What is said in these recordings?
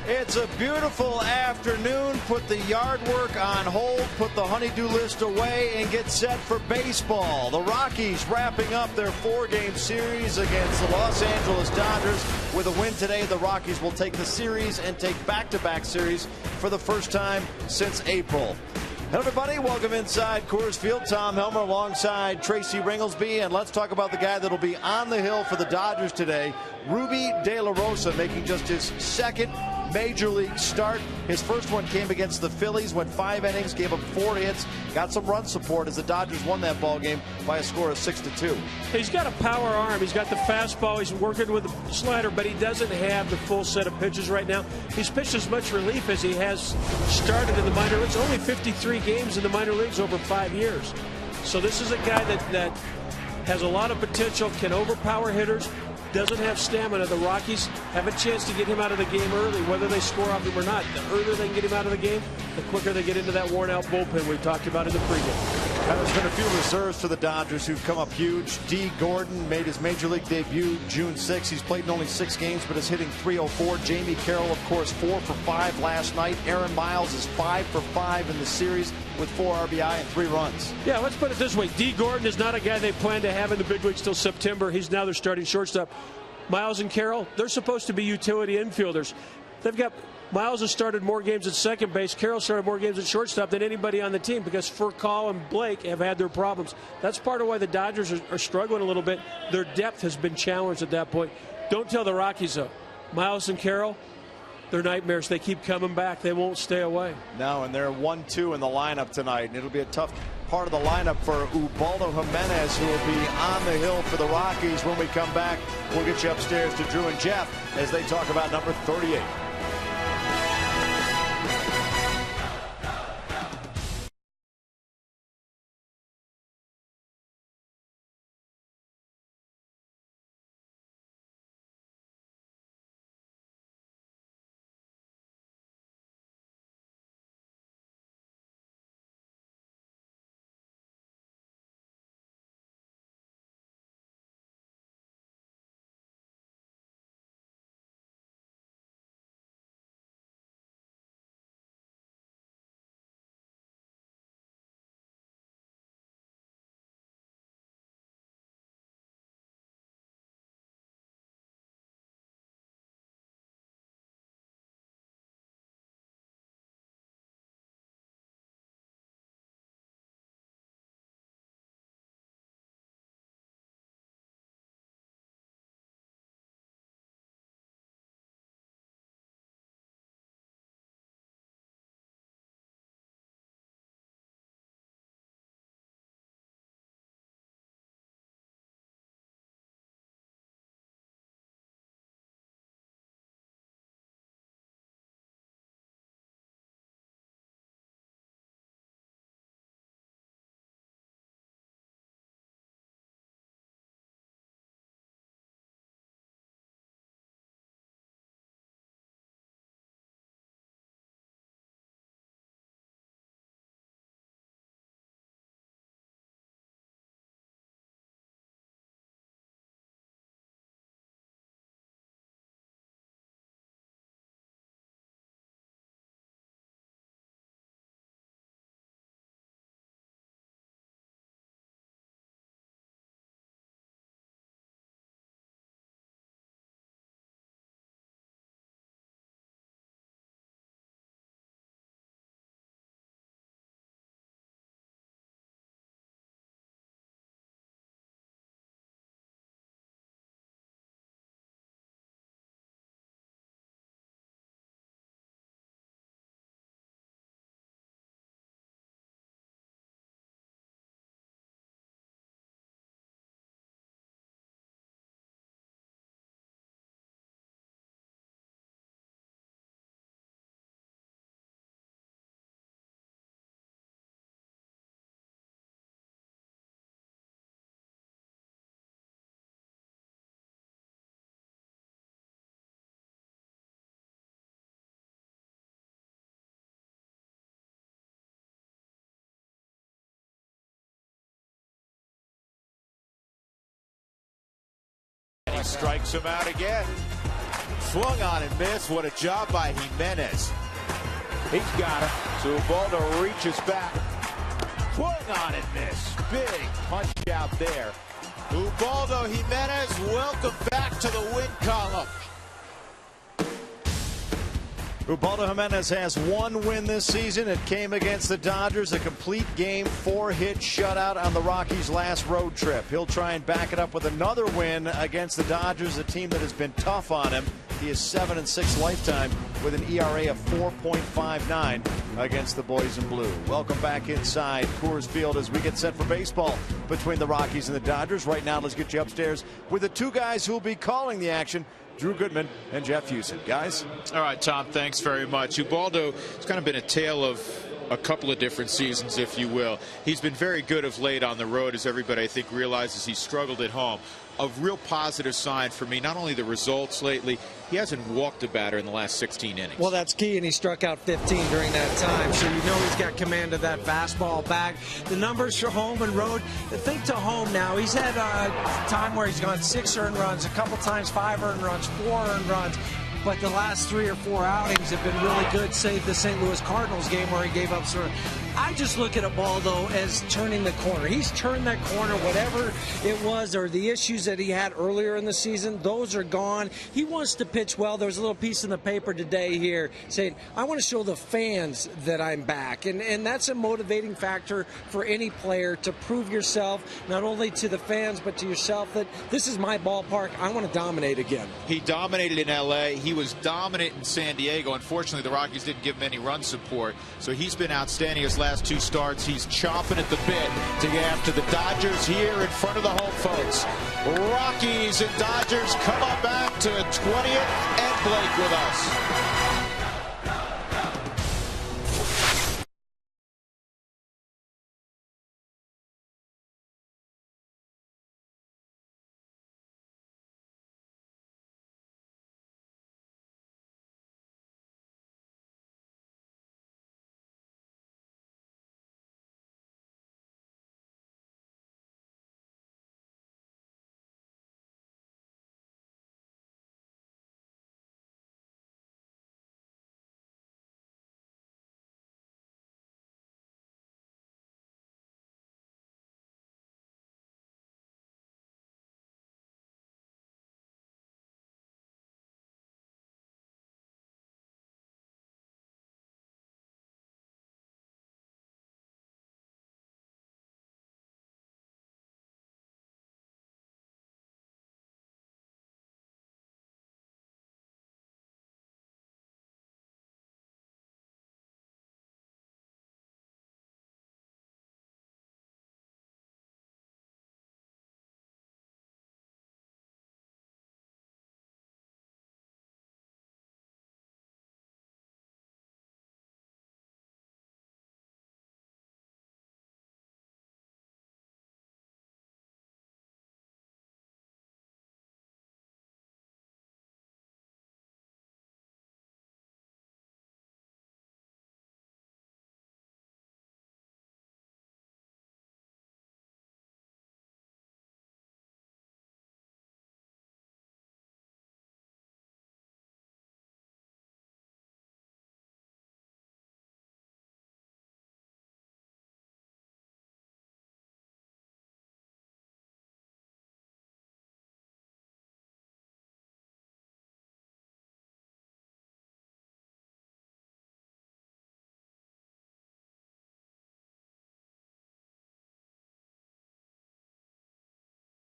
It's a beautiful afternoon. Put the yard work on hold, put the honey-do list away, and get set for baseball. The Rockies wrapping up their 4-game series against the Los Angeles Dodgers. With a win today, the Rockies will take the series and take back-to-back series for the first time since April. Hello, everybody. Welcome inside Coors Field. Tom Helmer alongside Tracy Ringlesby. And let's talk about the guy that will be on the hill for the Dodgers today, Ruby De La Rosa, making just his second Major League start. His first one came against the Phillies, went 5 innings, gave up 4 hits, got some run support as the Dodgers won that ball game by a score of 6-2. He's got a power arm. He's got the fastball. He's working with the slider, but he doesn't have the full set of pitches right now. He's pitched as much relief as he has started in the minor leagues. Only 53 games in the minor leagues over 5 years. So this is a guy that has a lot of potential, can overpower hitters, doesn't have stamina. The Rockies have a chance to get him out of the game early, whether they score off him or not. The earlier they can get him out of the game, the quicker they get into that worn-out bullpen we talked about in the pregame. There's been a few reserves for the Dodgers who've come up huge. D. Gordon made his Major League debut June 6. He's played in only 6 games, but is hitting .304. Jamie Carroll, of course, 4 for 5 last night. Aaron Miles is 5 for 5 in the series with 4 RBI and 3 runs. Yeah, let's put it this way. D. Gordon is not a guy they plan to have in the big leagues till September. He's now their starting shortstop. Miles and Carroll, they're supposed to be utility infielders. They've got Miles has started more games at second base. Carroll started more games at shortstop than anybody on the team because Furcal and Blake have had their problems. That's part of why the Dodgers are struggling a little bit. Their depth has been challenged at that point. Don't tell the Rockies, though. Miles and Carroll, they're nightmares. They keep coming back. They won't stay away. No, and they're 1-2 in the lineup tonight, and it'll be a tough part of the lineup for Ubaldo Jimenez, who will be on the hill for the Rockies. When we come back, we'll get you upstairs to Drew and Jeff as they talk about number 38. He strikes him out again. Swung on and missed. What a job by Jimenez. He's got it. So Ubaldo reaches back. Swung on and missed. Big punch out there. Ubaldo Jimenez, welcome back to the win column. Ubaldo Jimenez has one win this season. It came against the Dodgers, a complete game, 4-hit shutout on the Rockies' last road trip. He'll try and back it up with another win against the Dodgers, a team that has been tough on him. He is 7-6 lifetime with an ERA of 4.59 against the Boys in Blue. Welcome back inside Coors Field as we get set for baseball between the Rockies and the Dodgers. Right now, let's get you upstairs with the two guys who will be calling the action, Drew Goodman and Jeff Houston. Guys? All right, Tom, thanks very much. Ubaldo, it's kind of been a tale of a couple of different seasons, if you will. He's been very good of late on the road, as everybody, I think, realizes he struggled at home. A real positive sign for me, not only the results lately, he hasn't walked a batter in the last 16 innings. Well, that's key, and he struck out 15 during that time, so you know he's got command of that fastball back. The numbers for home and road, think to home now. He's had a time where he's gone 6 earned runs, a couple times 5 earned runs, 4 earned runs. But the last 3 or 4 outings have been really good, save the St. Louis Cardinals game where he gave up sort of. I just look at Ubaldo as turning the corner. He's turned that corner, whatever it was, or the issues that he had earlier in the season, those are gone. He wants to pitch well. There was a little piece in the paper today here saying, I want to show the fans that I'm back. And that's a motivating factor for any player, to prove yourself, not only to the fans, but to yourself, that this is my ballpark. I want to dominate again. He dominated in L.A. He was dominant in San Diego. Unfortunately, the Rockies didn't give him any run support. So he's been outstanding his last 2 starts. He's chomping at the bit to get after the Dodgers here in front of the home folks. Rockies and Dodgers come on back to 20th and Blake with us.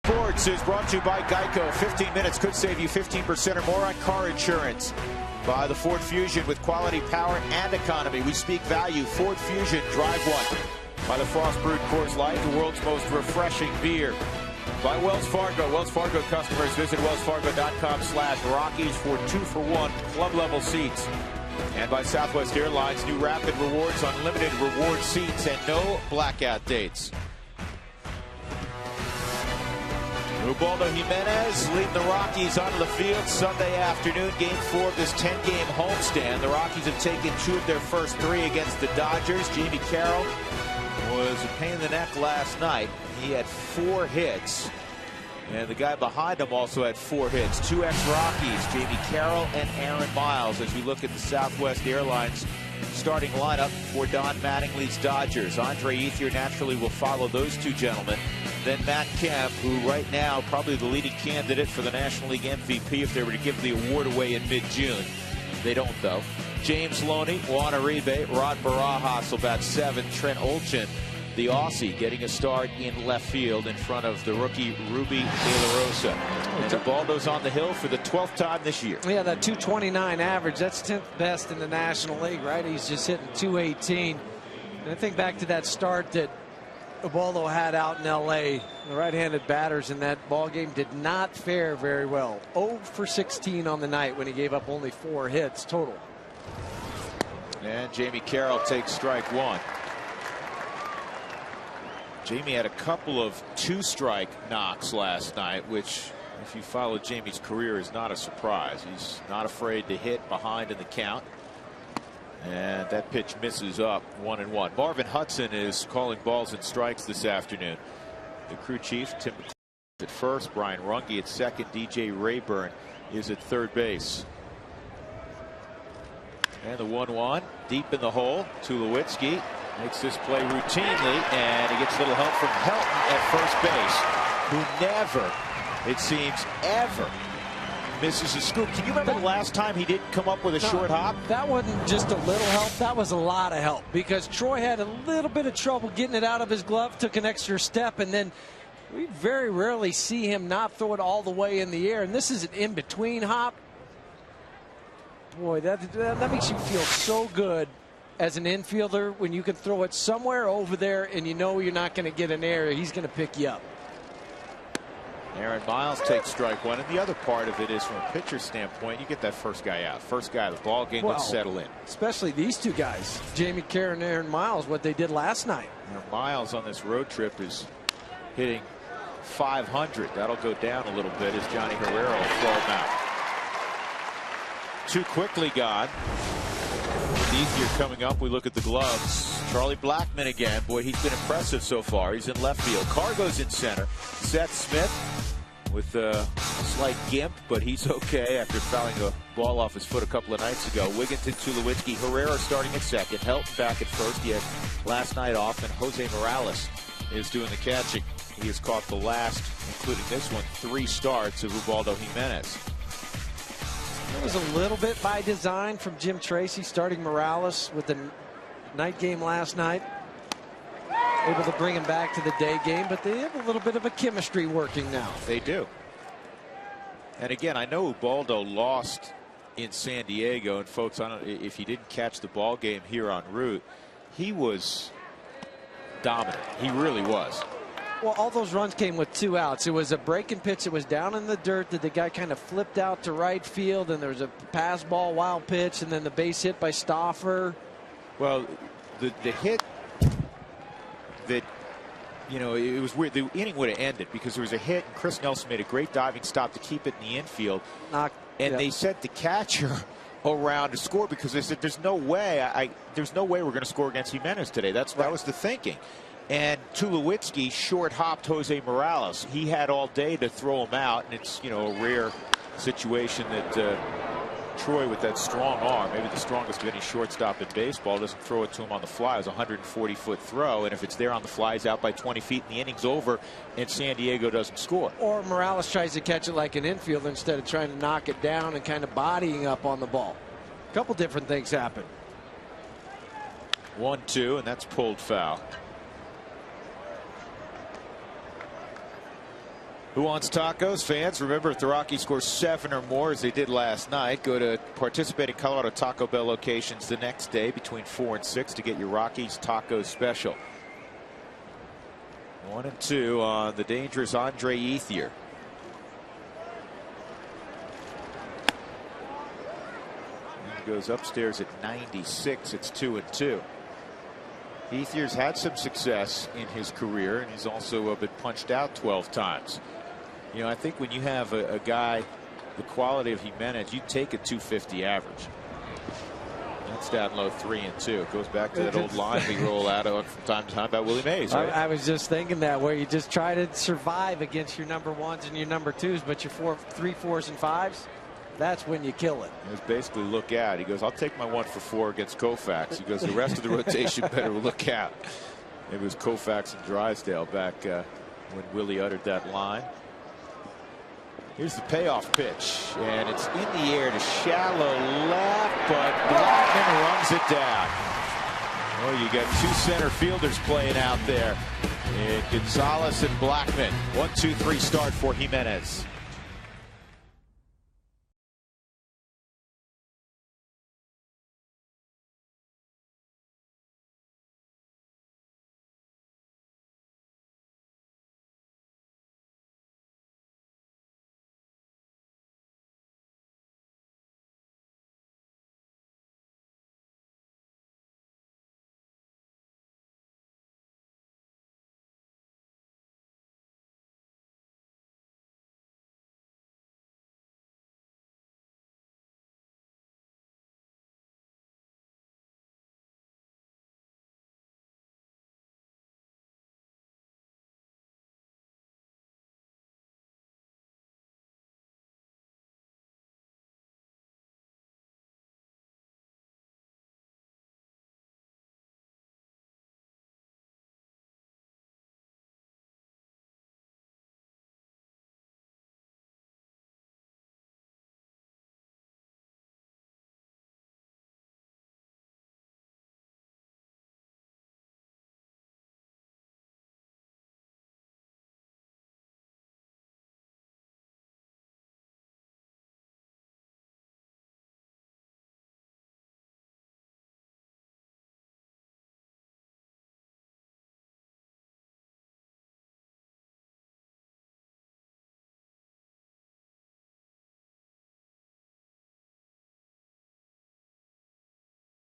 Sports is brought to you by Geico. 15 minutes could save you 15% or more on car insurance. By the Ford Fusion with quality, power, and economy. We speak value. Ford Fusion, drive one. By the Frost Brewed Coors Light, the world's most refreshing beer. By Wells Fargo. Wells Fargo customers visit wellsfargo.com/Rockies for 2-for-1 club level seats. And by Southwest Airlines, new Rapid Rewards, unlimited reward seats, and no blackout dates. Ubaldo Jimenez leading the Rockies onto the field Sunday afternoon, game 4 of this 10-game homestand. The Rockies have taken 2 of their first 3 against the Dodgers. Jamie Carroll was a pain in the neck last night. He had 4 hits. And the guy behind him also had 4 hits. 2 ex-Rockies, Jamie Carroll and Aaron Miles, as we look at the Southwest Airlines starting lineup for Don Mattingly's Dodgers. Andre Ethier naturally will follow those 2 gentlemen. Then Matt Kemp, who right now probably the leading candidate for the National League MVP if they were to give the award away in mid-June. They don't, though. James Loney, Juan Uribe, Rod Barajas will bat 7. Trent Olchin, the Aussie, getting a start in left field in front of the rookie Ruby De La Rosa. And Ubaldo's on the hill for the 12th time this year. Yeah, that 229 average, that's 10th best in the National League, right? He's just hitting 218. And I think back to that start that Ubaldo had out in L.A. The right-handed batters in that ball game did not fare very well. 0 for 16 on the night when he gave up only 4 hits total. And Jamie Carroll takes strike 1. Jamie had a couple of 2-strike knocks last night, which, if you follow Jamie's career, is not a surprise. He's not afraid to hit behind in the count. And that pitch misses up 1-1. Marvin Hudson is calling balls and strikes this afternoon. The crew chief, Tim at first, Brian Runge at second, DJ Rayburn is at third base. And the 1-1 deep in the hole. Tulowitzki makes this play routinely, and he gets a little help from Helton at first base, who never, it seems, ever misses a scoop. Can you remember the last time he didn't come up with a short hop? That wasn't just a little help. That was a lot of help, because Troy had a little bit of trouble getting it out of his glove, took an extra step, and then we very rarely see him not throw it all the way in the air. And this is an in-between hop. Boy, that makes you feel so good as an infielder when you can throw it somewhere over there and you know you're not going to get an error. He's going to pick you up. Aaron Miles takes strike 1, and the other part of it is, from a pitcher standpoint, you get that first guy out. First guy of the ball game, let's settle in. Especially these 2 guys, Jamie Carroll and Aaron Miles, what they did last night. Now, Miles on this road trip is hitting .500. That'll go down a little bit as Johnny Herrera will throw him out. Too quickly gone. Ethier coming up. We look at the gloves. Charlie Blackmon again. Boy, he's been impressive so far. He's in left field. Carr goes in center. Seth Smith with a slight gimp, but he's okay after fouling a ball off his foot a couple of nights ago. Wigginton, Tulowitzki, Herrera starting at second. Helton back at first. He had last night off, and Jose Morales is doing the catching. He has caught the last, including this one, 3 starts of Ubaldo Jimenez. It was a little bit by design from Jim Tracy, starting Morales with the night game last night. Able to bring him back to the day game, but they have a little bit of a chemistry working now. They do. And again, I know Ubaldo lost in San Diego, and folks, I don't know if he didn't catch the ball game here en route. He was dominant. He really was. Well, all those runs came with 2 outs. It was a breaking pitch that was down in the dirt that the guy kind of flipped out to right field, and there was a pass ball wild pitch, and then the base hit by Stauffer. Well, the hit that, you know, it was weird. The inning would have ended because there was a hit, and Chris Nelson made a great diving stop to keep it in the infield. They sent the catcher around to score because they said, there's no way we're going to score against Jimenez today. That was the thinking. And Tulowitzki short hopped Jose Morales. He had all day to throw him out, and it's, you know, a rare situation that Troy, with that strong arm, maybe the strongest of any shortstop in baseball, doesn't throw it to him on the fly. It was a 140-foot throw, and if it's there on the fly, he's out by 20 feet, and the inning's over, and San Diego doesn't score. Or Morales tries to catch it like an infielder instead of trying to knock it down and kind of bodying up on the ball. A couple different things happen. 1-2, and that's pulled foul. Who wants tacos? Fans, remember, if the Rockies score 7 or more, as they did last night, go to participating Colorado Taco Bell locations the next day between 4 and 6 to get your Rockies tacos special. 1-2 on the dangerous Andre Ethier. He goes upstairs at 96. It's 2-2. Ethier's had some success in his career, and he's also been punched out 12 times. You know, I think when you have a guy the quality of Jimenez, you take a 250 average. It's down low 3-2. Goes back to that old line we roll out on from time to time about Willie Mays. Right? I was just thinking that, where you just try to survive against your number ones and your number twos, but your 3, 4s, and 5s, that's when you kill it. It was basically look out. He goes, I'll take my 1 for 4 against Koufax. He goes, the rest of the rotation better look out. It was Koufax and Drysdale back when Willie uttered that line. Here's the payoff pitch, and it's in the air to shallow left, but Blackman runs it down. Oh, you got 2 center fielders playing out there. And Gonzalez and Blackman. 1-2-3 start for Jimenez.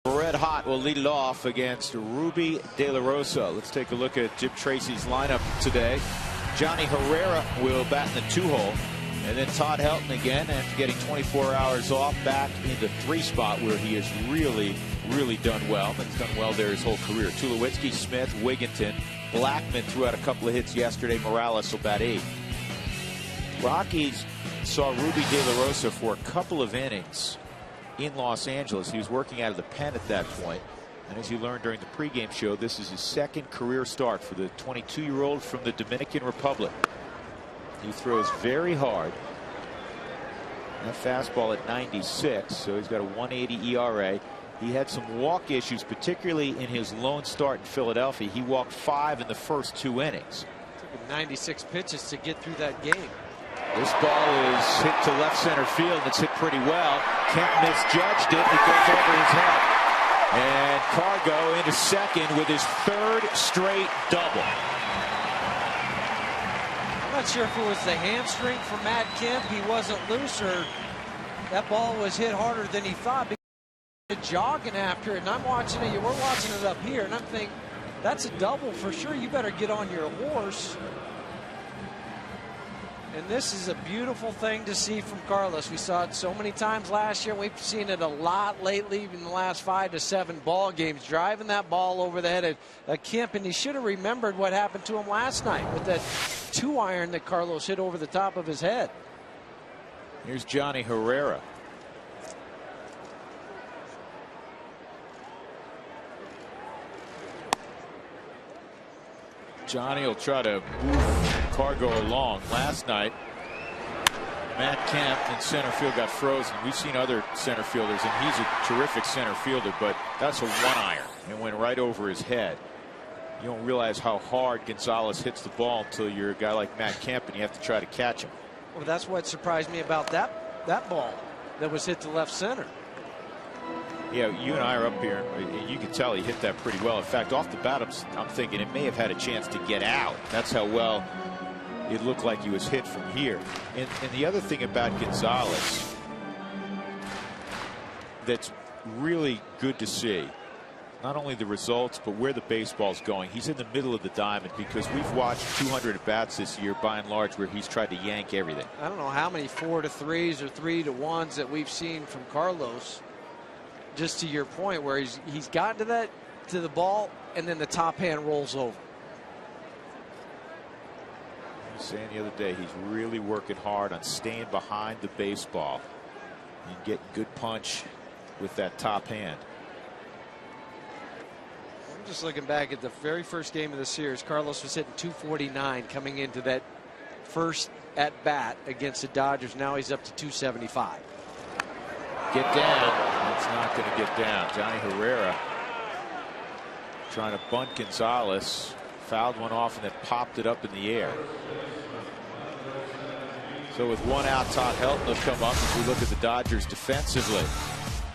Red Hot will lead it off against Ruby De La Rosa. Let's take a look at Jim Tracy's lineup today. Johnny Herrera will bat in the 2-hole. And then Todd Helton again, after getting 24 hours off, back in the 3 spot where he has really done well. He's done well there his whole career. Tulowitzki, Smith, Wigginton. Blackman threw out a couple of hits yesterday. Morales will bat 8. Rockies saw Ruby De La Rosa for a couple of innings in Los Angeles. He was working out of the pen at that point. And as you learned during the pregame show, this is his 2nd career start for the 22-year-old from the Dominican Republic. He throws very hard. That fastball at 96, so he's got a 1.80 ERA. He had some walk issues, particularly in his lone start in Philadelphia. He walked 5 in the first 2 innings. Took him 96 pitches to get through that game. This ball is hit to left center field. It's hit pretty well. Kemp misjudged it. It goes over his head. And Cargo into second with his 3rd straight double. I'm not sure if it was the hamstring for Matt Kemp. He wasn't loose, or that ball was hit harder than he thought. Because jogging after it, and I'm watching it. We're watching it up here, and I'm thinking, that's a double for sure. You better get on your horse. And this is a beautiful thing to see from Carlos. We saw it so many times last year. We've seen it a lot lately in the last 5 to 7 ball games, driving that ball over the head of Kemp. And he should have remembered what happened to him last night with that 2-iron that Carlos hit over the top of his head. Here's Johnny Herrera. Johnny will try to move Cargo along. Last night, Matt Kemp in center field got frozen. We've seen other center fielders, and he's a terrific center fielder, but that's a 1-iron. It went right over his head. You don't realize how hard Gonzalez hits the ball until you're a guy like Matt Kemp and you have to try to catch him. Well, that's what surprised me about that ball that was hit to left center. Yeah, you and I are up here. You can tell he hit that pretty well. In fact, off the bat, I'm thinking it may have had a chance to get out. That's how well it looked like he was hit from here. And the other thing about Gonzalez that's really good to see, not only the results, but where the baseball's going. He's in the middle of the diamond, because we've watched 200 at-bats this year, by and large, where he's tried to yank everything. I don't know how many 4-3s or 3-1s that we've seen from Carlos. just to your point, where he's gotten to the ball, and then the top hand rolls over. I was saying the other day, he's really working hard on staying behind the baseball and getting good punch with that top hand. I'm just looking back at the very first game of the series. Carlos was hitting 249 coming into that first at bat against the Dodgers. Now he's up to 275. Get down. It's not going to get down. Johnny Herrera trying to bunt Gonzalez. Fouled one off and then popped it up in the air. So with one out, Todd Helton will come up as we look at the Dodgers defensively.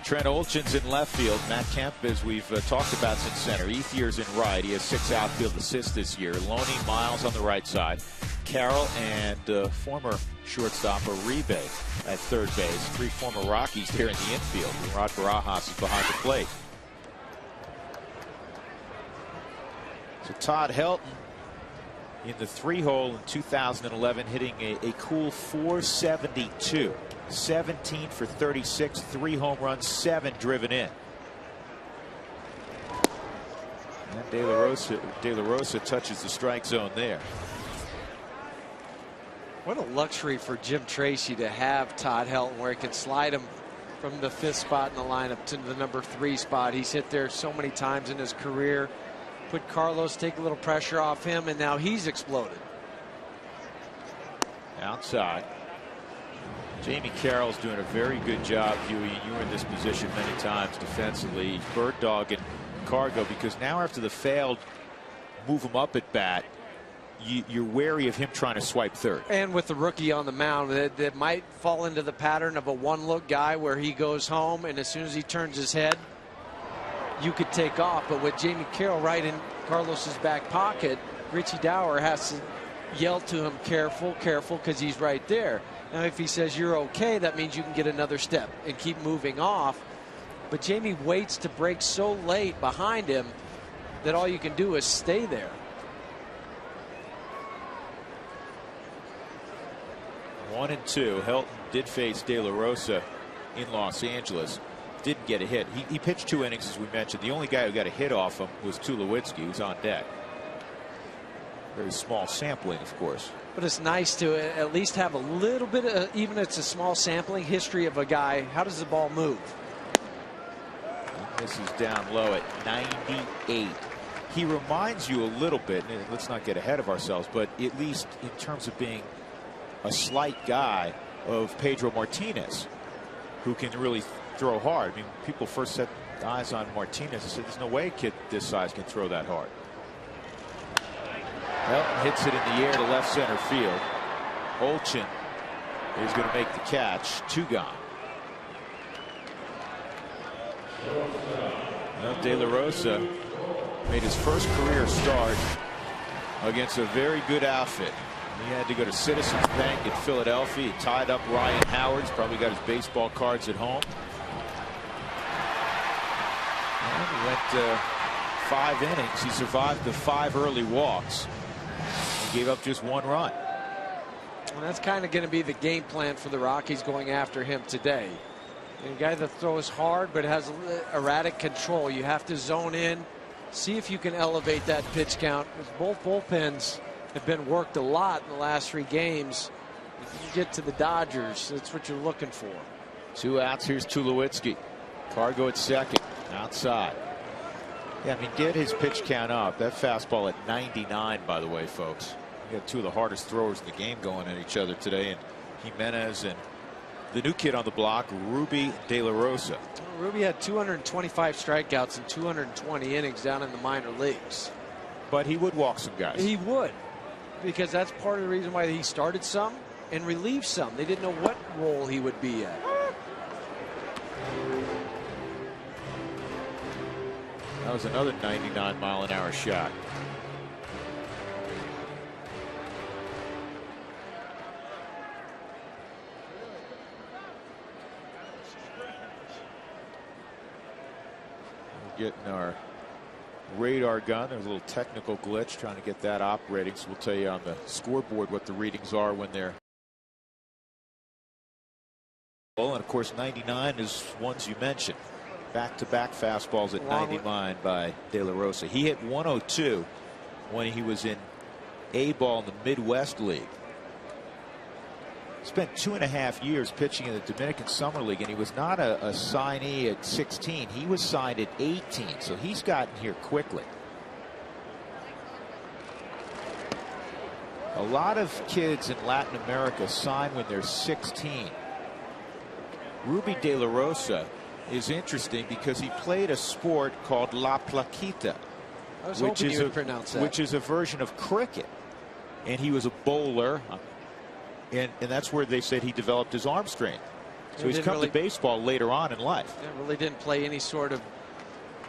Trent Olchin's in left field. Matt Kemp, as we've talked about, in center. Ethier's in right. He has 6 outfield assists this year. Loney, Miles on the right side. Carroll and former shortstop Uribe at third base. 3 former Rockies here in the infield. And Rod Barajas is behind the plate. So Todd Helton in the 3-hole in 2011, hitting a cool 472. 17 for 36, 3 home runs, 7 driven in. And De La Rosa touches the strike zone there. What a luxury for Jim Tracy to have Todd Helton, where he can slide him from the 5th spot in the lineup to the number 3 spot. He's hit there so many times in his career. Put Carlos, take a little pressure off him, and now he's exploded. Outside. Jamie Carroll's doing a very good job, Huey. You were in this position many times defensively. Bird dogging Cargo, because now after the failed move him up at bat, you're wary of him trying to swipe third. And with the rookie on the mound, that might fall into the pattern of a one-look guy where he goes home, and as soon as he turns his head, you could take off. But with Jamie Carroll right in Carlos's back pocket, Richie Dower has to yell to him, careful, careful, because he's right there. Now, if he says you're okay, that means you can get another step and keep moving off. But Jamie waits to break so late behind him that all you can do is stay there. One and two. Helton did face De La Rosa in Los Angeles. Didn't get a hit. He pitched 2 innings, as we mentioned. The only guy who got a hit off him was Tulowitzki, who's on deck. Very small sampling, of course. But it's nice to at least have a little bit of, even if it's a small sampling, history of a guy. How does the ball move? And this is down low at 98. He reminds you a little bit, and let's not get ahead of ourselves, but at least in terms of being a slight guy, of Pedro Martinez, who can really throw hard. I mean, people first set eyes on Martinez and said, there's no way a kid this size can throw that hard. Helton hits it in the air to left center field. Olchin is going to make the catch. 2 gone. Well, De La Rosa made his first career start against a very good outfit. He had to go to Citizens Bank in Philadelphia. He tied up Ryan Howard. He's probably got his baseball cards at home. And he went 5 innings. He survived the 5 early walks. He gave up just 1 run. And that's kind of going to be the game plan for the Rockies going after him today. A guy that throws hard but has erratic control. You have to zone in, see if you can elevate that pitch count. Both bullpens have been worked a lot in the last 3 games. If you get to the Dodgers, that's what you're looking for. 2 outs. Here's Tulowitzki. Cargo at second. Outside. Yeah, I mean, get his pitch count up. That fastball at 99, by the way, folks. We got 2 of the hardest throwers in the game going at each other today, and Jimenez and the new kid on the block, Ruby De La Rosa. Ruby had 225 strikeouts in 220 innings down in the minor leagues. But he would walk some guys. He would, because that's part of the reason why he started some and relieved some. They didn't know what role he would be at. That was another 99-mile-an-hour shot. We're getting our radar gun. There's a little technical glitch trying to get that operating, so we'll tell you on the scoreboard what the readings are when they're. And of course 99 is ones you mentioned. Back-to-back fastballs at 99 by De La Rosa. He hit 102 when he was in A-ball in the Midwest League. Spent 2.5 years pitching in the Dominican Summer League, and he was not a signee at 16. He was signed at 18, so he's gotten here quickly. A lot of kids in Latin America sign when they're 16. Ruby De La Rosa is interesting because he played a sport called La Plaquita, which is a version of cricket, and he was a bowler, and that's where they said he developed his arm strength. So he's come to baseball later on in life. Yeah, really didn't play any sort of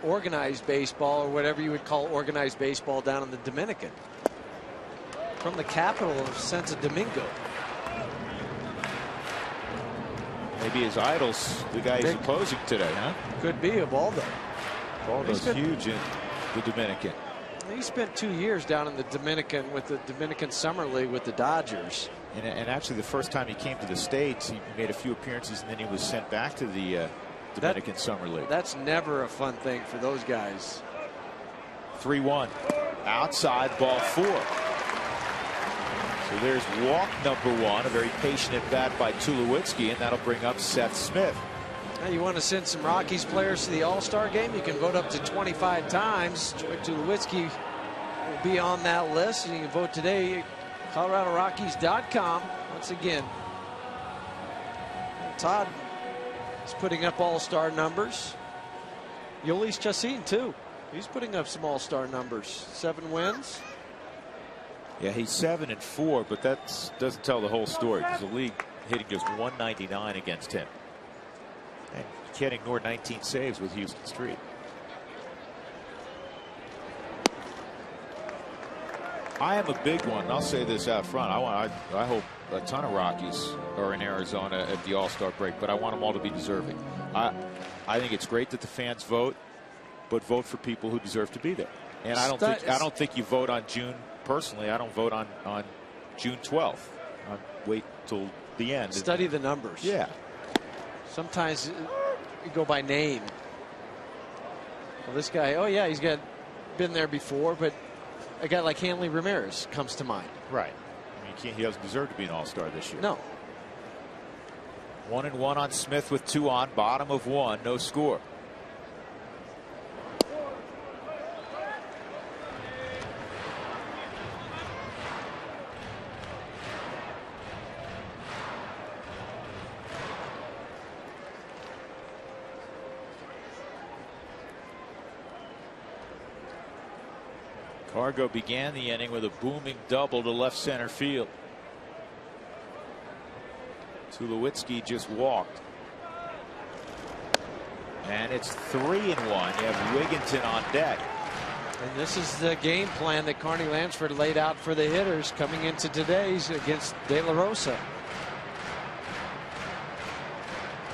organized baseball or whatever you would call organized baseball down in the Dominican. From the capital of Santo Domingo. Maybe his idol's the guy he's opposing today, huh? Could be Ubaldo. Ubaldo's huge in the Dominican. He spent 2 years down in the Dominican with the Dominican Summer League with the Dodgers. And actually, the first time he came to the States, he made a few appearances, and then he was sent back to the Dominican Summer League. That's never a fun thing for those guys. 3-1. Outside, ball 4. So there's walk number 1, a very patient at bat by Tulowitzki, and that'll bring up Seth Smith. Now you want to send some Rockies players to the All-Star game? You can vote up to 25 times. Troy Tulowitzki will be on that list, and you can vote today at ColoradoRockies.com. Once again, Todd is putting up All-Star numbers. Yolis Chacin, too. He's putting up some All-Star numbers. 7 wins. Yeah, he's 7-4, but that doesn't tell the whole story because the league hitting just 199 against him. And you can't ignore 19 saves with Houston Street. I am a big one. I'll say this out front. I hope a ton of Rockies are in Arizona at the All-Star break, but I want them all to be deserving. I think it's great that the fans vote, but vote for people who deserve to be there. And I don't think you vote on June. Personally, I don't vote on June 12th. I wait till the end. Study the numbers. Yeah. Sometimes you go by name. Well, this guy, oh yeah, he's been there before, but a guy like Hanley Ramirez comes to mind. Right. I mean, he doesn't deserve to be an All-Star this year. No. 1-1 on Smith with 2 on. Bottom of 1. No score. Cargo began the inning with a booming double to left center field. Tulowitzki just walked. And it's 3-1. You have Wigginton on deck. And this is the game plan that Carney Lansford laid out for the hitters coming into today's against De La Rosa.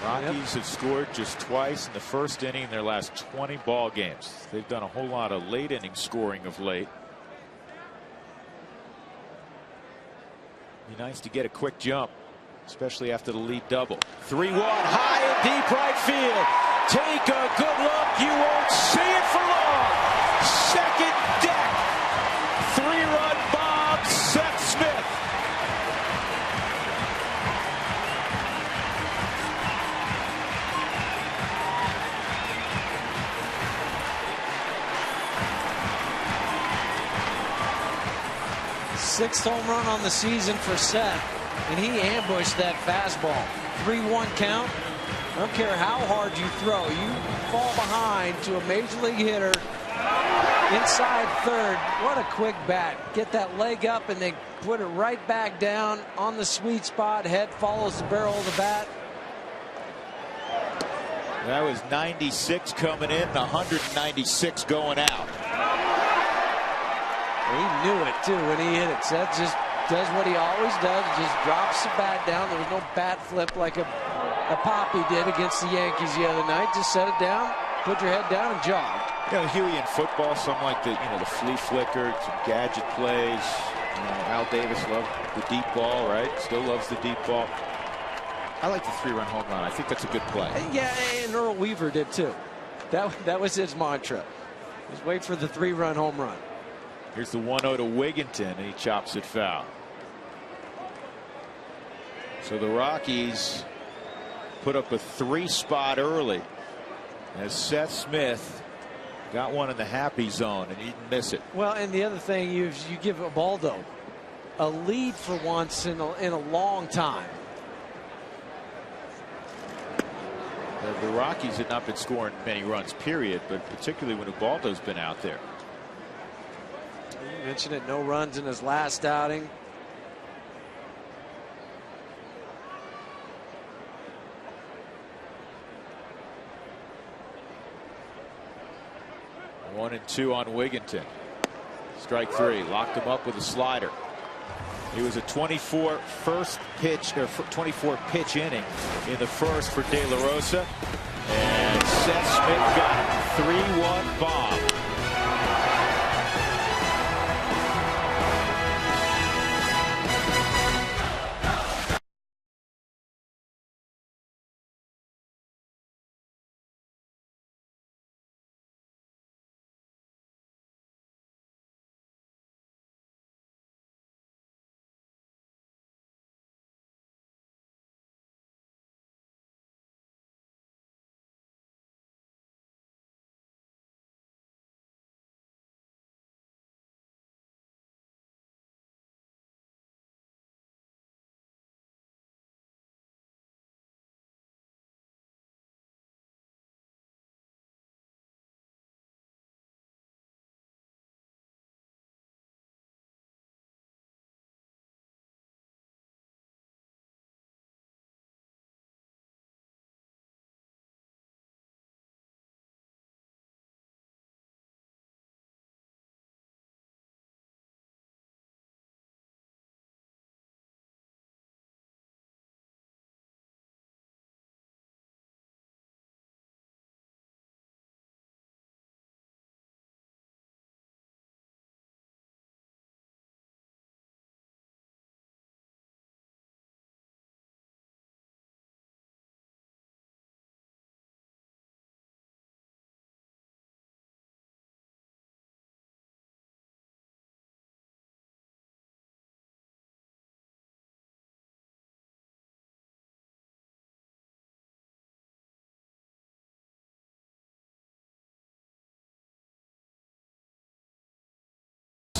Rockies have scored just twice in the first inning in their last 20 ball games. They've done a whole lot of late inning scoring of late. Be nice to get a quick jump, especially after the lead double. 3-1 high and deep right field. Take a good look. You won't see it for long. Second deck. 3-run bomb. Seth Smith. Sixth home run on the season for Seth, and he ambushed that fastball. 3-1 count. I don't care how hard you throw, you fall behind to a major league hitter inside third. What a quick bat. Get that leg up and then put it right back down on the sweet spot. Head follows the barrel of the bat. That was 96 coming in, 196 going out. He knew it, too, when he hit it. Seth just does what he always does, just drops the bat down. There was no bat flip like a Poppy did against the Yankees the other night. Just set it down, put your head down, and jog. You know, Huey, in football, something like the flea flicker, some gadget plays. Al Davis loved the deep ball, right? Still loves the deep ball. I like the 3-run home run. I think that's a good play. Yeah, and Earl Weaver did, too. That was his mantra. Just wait for the 3-run home run. Here's the 1-0 to Wigginton, and he chops it foul. So the Rockies put up a 3-spot early as Seth Smith got one in the happy zone, and he didn't miss it. Well, and the other thing, you give Ubaldo a lead for once in a long time. The Rockies had not been scoring many runs, period, but particularly when Ubaldo's been out there. You mentioned it, no runs in his last outing. One and two on Wigginton. Strike three. Locked him up with a slider. He was a 24 pitch inning in the first for De La Rosa. And Seth Smith got a 3-1 bomb.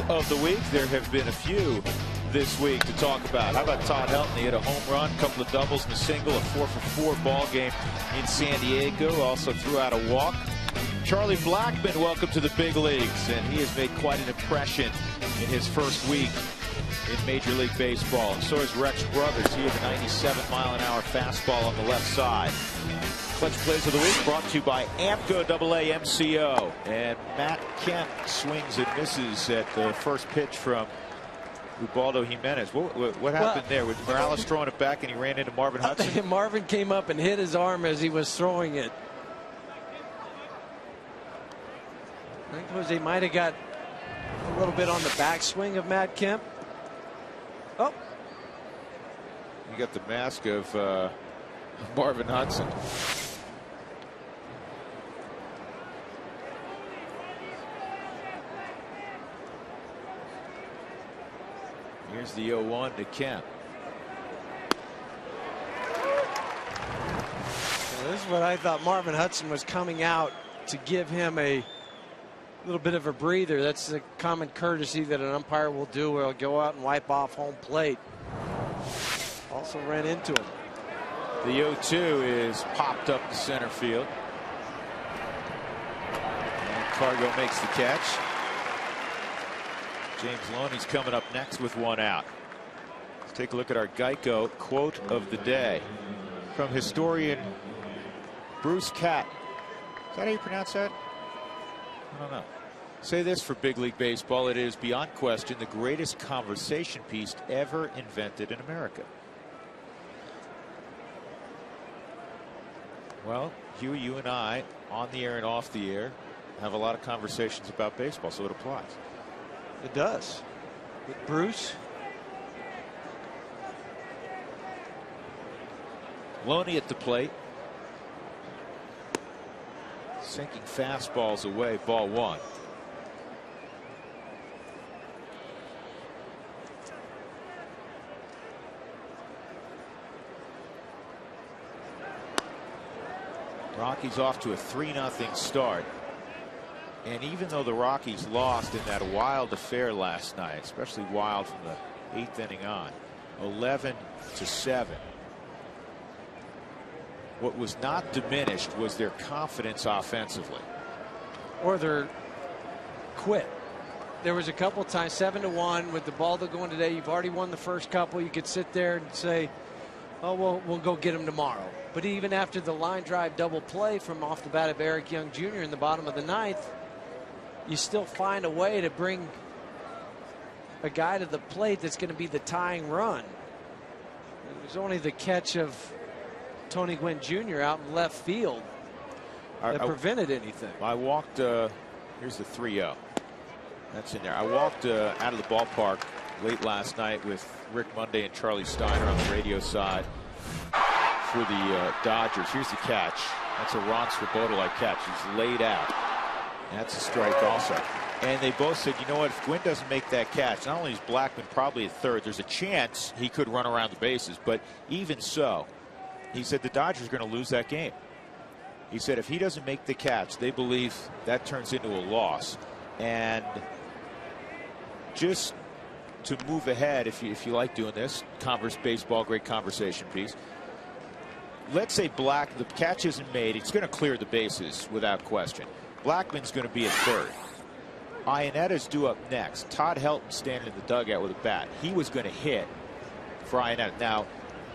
Of the week, there have been a few this week to talk about. How about Todd Helton? He hit a home run, a couple of doubles and a single, a 4-for-4 ball game in San Diego. Also threw out a walk. Charlie Blackmon, welcome to the big leagues, and he has made quite an impression in his first week in Major League Baseball. And so has Rex Brothers. He has a 97-mile-an-hour fastball on the left side. Clutch plays of the week brought to you by Amco AA MCO. And Matt Kemp swings and misses at the first pitch from Ubaldo Jimenez. What happened there? Was Morales throwing it back and he ran into Marvin Hudson? Marvin came up and hit his arm as he was throwing it. I think Jose might have got a little bit on the backswing of Matt Kemp. Oh. You got the mask of Marvin Hudson. Here's the 0-1 to Kemp. Well, this is what I thought. Marvin Hudson was coming out to give him a little bit of a breather. That's the common courtesy that an umpire will do, where he'll go out and wipe off home plate. Also ran into him. The 0-2 is popped up to center field. And Cargo makes the catch. James Loney's coming up next with one out. Let's take a look at our Geico quote of the day from historian Bruce Catt. Is that how you pronounce that? I don't know. Say this for big league baseball: it is beyond question the greatest conversation piece ever invented in America. Well, Huey, you and I, on the air and off the air, have a lot of conversations about baseball, so it applies. It does. With Bruce. Loney at the plate. Sinking fastballs away, ball one. Rockies off to a 3-0 start. And even though the Rockies lost in that wild affair last night, especially wild from the 8th inning on, 11-7. What was not diminished was their confidence offensively. Or their quit. There was a couple times, 7-1 with the ball they're going today. You've already won the first couple. You could sit there and say, oh, we'll go get them tomorrow. But even after the line drive double play from off the bat of Eric Young Jr. in the bottom of the 9th, you still find a way to bring a guy to the plate that's going to be the tying run. It was only the catch of Tony Gwynn Jr. out in left field that prevented anything. I walked, here's the 3-0. That's in there. I walked out of the ballpark late last night with Rick Monday and Charlie Steiner on the radio side for the Dodgers. Here's the catch. That's a Ron Swoboda-like catch. He's laid out. That's a strike also. And they both said, you know what, if Gwynn doesn't make that catch, not only is Blackman probably at third, there's a chance he could run around the bases, but even so, he said the Dodgers are going to lose that game. He said if he doesn't make the catch, they believe that turns into a loss. And just to move ahead, if you like doing this, Converse Baseball, great conversation piece. Let's say the catch isn't made. It's going to clear the bases without question. Blackman's going to be at third. Ionetta's due up next. Todd Helton standing in the dugout with a bat. He was going to hit for Ionetta. Now,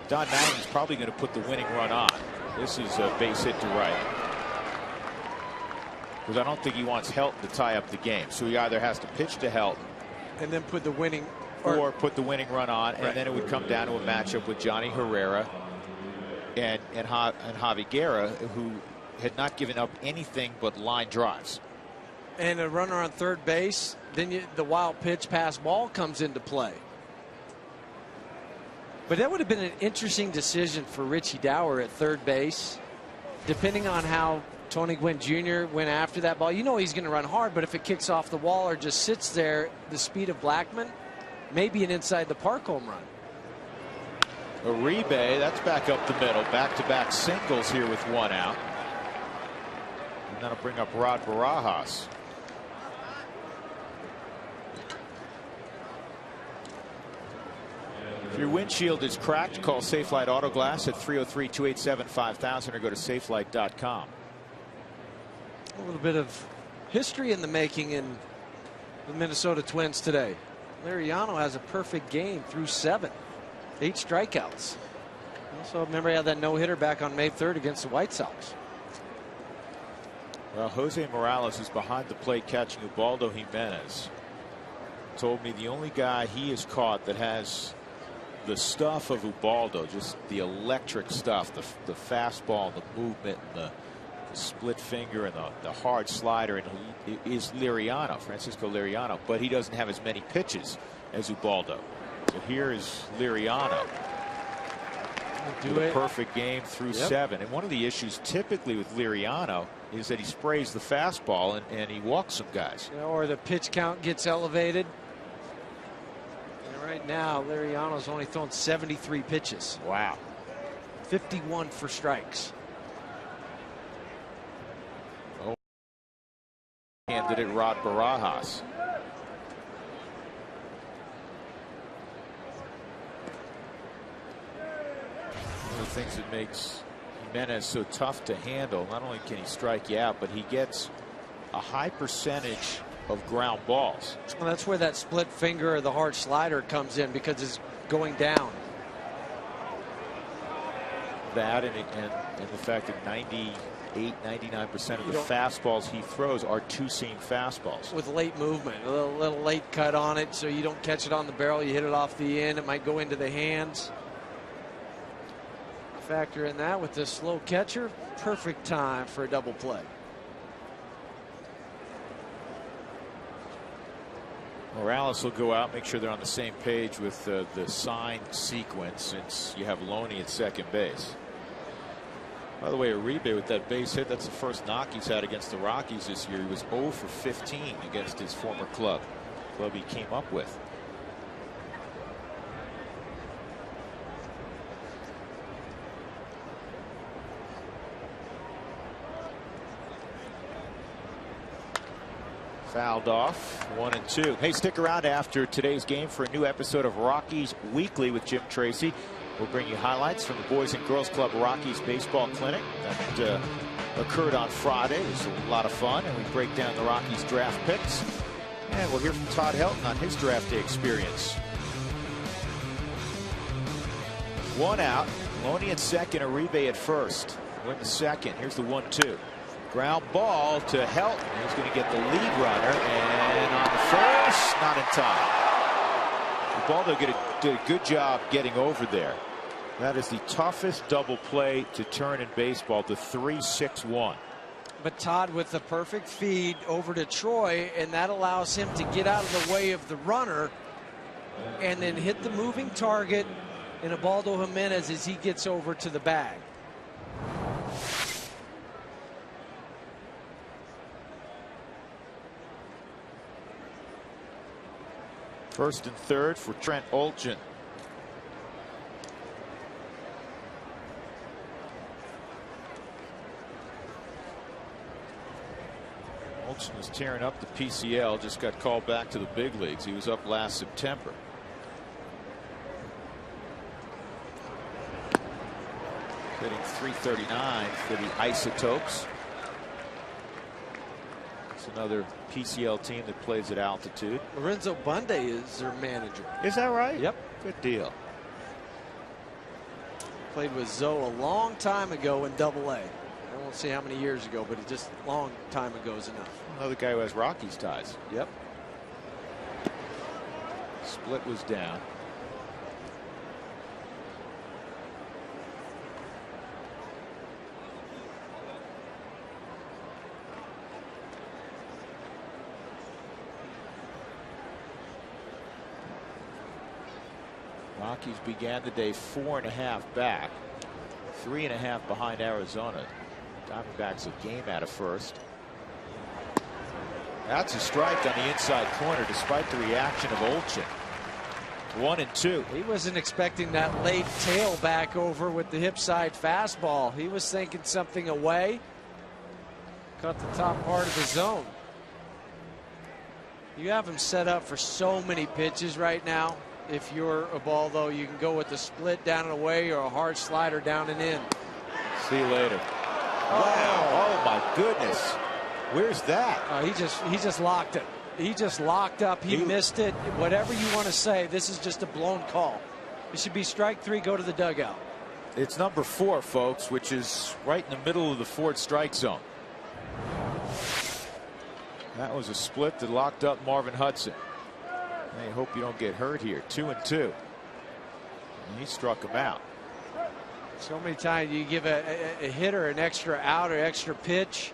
Don Mattingly's probably going to put the winning run on. This is a base hit to right. Because I don't think he wants Helton to tie up the game. So he either has to pitch to Helton and then put the winning or put the winning run on, and then it would come down to a matchup with Johnny Herrera and Javi Guerra, who had not given up anything but line drives. And a runner on third base, then the wild pitch pass ball comes into play. But that would have been an interesting decision for Richie Dower at third base, depending on how Tony Gwynn Jr. went after that ball. You know he's going to run hard, but if it kicks off the wall or just sits there, the speed of Blackman, maybe an inside the park home run. Uribe, that's back up the middle. Back-to-back singles here with one out. And that'll bring up Rod Barajas. If your windshield is cracked, call Safelite Auto Glass at 303-287-5000 or go to safelight.com. A little bit of history in the making in the Minnesota Twins today. Liriano has a perfect game through 7. 8 strikeouts. Also, remember he had that no-hitter back on May 3rd against the White Sox. Well, Jose Morales is behind the plate catching Ubaldo Jimenez. Told me the only guy he has caught that has the stuff of Ubaldo, just the electric stuff, the fastball, the movement, and the split finger, and the hard slider, and is Liriano, Francisco Liriano, but he doesn't have as many pitches as Ubaldo. So here is Liriano. With a perfect game through 7. And one of the issues typically with Liriano is that he sprays the fastball and he walks some guys. Or the pitch count gets elevated. And right now, Liriano's only thrown 73 pitches. Wow. 51 for strikes. Oh. Candidate Rod Barajas. One of the things that makes Jimenez so tough to handle, not only can he strike you out, but he gets a high percentage of ground balls. Well, that's where that split finger or the hard slider comes in, because it's going down. That and the fact that 99% of the fastballs he throws are two-seam fastballs. With late movement, a little late cut on it, so you don't catch it on the barrel, you hit it off the end, it might go into the hands. Factor in that with this slow catcher, perfect time for a double play. Morales will go out, make sure they're on the same page with the sign sequence, since you have Loney at second base. By the way, Uribe with that base hit, that's the first knock he's had against the Rockies this year. He was 0 for 15 against his former club he came up with. Fouled off, 1-2. Hey, stick around after today's game for a new episode of Rockies Weekly with Jim Tracy. We'll bring you highlights from the Boys and Girls Club Rockies Baseball Clinic that occurred on Friday. It was a lot of fun, and we break down the Rockies draft picks. And we'll hear from Todd Helton on his draft day experience. One out, Loney at second, Uribe at first. We're in the second. Here's the 1-2. Ground ball to Helton. He's going to get the lead runner, and on the first, not in time. Ubaldo did a good job getting over there. That is the toughest double play to turn in baseball, the 3-6-1. But Todd with the perfect feed over to Troy, and that allows him to get out of the way of the runner and then hit the moving target in Ubaldo Jimenez as he gets over to the bag. First and third for Trent Olchin. Olchin was tearing up the PCL, just got called back to the big leagues. He was up last September. Hitting .339 for the Isotopes. It's another PCL team that plays at altitude. Lorenzo Bunde is their manager. Is that right? Yep. Good deal. Played with Zoe a long time ago in Double-A. I won't say how many years ago, but it just long time ago is enough. Another guy who has Rockies ties. Yep. Split was down. Rockies began the day 4.5 back, 3.5 behind Arizona. Diamondbacks a game out of first. That's a strike on the inside corner despite the reaction of Olchin. 1-2. He wasn't expecting that late tail back over with the hip side fastball. He was thinking something away. Cut the top part of the zone. You have him set up for so many pitches right now. If you're Ubaldo, you can go with the split down and away or a hard slider down and in. See you later. Wow. Oh my goodness. Where's that? He just locked it. He just locked up. He missed it. Whatever you want to say, this is just a blown call. It should be strike three, go to the dugout. It's number 4, folks, which is right in the middle of the Ford strike zone. That was a split that locked up Marvin Hudson. I hope you don't get hurt here. 2-2. And he struck him out. So many times you give a hitter an extra out or extra pitch,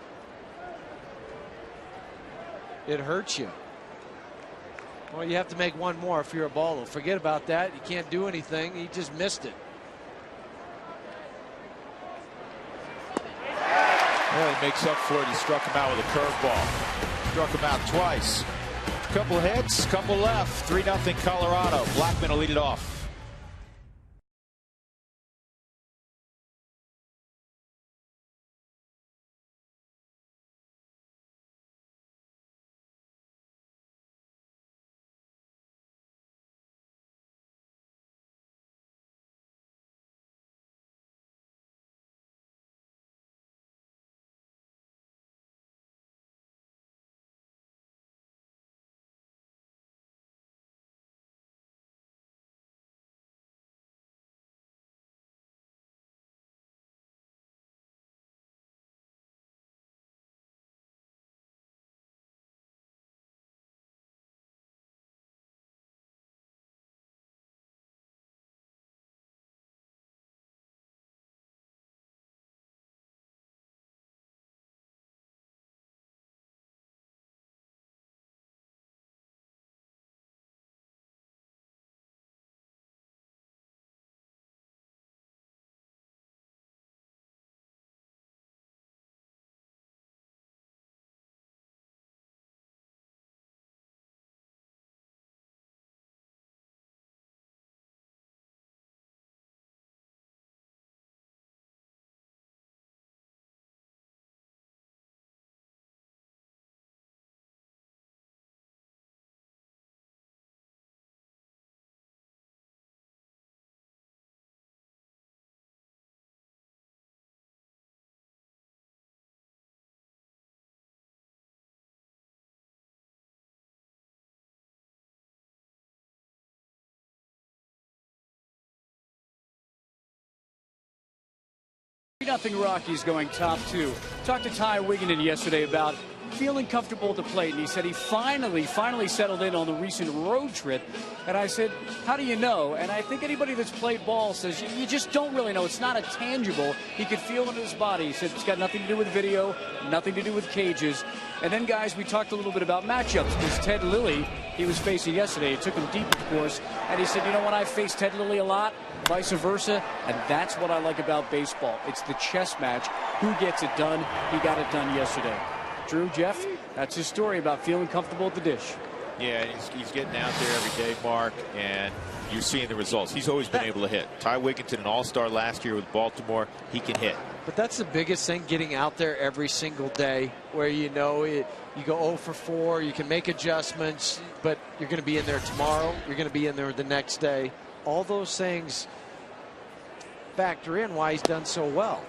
it hurts you. Well, you have to make one more if you're Ubaldo. Forget about that. You can't do anything. He just missed it. Well, he makes up for it. He struck him out with a curveball. Struck him out twice. Couple hits, couple left. 3-0 Colorado. Blackman will lead it off. 3-0 Rockies going top 2. Talked to Ty Wigginton yesterday about feeling comfortable at the plate, and he said he finally settled in on the recent road trip. And I said, how do you know? And I think anybody that's played ball says you just don't really know. It's not a tangible. He could feel it in his body. He said it's got nothing to do with video, nothing to do with cages. And then, guys, we talked a little bit about matchups, because Ted Lilly, he was facing yesterday. It took him deep, of course. And he said, you know what, I faced Ted Lilly a lot, vice versa. And that's what I like about baseball. It's the chess match. Who gets it done? He got it done yesterday. Drew, Jeff, that's his story about feeling comfortable at the dish. Yeah, he's getting out there every day, Mark, and you're seeing the results. He's always been able to hit. Ty Wigginton, an all-star last year with Baltimore, he can hit. But that's the biggest thing, getting out there every single day, where you know you go 0 for 4, you can make adjustments, but you're going to be in there tomorrow, you're going to be in there the next day. All those things factor in why he's done so well.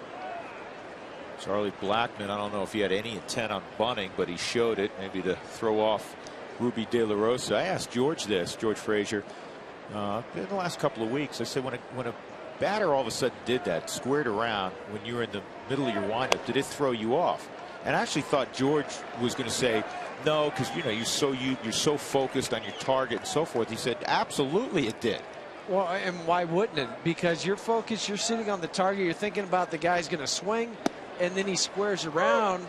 Charlie Blackmon, I don't know if he had any intent on bunting, but he showed it, maybe to throw off Ruby De La Rosa. I asked George Frazier, in the last couple of weeks. I said, when a batter all of a sudden did that, squared around when you were in the middle of your windup, did it throw you off? And I actually thought George was going to say no, because you're so focused on your target and so forth. He said absolutely it did. Well, and why wouldn't it? Because you're focused, you're sitting on the target, you're thinking about the guy's going to swing, and then he squares around.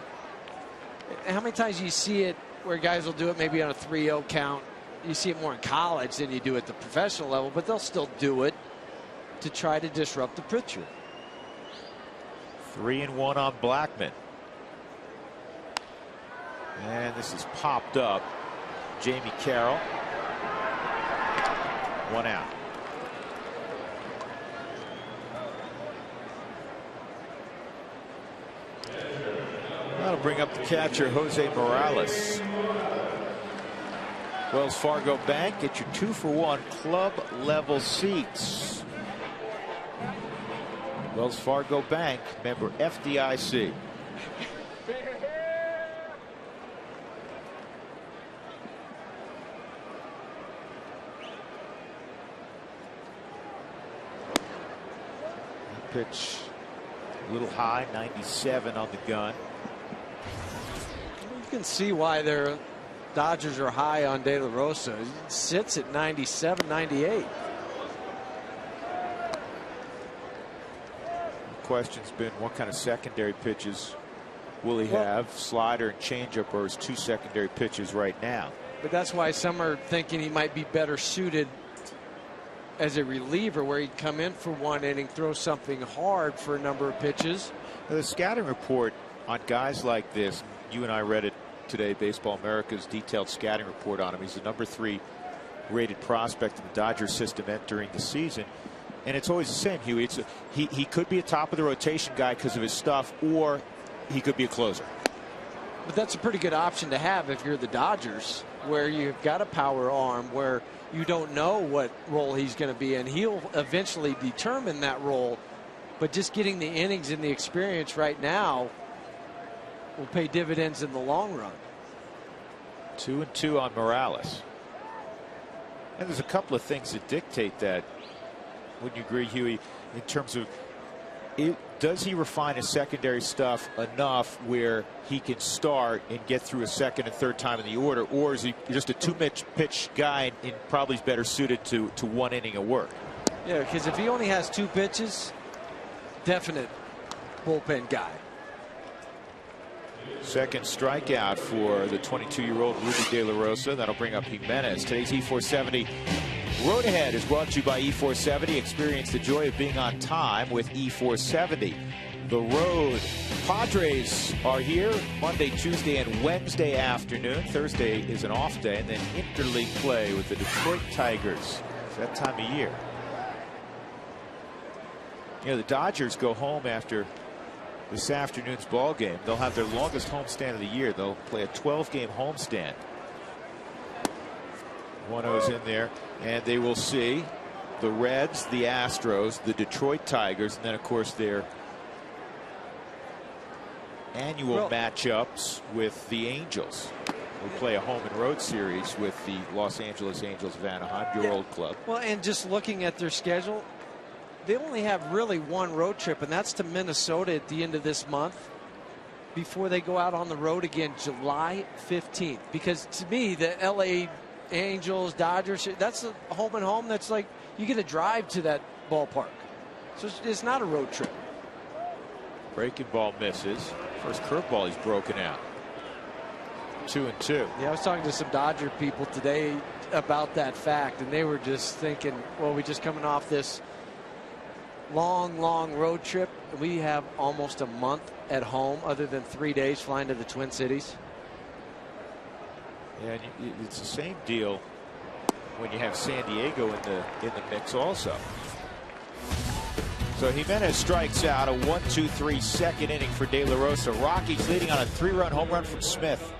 How many times do you see it where guys will do it maybe on a 3-0 count? You see it more in college than you do at the professional level, but they'll still do it to try to disrupt the pitcher. 3-1 on Blackmon. And this is popped up. Jamie Carroll. 1 out. That'll bring up the catcher, Jose Morales. Wells Fargo Bank, get your 2-for-1 club level seats. Wells Fargo Bank, member FDIC. Pitch a little high, 97 on the gun. You can see why their Dodgers are high on De La Rosa. He sits at 97, 98. The question's been, what kind of secondary pitches will he have? Slider and changeup are his 2 secondary pitches right now. But that's why some are thinking he might be better suited as a reliever, where he'd come in for 1 inning, throw something hard for a number of pitches. Now, the scouting report on guys like this, you and I read it today, Baseball America's detailed scouting report on him. He's the #3 rated prospect in the Dodgers system entering the season. And it's always the same, Huey. He could be a top of the rotation guy because of his stuff, or he could be a closer. But that's a pretty good option to have if you're the Dodgers, where you've got a power arm, where you don't know what role he's going to be in. He'll eventually determine that role, but just getting the innings and the experience right now will pay dividends in the long run. 2-2 on Morales. And there's a couple of things that dictate that. Wouldn't you agree, Huey, in terms of does he refine his secondary stuff enough where he can start and get through a second and third time in the order, or is he just a 2-pitch guy and probably is better suited to 1 inning of work? Yeah, because if he only has 2 pitches, definite bullpen guy. Second strikeout for the 22-year-old Ruby De La Rosa. That'll bring up Jimenez. Today's E470 Road Ahead is brought to you by E470. Experience the joy of being on time with E470. The road. Padres are here Monday, Tuesday, and Wednesday afternoon. Thursday is an off day, and then interleague play with the Detroit Tigers. It's that time of year. You know, the Dodgers go home after this afternoon's ball game. They'll have their longest homestand of the year. They'll play a 12-game homestand. 1-0's in there, and they will see the Reds, the Astros, the Detroit Tigers, and then of course their annual matchups with the Angels. We'll play a home and road series with the Los Angeles Angels of Anaheim, your old club. Well, and just looking at their schedule, they only have really one road trip, and that's to Minnesota at the end of this month before they go out on the road again July 15th. Because to me, the LA Angels, Dodgers, that's a home and home. That's like you get a drive to that ballpark. So it's not a road trip. Breaking ball misses. First curveball he's broken out. 2-2. Yeah, I was talking to some Dodger people today about that fact, and they were just thinking, well, we're just coming off this long road trip. We have almost a month at home other than 3 days flying to the Twin Cities. Yeah, and it's the same deal when you have San Diego in the mix also. So Jimenez strikes out, a 1-2-3 second inning for De La Rosa. Rockies leading on a 3-run home run from Smith.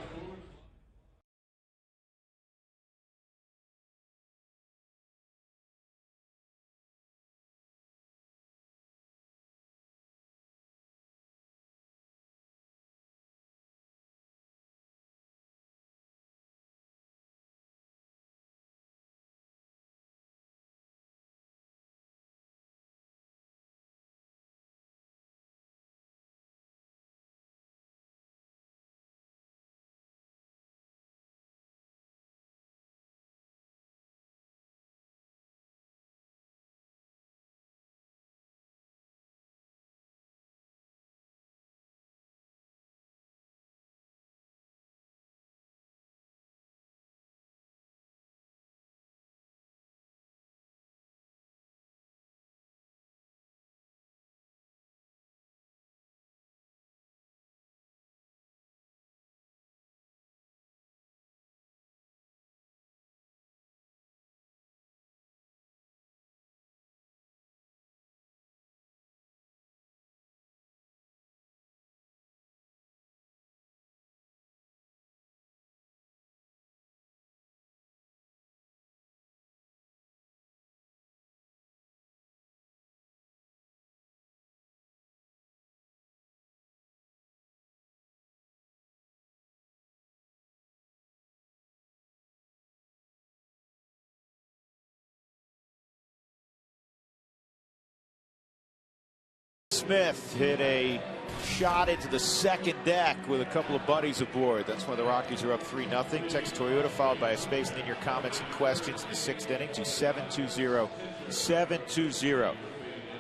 Smith hit a shot into the second deck with a couple of buddies aboard. That's why the Rockies are up 3-0. Text Toyota followed by a space, and then your comments and questions in the 6th inning to 720-720.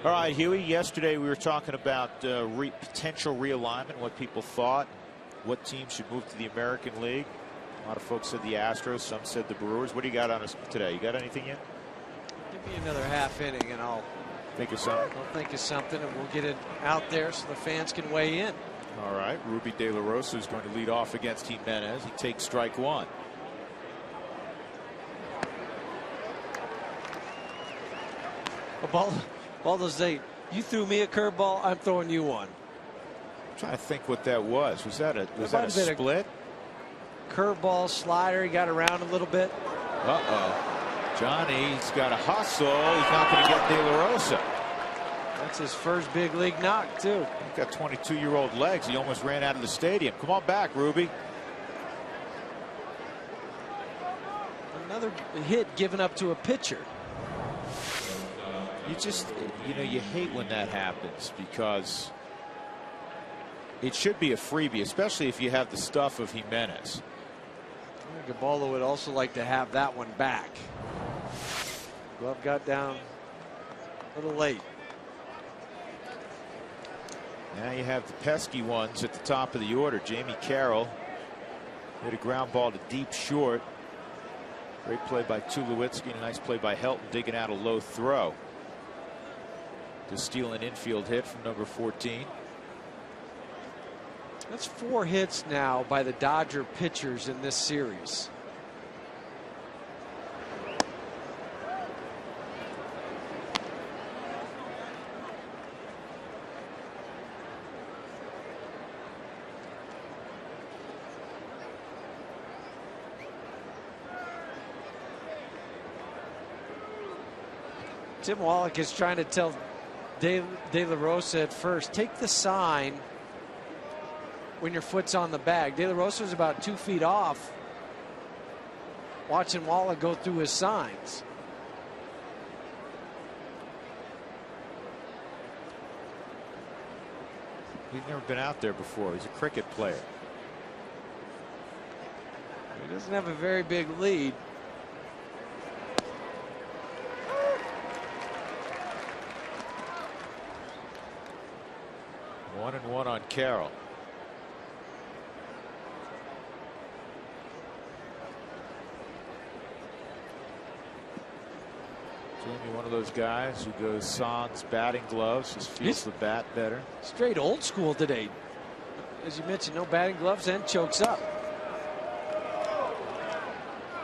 All right, Huey, yesterday we were talking about potential realignment, what people thought, what teams should move to the American League. A lot of folks said the Astros, some said the Brewers. What do you got on us today? You got anything yet? Give me another half inning and I'll think of something. I'll think of something, and we'll get it out there so the fans can weigh in. All right, Ruby De La Rosa is going to lead off against Jimenez. He takes strike one. Baldo's say, you threw me a curveball, I'm throwing you one. I'm trying to think what that was. Was that a split? Curveball, slider. He got around a little bit. Uh-oh. Johnny's got a hustle. He's not going to get De La Rosa. That's his first big league knock, too. He's got 22-year-old legs. He almost ran out of the stadium. Come on back, Ruby. Another hit given up to a pitcher. You just, you hate when that happens because it should be a freebie, especially if you have the stuff of Jimenez. Gaballo would also like to have that one back. Glove got down a little late. Now you have the pesky ones at the top of the order. Jamie Carroll hit a ground ball to deep short. Great play by Tulowitzki and a nice play by Helton digging out a low throw to steal an infield hit from number 14. That's 4 hits now by the Dodger pitchers in this series. Tim Wallach is trying to tell De La Rosa at first, take the sign when your foot's on the bag. De La Rosa was about 2 feet off, watching Wallach go through his signs. He's never been out there before. He's a cricket player. He doesn't have a very big lead. One and one on Carroll. Jamie, one of those guys who goes sans batting gloves, just feels the bat better. Straight old school today. As you mentioned, no batting gloves and chokes up.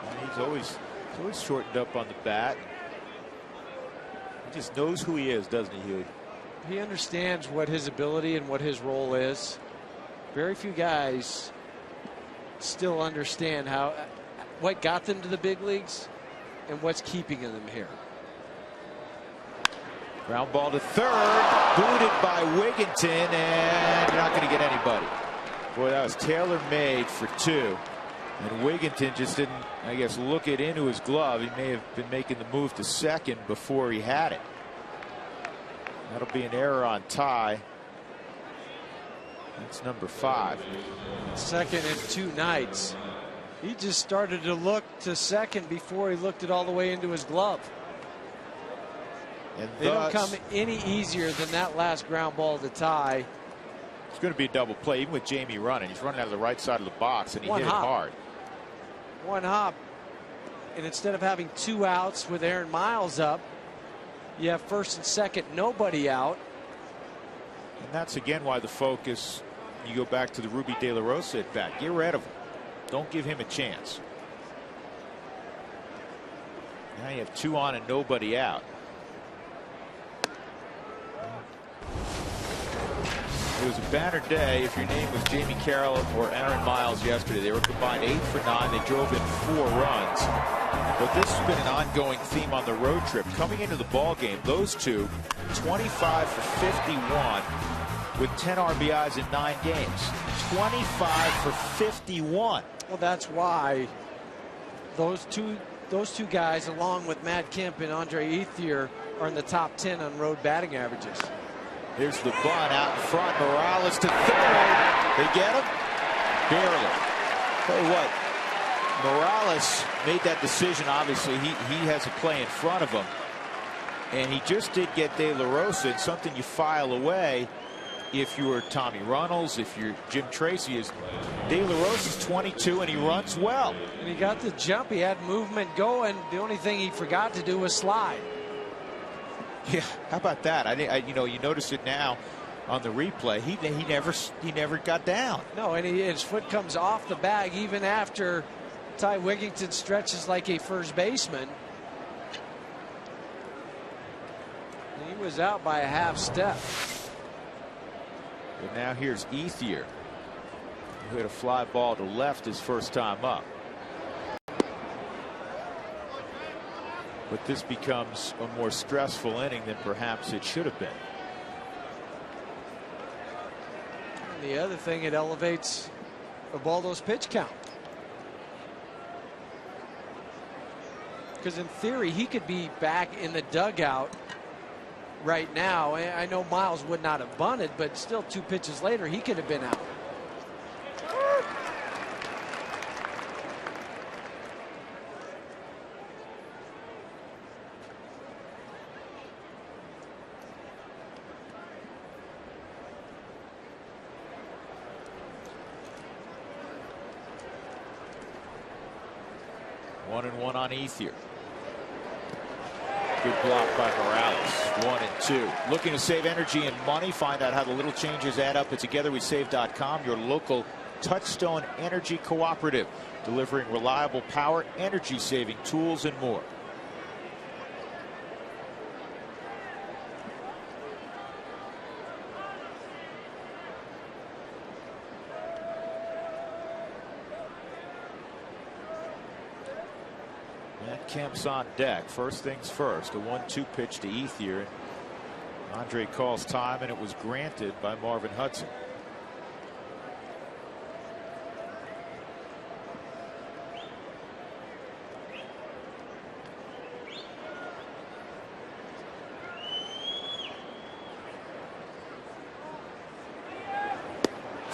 And he's always shortened up on the bat. He just knows who he is, doesn't he, Huey? He understands what his ability and what his role is. Very few guys still understand what got them to the big leagues and what's keeping them here. Ground ball to third, booted by Wigginton, and you're not going to get anybody. Boy, that was tailor-made for two. And Wigginton just didn't, I guess, look it into his glove. He may have been making the move to second before he had it. That'll be an error on Ty. That's number 5. Second in 2 nights. He just started to look to second before he looked it all the way into his glove. And they don't come any easier than that last ground ball to Ty. It's going to be a double play, even with Jamie running. He's running out of the right side of the box, and he hit it hard. One hop. And instead of having 2 outs with Aaron Miles up, you have first and second, nobody out. And that's again why the focus, you go back to the Ruby De La Rosa at bat. Get rid of him. Don't give him a chance. Now you have 2 on and nobody out. It was a banner day if your name was Jamie Carroll or Aaron Miles yesterday. They were combined 8 for 9. They drove in 4 runs. But this has been an ongoing theme on the road trip. Coming into the ball game, those two, 25 for 51 with 10 RBIs in 9 games. 25 for 51. Well, that's why those two guys, along with Matt Kemp and Andre Ethier, are in the top 10 on road batting averages. Here's the bunt out in front. Morales to third. They get him? Barely. Tell you what, Morales made that decision. Obviously, he has a play in front of him. And he just did get De La Rosa. It's something you file away if you're Tommy Runnels, if you're Jim Tracy. Is De La Rosa's 22 and he runs well. And he got the jump. He had movement going. The only thing he forgot to do was slide. Yeah, how about that? You know, you notice it now on the replay. He never got down. No, and his foot comes off the bag even after Ty Wigginton stretches like a first baseman. He was out by a half step. But now here's Ethier, who hit a fly ball to left his first time up. But this becomes a more stressful inning than perhaps it should have been. And the other thing, it elevates Ubaldo's pitch count. Because in theory, he could be back in the dugout right now. I know Miles would not have bunted, but still 2 pitches later, he could have been out. One and one on Ethier. Good block by Morales. 1 and 2. Looking to save energy and money? Find out how the little changes add up at TogetherWeSave.com, your local Touchstone Energy Cooperative, delivering reliable power, energy-saving tools, and more. Kemp's on deck. First things first, a 1-2 pitch to Ethier. Andre calls time, and it was granted by Marvin Hudson.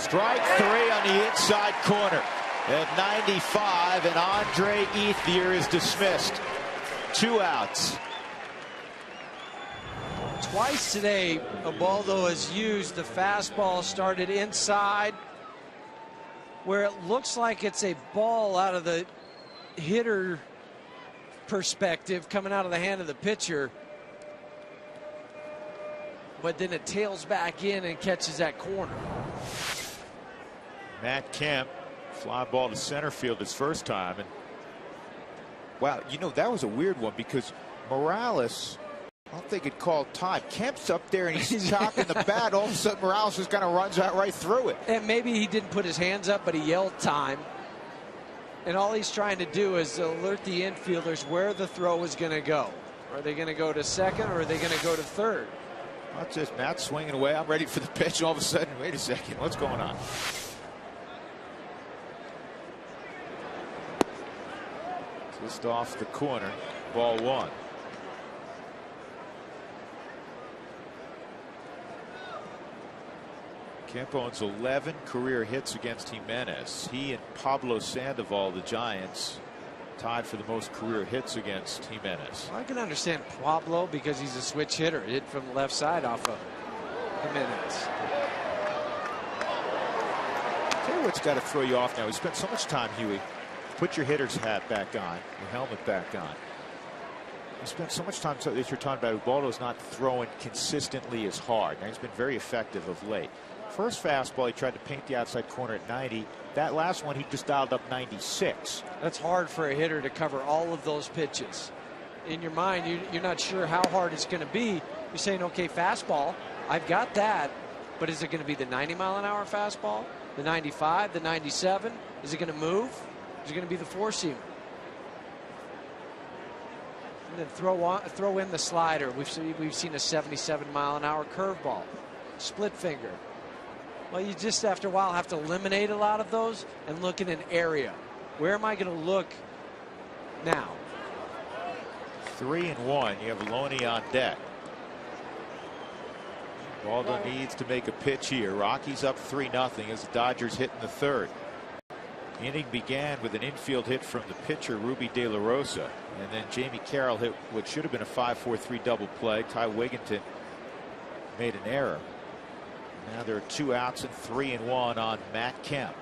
Strike three on the inside corner at 95, and Andre Ethier is dismissed. 2 outs. Twice today, Ubaldo has used the fastball, started inside, where it looks like it's a ball out of the hitter perspective coming out of the hand of the pitcher, but then it tails back in and catches that corner. Matt Kemp, fly ball to center field his first time, and wow, you know, that was a weird one because Morales, I don't think it called time. Kemp's up there and he's chopping the bat. All of a sudden Morales just kind of runs out right through it. And maybe he didn't put his hands up, but he yelled time. And all he's trying to do is alert the infielders where the throw is going to go. Are they going to go to second or are they going to go to third? Watch this, Matt swinging away. I'm ready for the pitch. All of a sudden, wait a second, what's going on? Just off the corner, ball 1. Kemp owns 11 career hits against Jimenez. He and Pablo Sandoval, the Giants, tied for the most career hits against Jimenez. I can understand Pablo because he's a switch hitter. Hit from the left side off of Jimenez. Tell you what's got to throw you off now. We spent so much time, Huey. Put your hitter's hat back on, your helmet back on. You spent so much time that you're talking about Ubaldo's not throwing consistently as hard. Now, he's been very effective of late. First fastball, he tried to paint the outside corner at 90. That last one, he just dialed up 96. That's hard for a hitter to cover all of those pitches. In your mind, you're not sure how hard it's going to be. You're saying, okay, fastball, I've got that, but is it going to be the 90-mile-an-hour fastball, the 95, the 97? Is it going to move? Is it going to be the four-seamer? And then throw in the slider. We've seen a 77-mile-an-hour curveball, split finger. Well, you just after a while have to eliminate a lot of those and look in an area. Where am I going to look now? 3-1. You have Loney on deck. Ubaldo needs to make a pitch here. Rockies up 3-0 as the Dodgers hit in the third. The inning began with an infield hit from the pitcher Ruby De La Rosa, and then Jamie Carroll hit what should have been a 5-4-3 double play. Ty Wigginton made an error. Now there are 2 outs and 3-1 on Matt Kemp.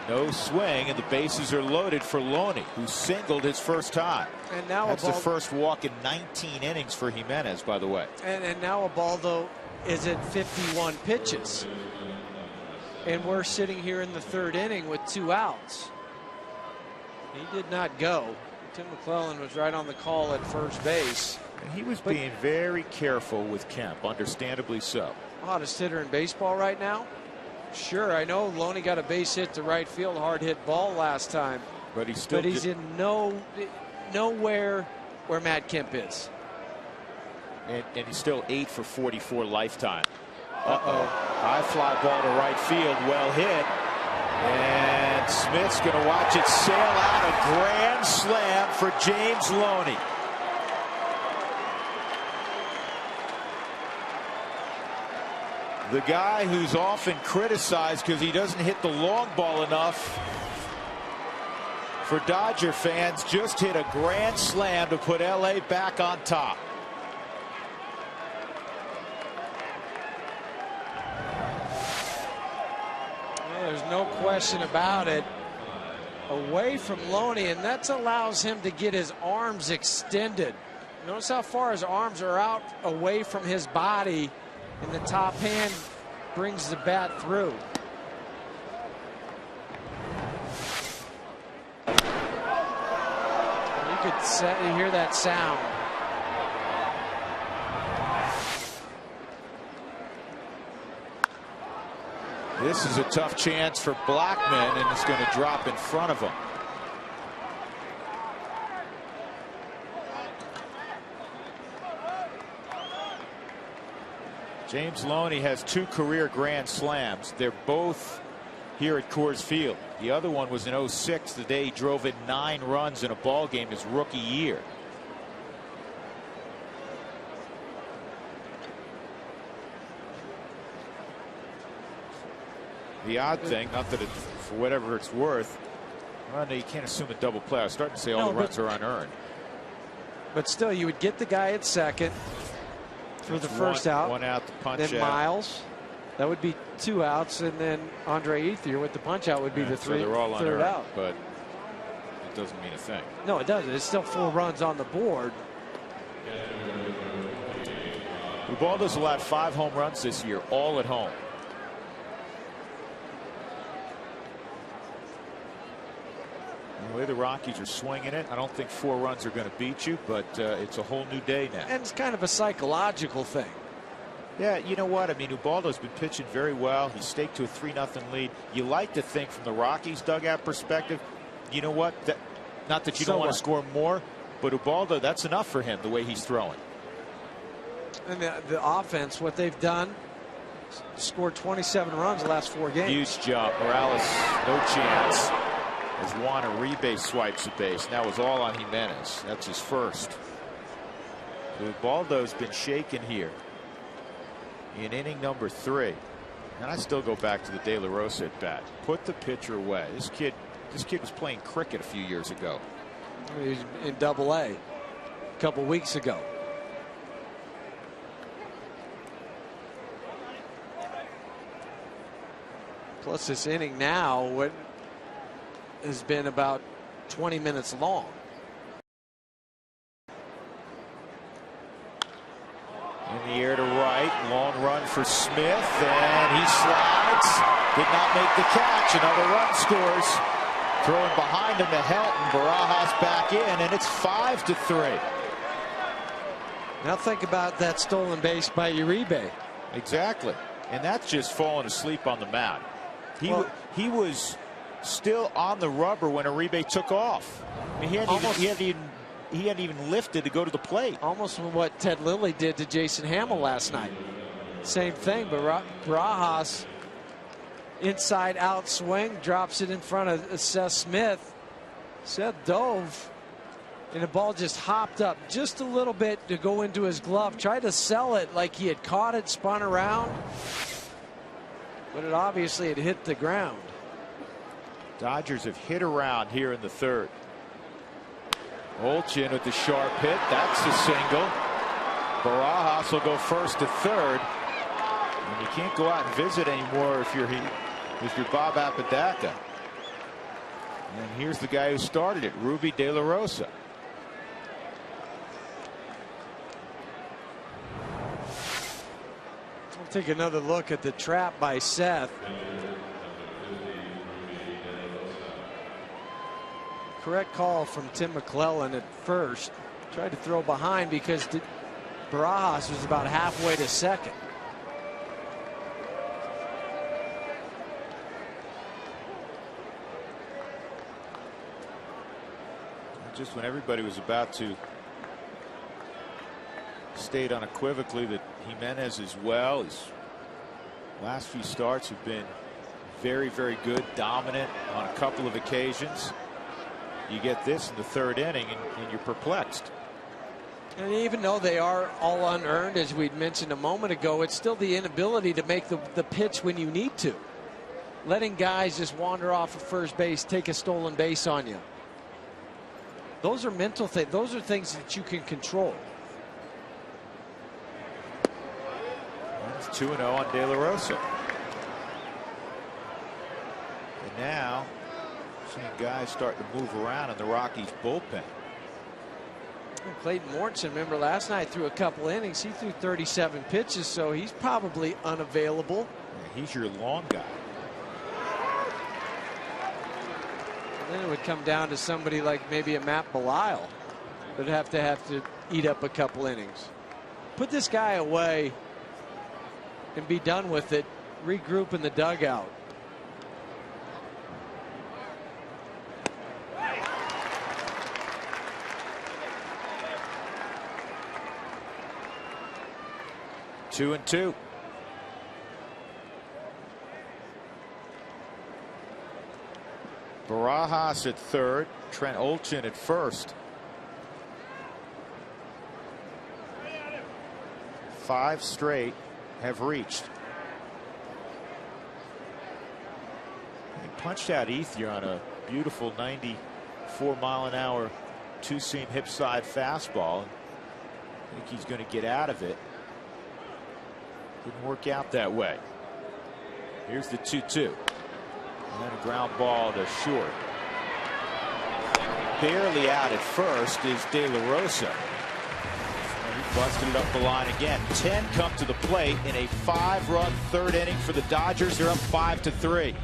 No swing, and the bases are loaded for Loney, who singled his first time. And now that's the first walk in 19 innings for Jimenez, by the way. And now Ubaldo is at 51 pitches. And we're sitting here in the third inning with 2 outs. He did not go. Tim McClellan was right on the call at first base. And he was being very careful with Kemp, understandably so. Hottest hitter in baseball right now? Sure, I know Loney got a base hit to right field, hard hit ball last time. But he's still. But he's in nowhere where Matt Kemp is. And he's still 8 for 44 lifetime. High fly ball to right field, well hit. And Smith's going to watch it sail out. A grand slam for James Loney. The guy who's often criticized because he doesn't hit the long ball enough for Dodger fans just hit a grand slam to put LA back on top. Well, there's no question about it. Away from Loney, and that allows him to get his arms extended. Notice how far his arms are out away from his body. And the top hand brings the bat through. You could hear that sound. This is a tough chance for Blackman, and it's going to drop in front of him. James Loney has 2 career grand slams. They're both here at Coors Field. The other one was in '06, the day he drove in 9 runs in a ball game his rookie year. The odd thing, not that it, for whatever it's worth, well, no, you can't assume a double play. I was starting to say all the runs are unearned. But still, you would get the guy at second for the first out. One out, the punch then out. Miles. That would be 2 outs, and then Andre Ethier with the punch out would be the so they're all third out. But it doesn't mean a thing. No, it doesn't. It's still 4 runs on the board. Ubaldo's allowed 5 home runs this year, all at home. The way the Rockies are swinging it, I don't think 4 runs are going to beat you, but it's a whole new day now. And it's kind of a psychological thing. Yeah, you know what? I mean, Ubaldo's been pitching very well. He staked to a 3-0 lead. You like to think from the Rockies' dugout perspective, you know what? Not that you don't want to score more, but Ubaldo, that's enough for him, the way he's throwing. And the offense, what they've done, scored 27 runs the last 4 games. Huge jump. Morales, no chance. As Juan Uribe swipes the base. That was all on Jimenez. That's his first. So Ubaldo's been shaken here in inning number 3. And I still go back to the De La Rosa at bat. Put the pitcher away. This kid was playing cricket a few years ago. He was in Double-A a couple weeks ago. Plus this inning now has been about 20 minutes long. In the air to right, long run for Smith, and he slides. Did not make the catch. Another run scores. Throwing behind him to Helton. Barajas back in, and it's 5-3. Now think about that stolen base by Uribe. Exactly, and that's just falling asleep on the mound. He was still on the rubber when Uribe took off. I mean, he hadn't even lifted to go to the plate. Almost what Ted Lilly did to Jason Hamill last night. Same thing, but Barajas inside out swing, drops it in front of Seth Smith. Seth dove, and the ball just hopped up just a little bit to go into his glove. Tried to sell it like he had caught it, spun around, but it obviously had hit the ground. Dodgers have hit around here in the 3rd. Olchin with the sharp hit. That's a single. Barajas will go first to 3rd. And you can't go out and visit anymore if you're Bob Apodaca. And here's the guy who started it, Ruby De La Rosa. We'll take another look at the trap by Seth. Correct call from Tim McClellan at first. Tried to throw behind because Barajas was about halfway to second. Just when everybody was about to state unequivocally that Jimenez as well, his last few starts have been very, very good, dominant on a couple of occasions. You get this in the 3rd inning and you're perplexed. And even though they are all unearned, as we'd mentioned a moment ago, it's still the inability to make the pitch when you need to. Letting guys just wander off of first base, take a stolen base on you. Those are mental things. Those are things that you can control. It's 2-0 on De La Rosa. And now seeing guys start to move around in the Rockies bullpen. Clayton Mortensen, remember last night, threw a couple innings. He threw 37 pitches, so he's probably unavailable. Yeah, he's your long guy. And then it would come down to somebody like maybe a Matt Belisle that have to eat up a couple innings. Put this guy away and be done with it. Regroup in the dugout. Two and two. Barajas at 3rd. Trent Olchin at 1st. 5 straight have reached. punched out Ethier on a beautiful 94-mile-an-hour two-seam hip side fastball. I think he's going to get out of it. Didn't work out that way. Here's the 2-2. And a ground ball to short. Barely out at first is De La Rosa. He busted it up the line again. 10 come to the plate in a 5-run third inning for the Dodgers. They're up 5-3.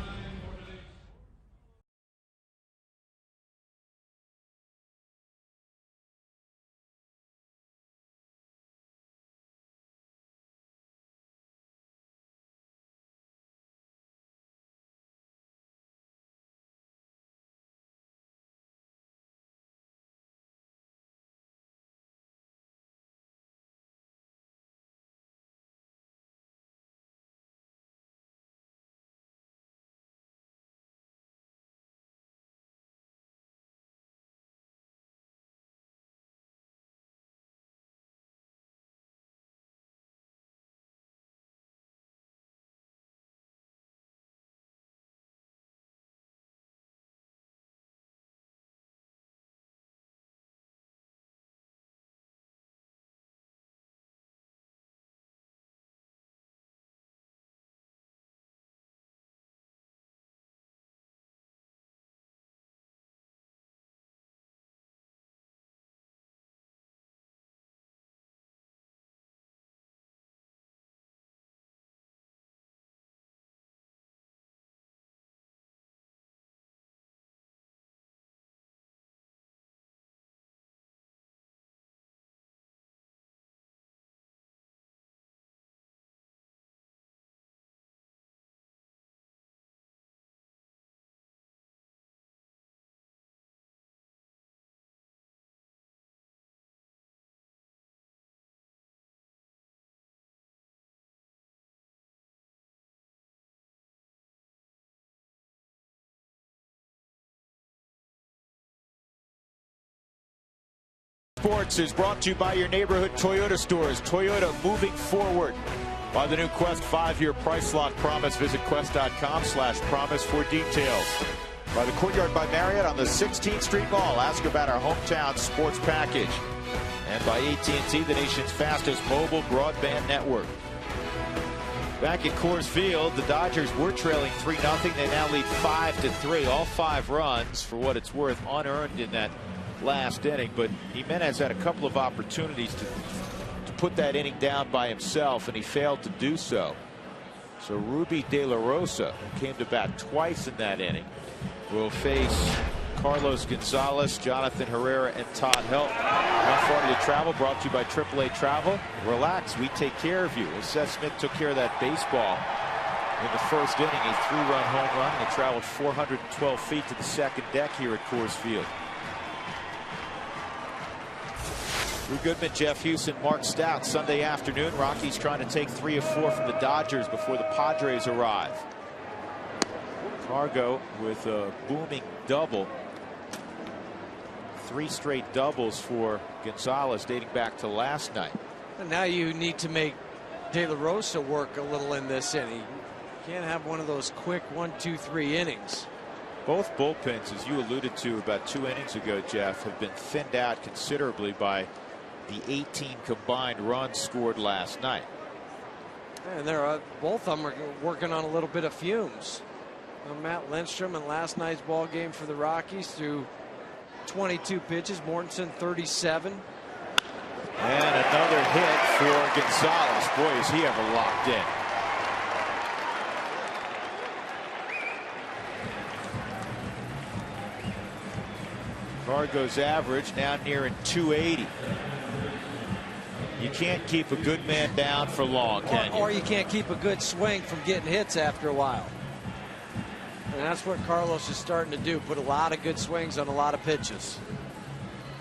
Sports is brought to you by your neighborhood Toyota stores. Toyota, moving forward. By the new Quest 5-year price lock promise. Visit quest.com/promise for details. By the Courtyard by Marriott on the 16th Street Mall. Ask about our hometown sports package. And by AT&T, the nation's fastest mobile broadband network. Back at Coors Field, the Dodgers were trailing 3-0. They now lead 5-3. All 5 runs, for what it's worth, unearned in that last inning. But Jimenez had a couple of opportunities to put that inning down by himself, and he failed to do so. So Ruby De La Rosa, who came to bat twice in that inning, will face Carlos Gonzalez, Jonathan Herrera, and Todd Helton. How far did you travel? Brought to you by AAA Travel. Relax, we take care of you. Well, Seth Smith took care of that baseball in the first inning, a 3-run home run. They traveled 412 feet to the second deck here at Coors Field. Drew Goodman, Jeff Houston, Mark Stout. Sunday afternoon, Rockies trying to take 3 of 4 from the Dodgers before the Padres arrive. Fargo with a booming double. 3 straight doubles for Gonzalez dating back to last night. And now you need to make De La Rosa work a little in this inning. You can't have one of those quick 1-2-3 innings. Both bullpens, as you alluded to about 2 innings ago, Jeff, have been thinned out considerably by the 18 combined runs scored last night. And they're both of them are working on a little bit of fumes. Matt Lindstrom in last night's ball game for the Rockies threw 22 pitches. Mortensen 37. And another hit for Gonzalez. Boy, is he ever locked in. Fargo's average now nearing 280. You can't keep a good man down for long, can you? Or you can't keep a good swing from getting hits after a while. And that's what Carlos is starting to do. Put a lot of good swings on a lot of pitches.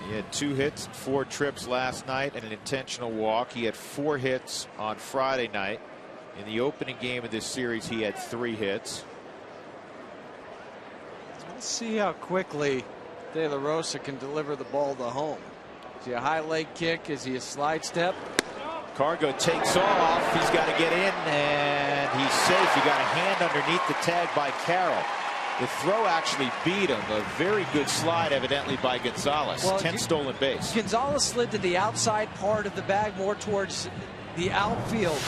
He had 2 hits and 4 trips last night and an intentional walk. He had 4 hits on Friday night. In the opening game of this series, he had 3 hits. Let's see how quickly De La Rosa can deliver the ball to home. Is he a high leg kick? Is he a slide step? Cargo takes off. He's got to get in, and he's safe. He got a hand underneath the tag by Carroll. The throw actually beat him. A very good slide, evidently, by Gonzalez. Well, 10 stolen base. Gonzalez slid to the outside part of the bag, more towards the outfield.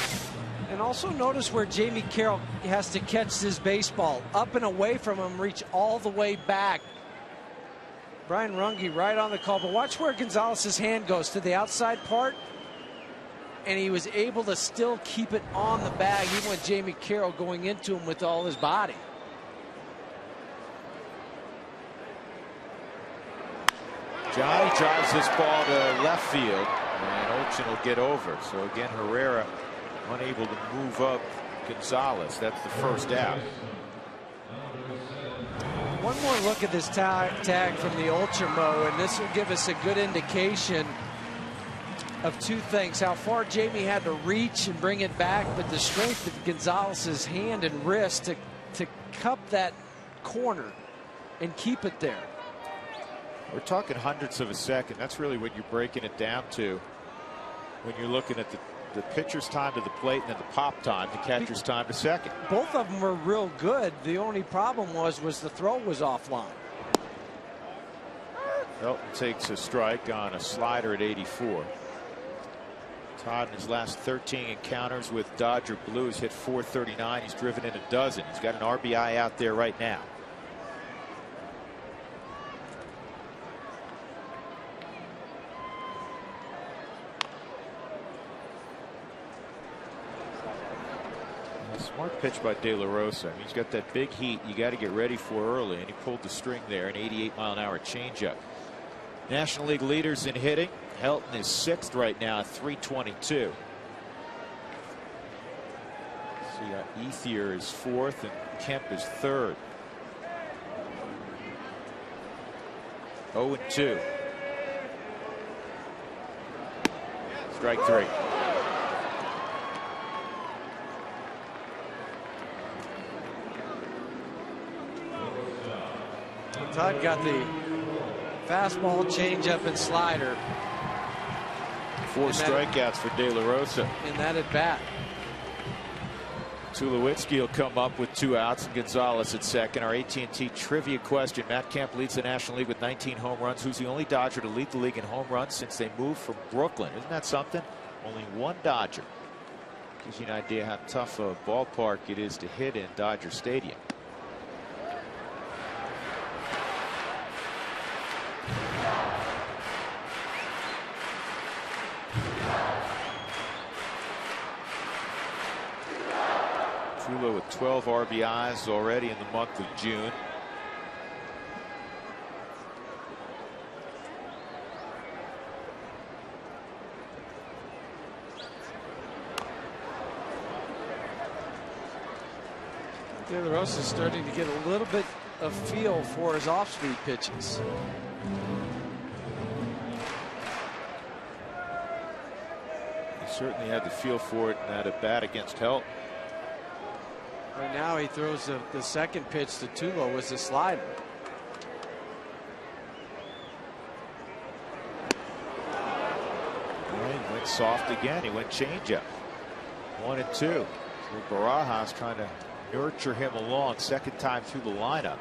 And also notice where Jamie Carroll has to catch this baseball. Up and away from him, reach all the way back. Brian Runge right on the call, but watch where Gonzalez's hand goes to the outside part. And he was able to still keep it on the bag, even with Jamie Carroll going into him with all his body. Johnny drives this ball to left field, and Olchin will get over. So again, Herrera unable to move up Gonzalez. That's the first out. One more look at this tag from the Ultimo, and this will give us a good indication of two things: how far Jamie had to reach and bring it back, but the strength of Gonzalez's hand and wrist to cup that corner and keep it there. We're talking hundredths of a second. That's really what you're breaking it down to when you're looking at the pitcher's time to the plate and then the pop time, the catcher's time to second. Both of them were real good. The only problem was the throw was offline. Elton takes a strike on a slider at 84. Todd in his last 13 encounters with Dodger Blue has hit .439. He's driven in a dozen. He's got an RBI out there right now. Smart pitch by De La Rosa. I mean, he's got that big heat you got to get ready for early, and he pulled the string there. An 88-mile-an-hour changeup. National League leaders in hitting. Helton is 6th right now at .322. See, Ethier is 4th and Kemp is 3rd. 0-2. Strike 3. Todd got the fastball, changeup, and slider. 4 strikeouts for De La Rosa. In that at bat. Tulowitzki will come up with 2 outs and Gonzalez at second. Our AT&T trivia question: Matt Kemp leads the National League with 19 home runs. Who's the only Dodger to lead the league in home runs since they moved from Brooklyn? Isn't that something? Only one Dodger. Gives you an idea how tough a ballpark it is to hit in Dodger Stadium. Tulo with 12 RBIs already in the month of June. De La Rosa is starting to get a little bit of feel for his off-speed pitches. He certainly had the feel for it in that at bat against Helton. Right now he throws the second pitch to Tulo was a slider. He went soft again. He went changeup. 1-2. So Barajas trying to nurture him along. Second time through the lineup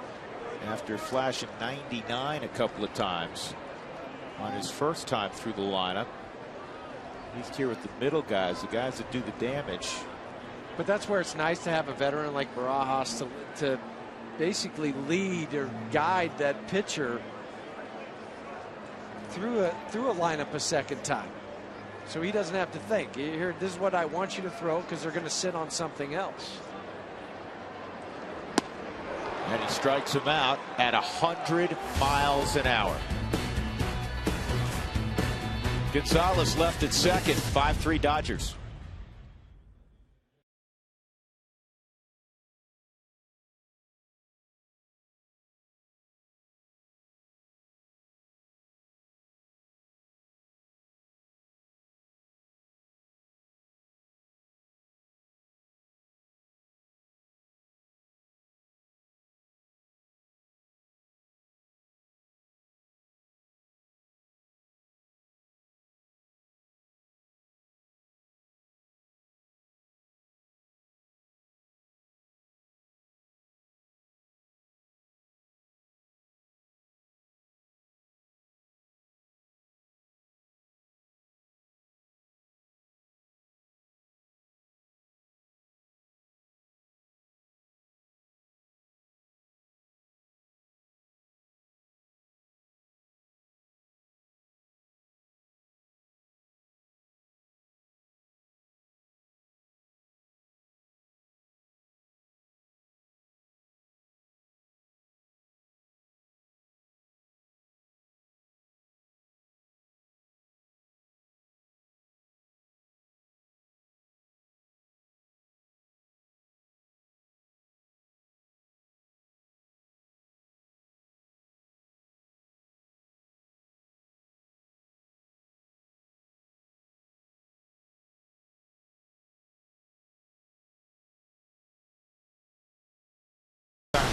after flashing 99 a couple of times on his first time through the lineup. He's here with the middle guys, the guys that do the damage. But that's where it's nice to have a veteran like Barajas to basically lead or guide that pitcher through a lineup a second time. So he doesn't have to think. Here, this is what I want you to throw, because they're going to sit on something else. And he strikes him out at 100 miles an hour. Gonzalez left at second. 5-3 Dodgers.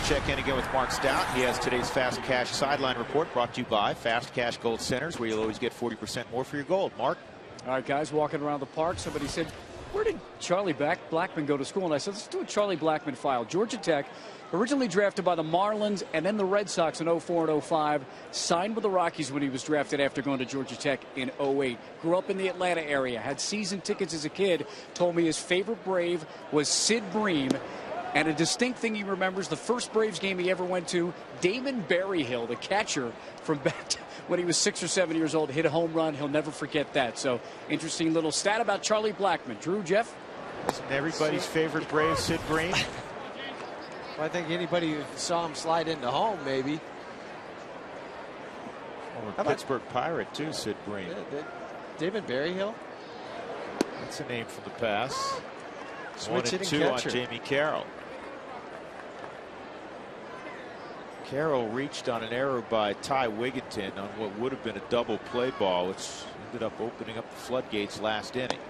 check in again with Mark Stout. He has today's Fast Cash Sideline Report, brought to you by Fast Cash Gold Centers, where you'll always get 40% more for your gold. Mark? All right, guys, walking around the park, somebody said, where did Charlie Blackmon go to school? And I said, let's do a Charlie Blackmon file. Georgia Tech, originally drafted by the Marlins and then the Red Sox in 04 and 05, signed with the Rockies when he was drafted after going to Georgia Tech in 08. Grew up in the Atlanta area, had season tickets as a kid, told me his favorite Brave was Sid Bream. And a distinct thing he remembers, the first Braves game he ever went to, Damon Berryhill, the catcher from back when he was 6 or 7 years old, hit a home run. He'll never forget that. So interesting little stat about Charlie Blackmon. Drew, Jeff? Isn't everybody's favorite Brave Sid Bream? Well, I think anybody who saw him slide into home, maybe. Or Pittsburgh Pirate, too, Sid Bream. David Berryhill? That's a name from the past. Switch 1 and 2 catcher on Jamie Carroll. Carroll reached on an error by Ty Wigginton on what would have been a double play ball, which ended up opening up the floodgates last inning.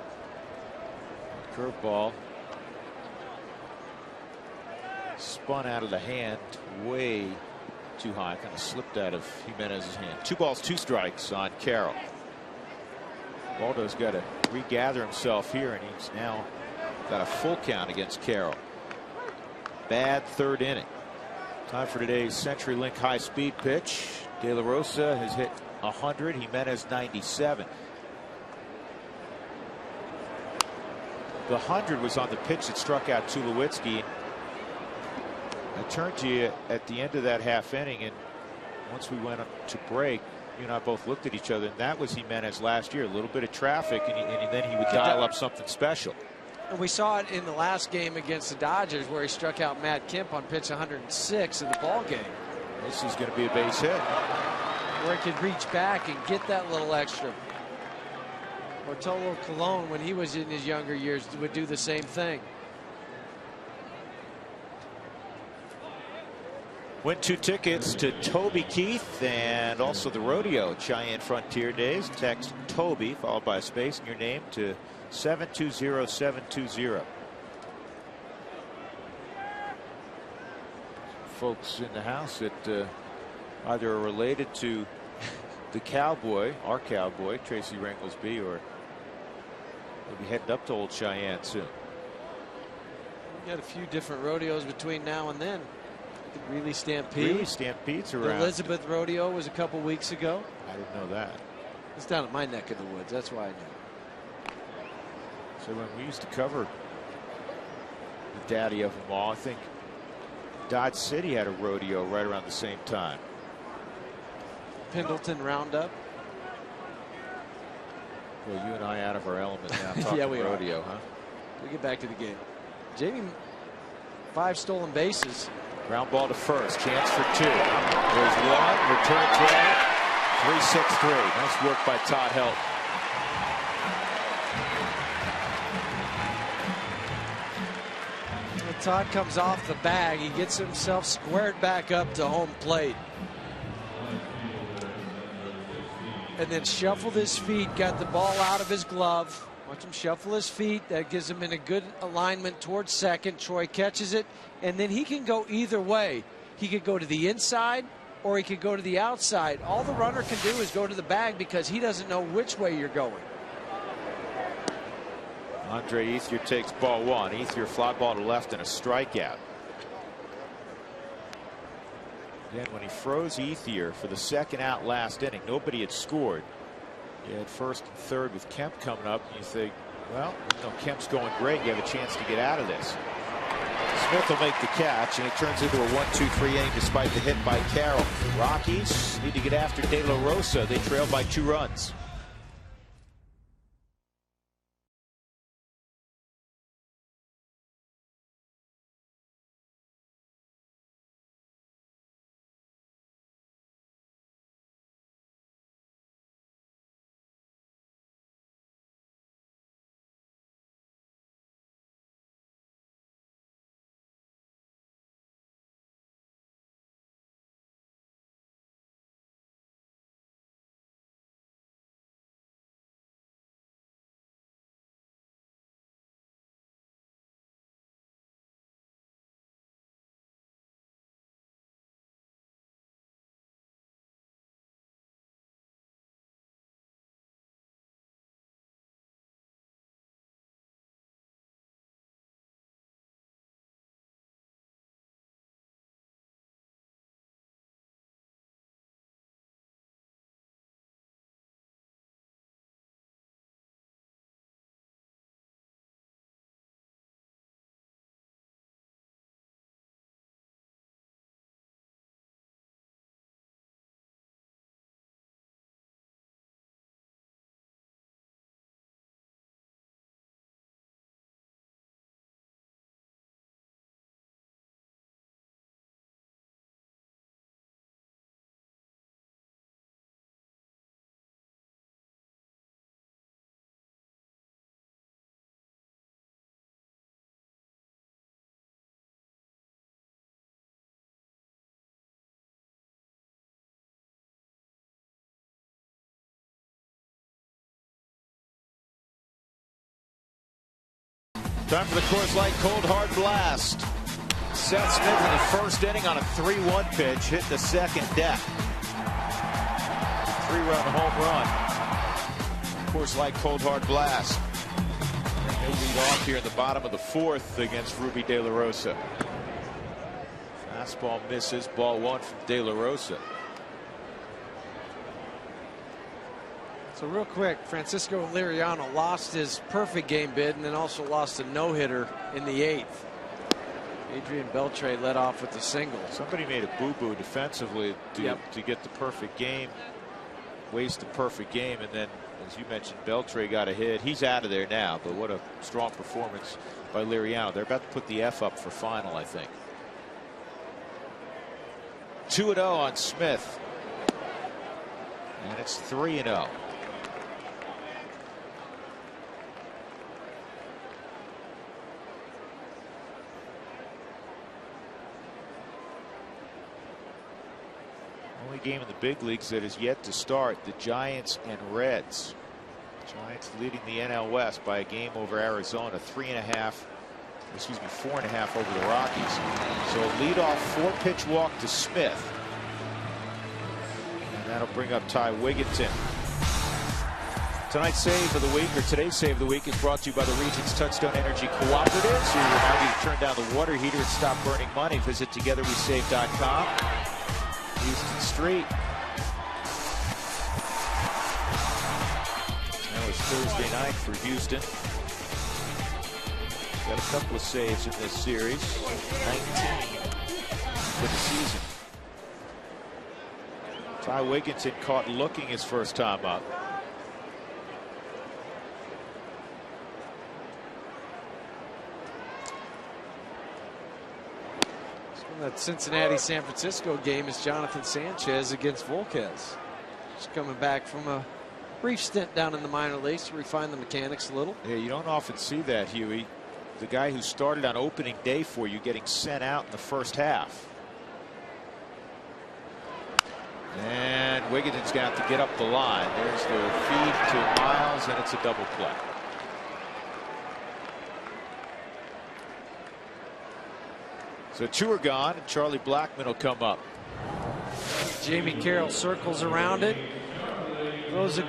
Curveball spun out of the hand way too high, kind of slipped out of Jimenez's hand. 2 balls, 2 strikes on Carroll. Waldo's got to regather himself here, and he's now got a full count against Carroll. Bad 3rd inning. Time for today's CenturyLink high-speed pitch. De La Rosa has hit 100. Jimenez 97. The 100 was on the pitch that struck out Tulowitzki. I turned to you at the end of that half inning, and once we went to break, you and I both looked at each other, and that was Jimenez last year. A little bit of traffic, and then he would dial up something special. And we saw it in the last game against the Dodgers, where he struck out Matt Kemp on pitch 106 in the ball game. This is going to be a base hit. Where he could reach back and get that little extra. Bartolo Colon, when he was in his younger years, would do the same thing. Win 2 tickets to Toby Keith and also the rodeo at Cheyenne Frontier Days. Text Toby followed by a space in your name to 720-720. Folks in the house that either are related to the cowboy, our cowboy, Tracy Ringlesby, or they'll be heading up to Old Cheyenne soon. We got a few different rodeos between now and then. The Greeley Stampede. Greeley Stampede's around. The Elizabeth Rodeo was a couple weeks ago. I didn't know that. It's down at my neck of the woods. That's why I knew. So when we used to cover the daddy of them all, I think Dodge City had a rodeo right around the same time. Pendleton Roundup. Well, you and I out of our element now talking Yeah, we rodeo, are. huh? We get back to the game. Jamie, 5 stolen bases. Ground ball to first. Chance for 2. There's 1. Return throw. 3-6-3. Nice work by Todd Helton. Todd comes off the bag. He gets himself squared back up to home plate. And then shuffled his feet, got the ball out of his glove. Watch him shuffle his feet. That gives him in a good alignment towards second. Troy catches it, and then he can go either way. He could go to the inside or he could go to the outside. All the runner can do is go to the bag because he doesn't know which way you're going. Andre Ethier takes ball 1. Ethier fly ball to left and a strikeout. Again, when he froze Ethier for the 2nd out last inning, nobody had scored. You had 1st and 3rd with Kemp coming up, and you think, well, Kemp's going great. You have a chance to get out of this. Smith will make the catch, and it turns into a 1-2-3 inning despite the hit by Carroll. Rockies need to get after De La Rosa. They trail by 2 runs. Time for the Coors Light Cold Hard Blast. Seth Smith in the first inning on a 3-1 pitch hit the second deck. 3-run home run. Coors Light Cold Hard Blast. He'll lead off here in the bottom of the fourth against Ruby De La Rosa. Fastball misses. Ball one from De La Rosa. So real quick, Francisco Liriano lost his perfect game bid and then also lost a no-hitter in the 8th. Adrian Beltre led off with a single. Somebody made a boo-boo defensively to get the perfect game, waste the perfect game, and then, as you mentioned, Beltre got a hit. He's out of there now, but what a strong performance by Liriano. They're about to put the F up for final, I think. 2-0 on Smith. And it's 3-0. Only game in the big leagues that is yet to start, the Giants and Reds. Giants leading the NL West by a game over Arizona, 4.5 over the Rockies. So a leadoff 4-pitch walk to Smith. And that'll bring up Ty Wigginton. Tonight's save of the week, or today's save of the week, is brought to you by the region's Touchstone Energy Cooperative. So you remind you to turn down the water heater and stop burning money. Visit togetherwesave.com. Houston Street. That was Thursday night for Houston. Got a couple of saves in this series. 19 for the season. Ty Wigginton caught looking his first time up. That Cincinnati-San Francisco game is Jonathan Sanchez against Volquez. Just coming back from a brief stint down in the minor leagues to refine the mechanics a little. Yeah, you don't often see that, Huey. The guy who started on opening day for you getting sent out in the first half. And Wigginton's got to get up the line. There's the feed to Miles, and it's a double play. So 2 are gone, and Charlie Blackmon will come up. Jamie Carroll circles around it. Throws a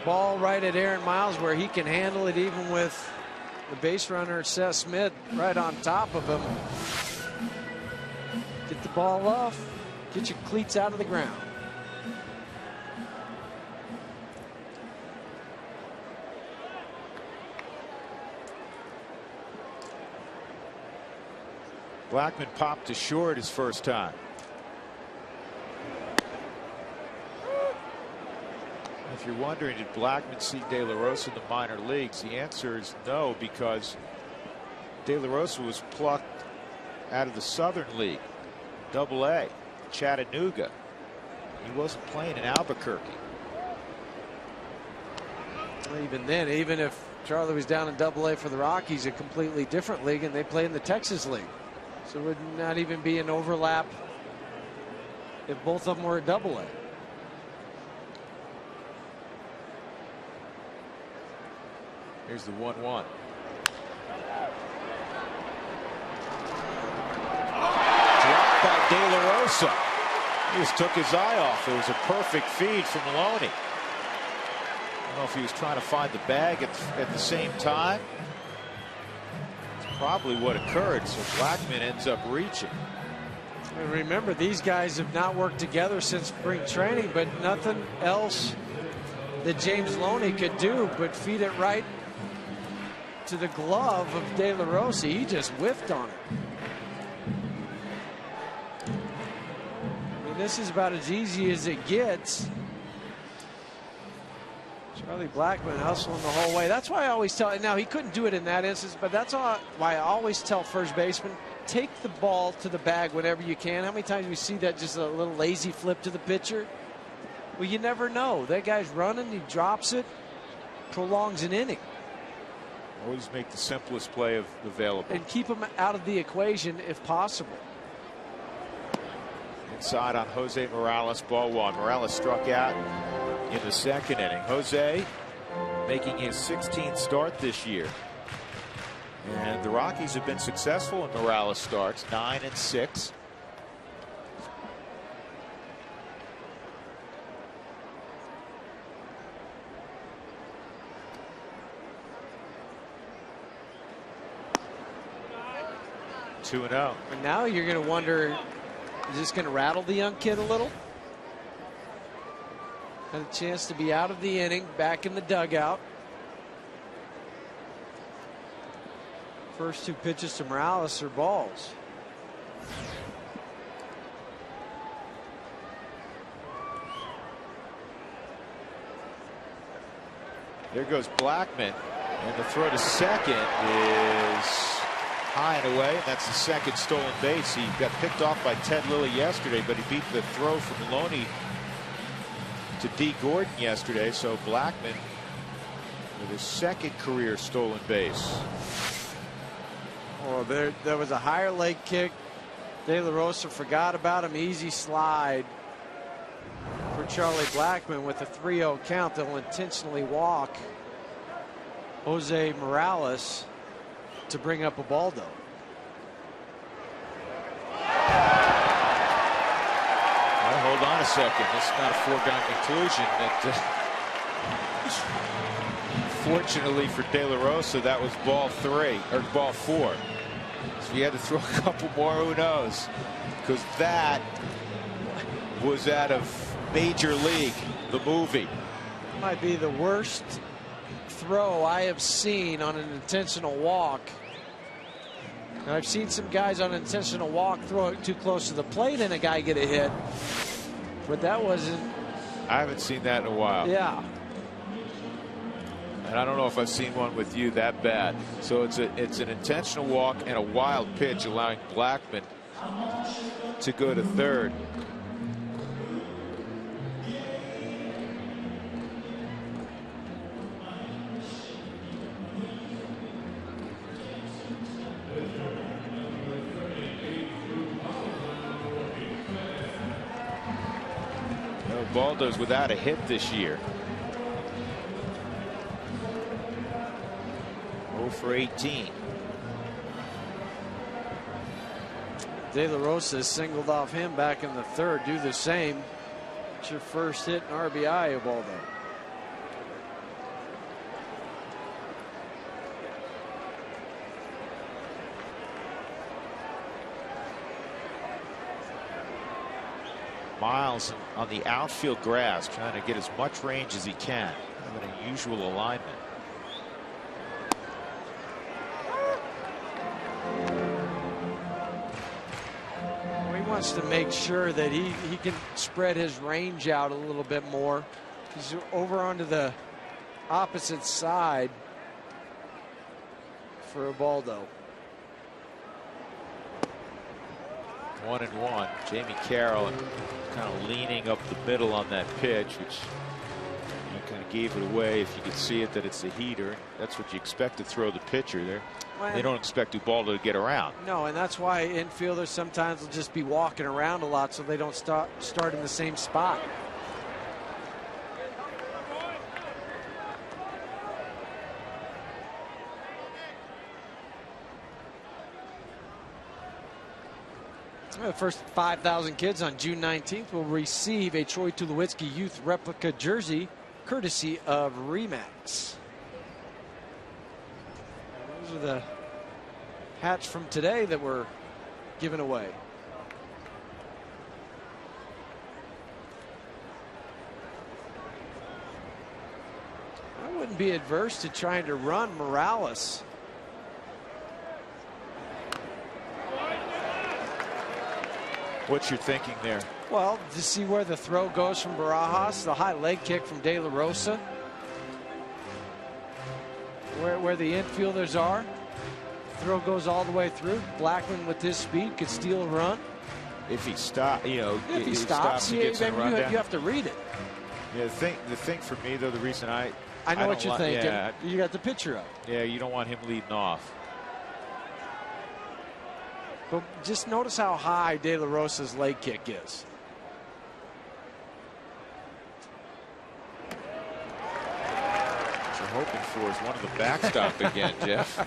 ball right at Aaron Miles where he can handle it even with the base runner Seth Smith right on top of him. Get the ball off. Get your cleats out of the ground. Blackmon popped to short his first time. If you're wondering, did Blackmon see De La Rosa in the minor leagues? The answer is no, because De La Rosa was plucked out of the Southern League, AA, Chattanooga. He wasn't playing in Albuquerque. Even then, even if Charlie was down in AA for the Rockies, a completely different league, and they play in the Texas League. So it would not even be an overlap if both of them were at AA. Here's the 1-1. Dropped by De La Rosa. He just took his eye off. It was a perfect feed from Maloney. I don't know if he was trying to find the bag at the same time. Probably what occurred. So Blackmon ends up reaching. And remember, these guys have not worked together since spring training, but nothing else that James Loney could do but feed it right to the glove of De La Rosa. He just whiffed on it. I mean, this is about as easy as it gets. Charlie Blackmon hustling the whole way. That's why I always tell, now he couldn't do it in that instance, but that's why I always tell first baseman, take the ball to the bag whenever you can. How many times do we see that, just a little lazy flip to the pitcher? Well, you never know. That guy's running, he drops it, prolongs an inning. Always make the simplest play available. And keep him out of the equation if possible. Inside on Jose Morales, ball one. Morales struck out in the second inning. Jose making his 16th start this year. And the Rockies have been successful in Morales starts, 9-6. Two and oh. And now you're going to wonder, is this going to rattle the young kid a little? Had a chance to be out of the inning, back in the dugout. First two pitches to Morales are balls. There goes Blackman, and the throw to second is high and away, and that's the second stolen base. He got picked off by Ted Lilly yesterday, but he beat the throw from Loney to D. Gordon yesterday. So Blackman with his second career stolen base. Oh, there was a higher leg kick. De La Rosa forgot about him. Easy slide for Charlie Blackman with a 3-0 count. They'll intentionally walk Jose Morales to bring up Ubaldo. Well, hold on a second. This is not a foregone conclusion. Fortunately for De La Rosa, that was ball 3 or ball 4. So he had to throw a couple more. Who knows? Because that was out of Major League, the movie. Might be the worst throw I have seen on an intentional walk. Now, I've seen some guys on an intentional walk throw it too close to the plate and a guy get a hit, but that wasn't. I haven't seen that in a while. Yeah. And I don't know if I've seen one with you that bad. So it's an intentional walk and a wild pitch, allowing Blackman to go to third. Ubaldo's without a hit this year. 0 for 18. De La Rosa singled off him back in the third. Do the same. It's your first hit in RBI, Ubaldo. Miles on the outfield grass, trying to get as much range as he can. Kind of an unusual alignment. He wants to make sure that he can spread his range out a little bit more. He's over onto the opposite side for Ubaldo. 1-1. Jamie Carroll kind of leaning up the middle on that pitch, which kind of gave it away. If you could see it, that it's a heater. That's what you expect to throw the pitcher there. Well, they don't expect Ubaldo to get around. No, and that's why infielders sometimes will just be walking around a lot so they don't start in the same spot. The first 5,000 kids on June 19th will receive a Troy Tulowitzki Youth replica jersey courtesy of Remax. Those are the hats from today that were given away. I wouldn't be adverse to trying to run Morales. What's your thinking there? Well, to see where the throw goes from Barajas, the high leg kick from De La Rosa, where the infielders are. Throw goes all the way through. Blackman with his speed could steal a run. If he stops, if he stops, he gets then a run down. you have to read it. Yeah, the thing for me though, the reason I know what you're thinking. Yeah, you got the picture up. Yeah, you don't want him leading off. But just notice how high De La Rosa's leg kick is. What you're hoping for is one of the backstop again, Jeff.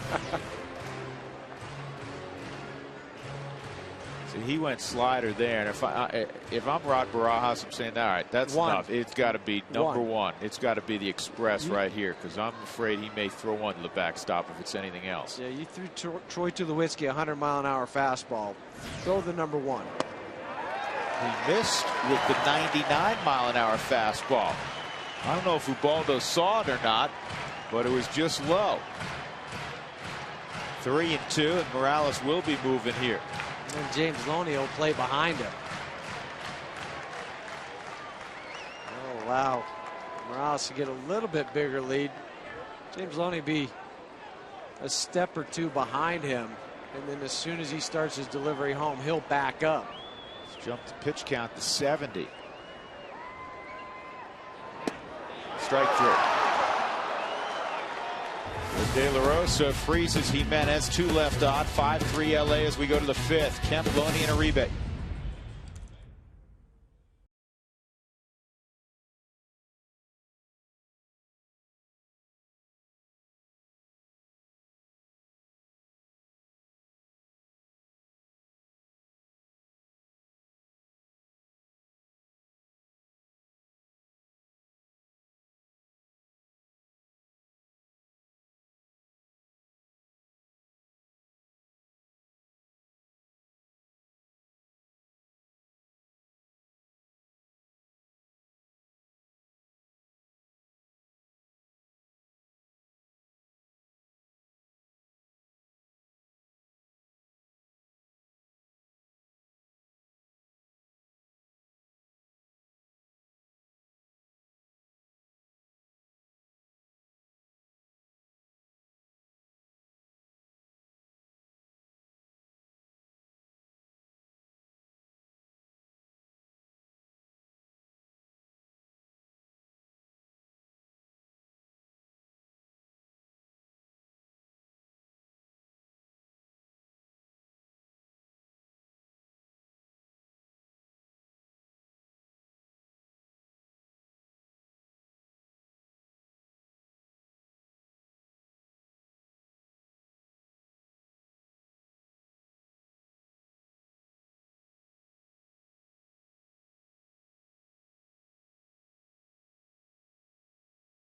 So he went slider there, and if I'm Rod Barajas, I'm saying, all right, that's enough. It's got to be number one. It's got to be the express right here, because I'm afraid he may throw one to the backstop if it's anything else. Yeah, you threw Troy Tulowitzki 100-mile-an-hour fastball. Throw the number one. He missed with the 99-mile-an-hour fastball. I don't know if Ubaldo saw it or not, but it was just low. 3-2, and Morales will be moving here. And James Loney will play behind him. Oh, wow. Morales to get a little bit bigger lead. James Loney be a step or two behind him. And then as soon as he starts his delivery home, he'll back up. Let's jump the pitch count to 70. Strike three. De La Rosa freezes Jimenez. 2 left on. 5-3 LA as we go to the 5th. Kemp, Loney, and Uribe.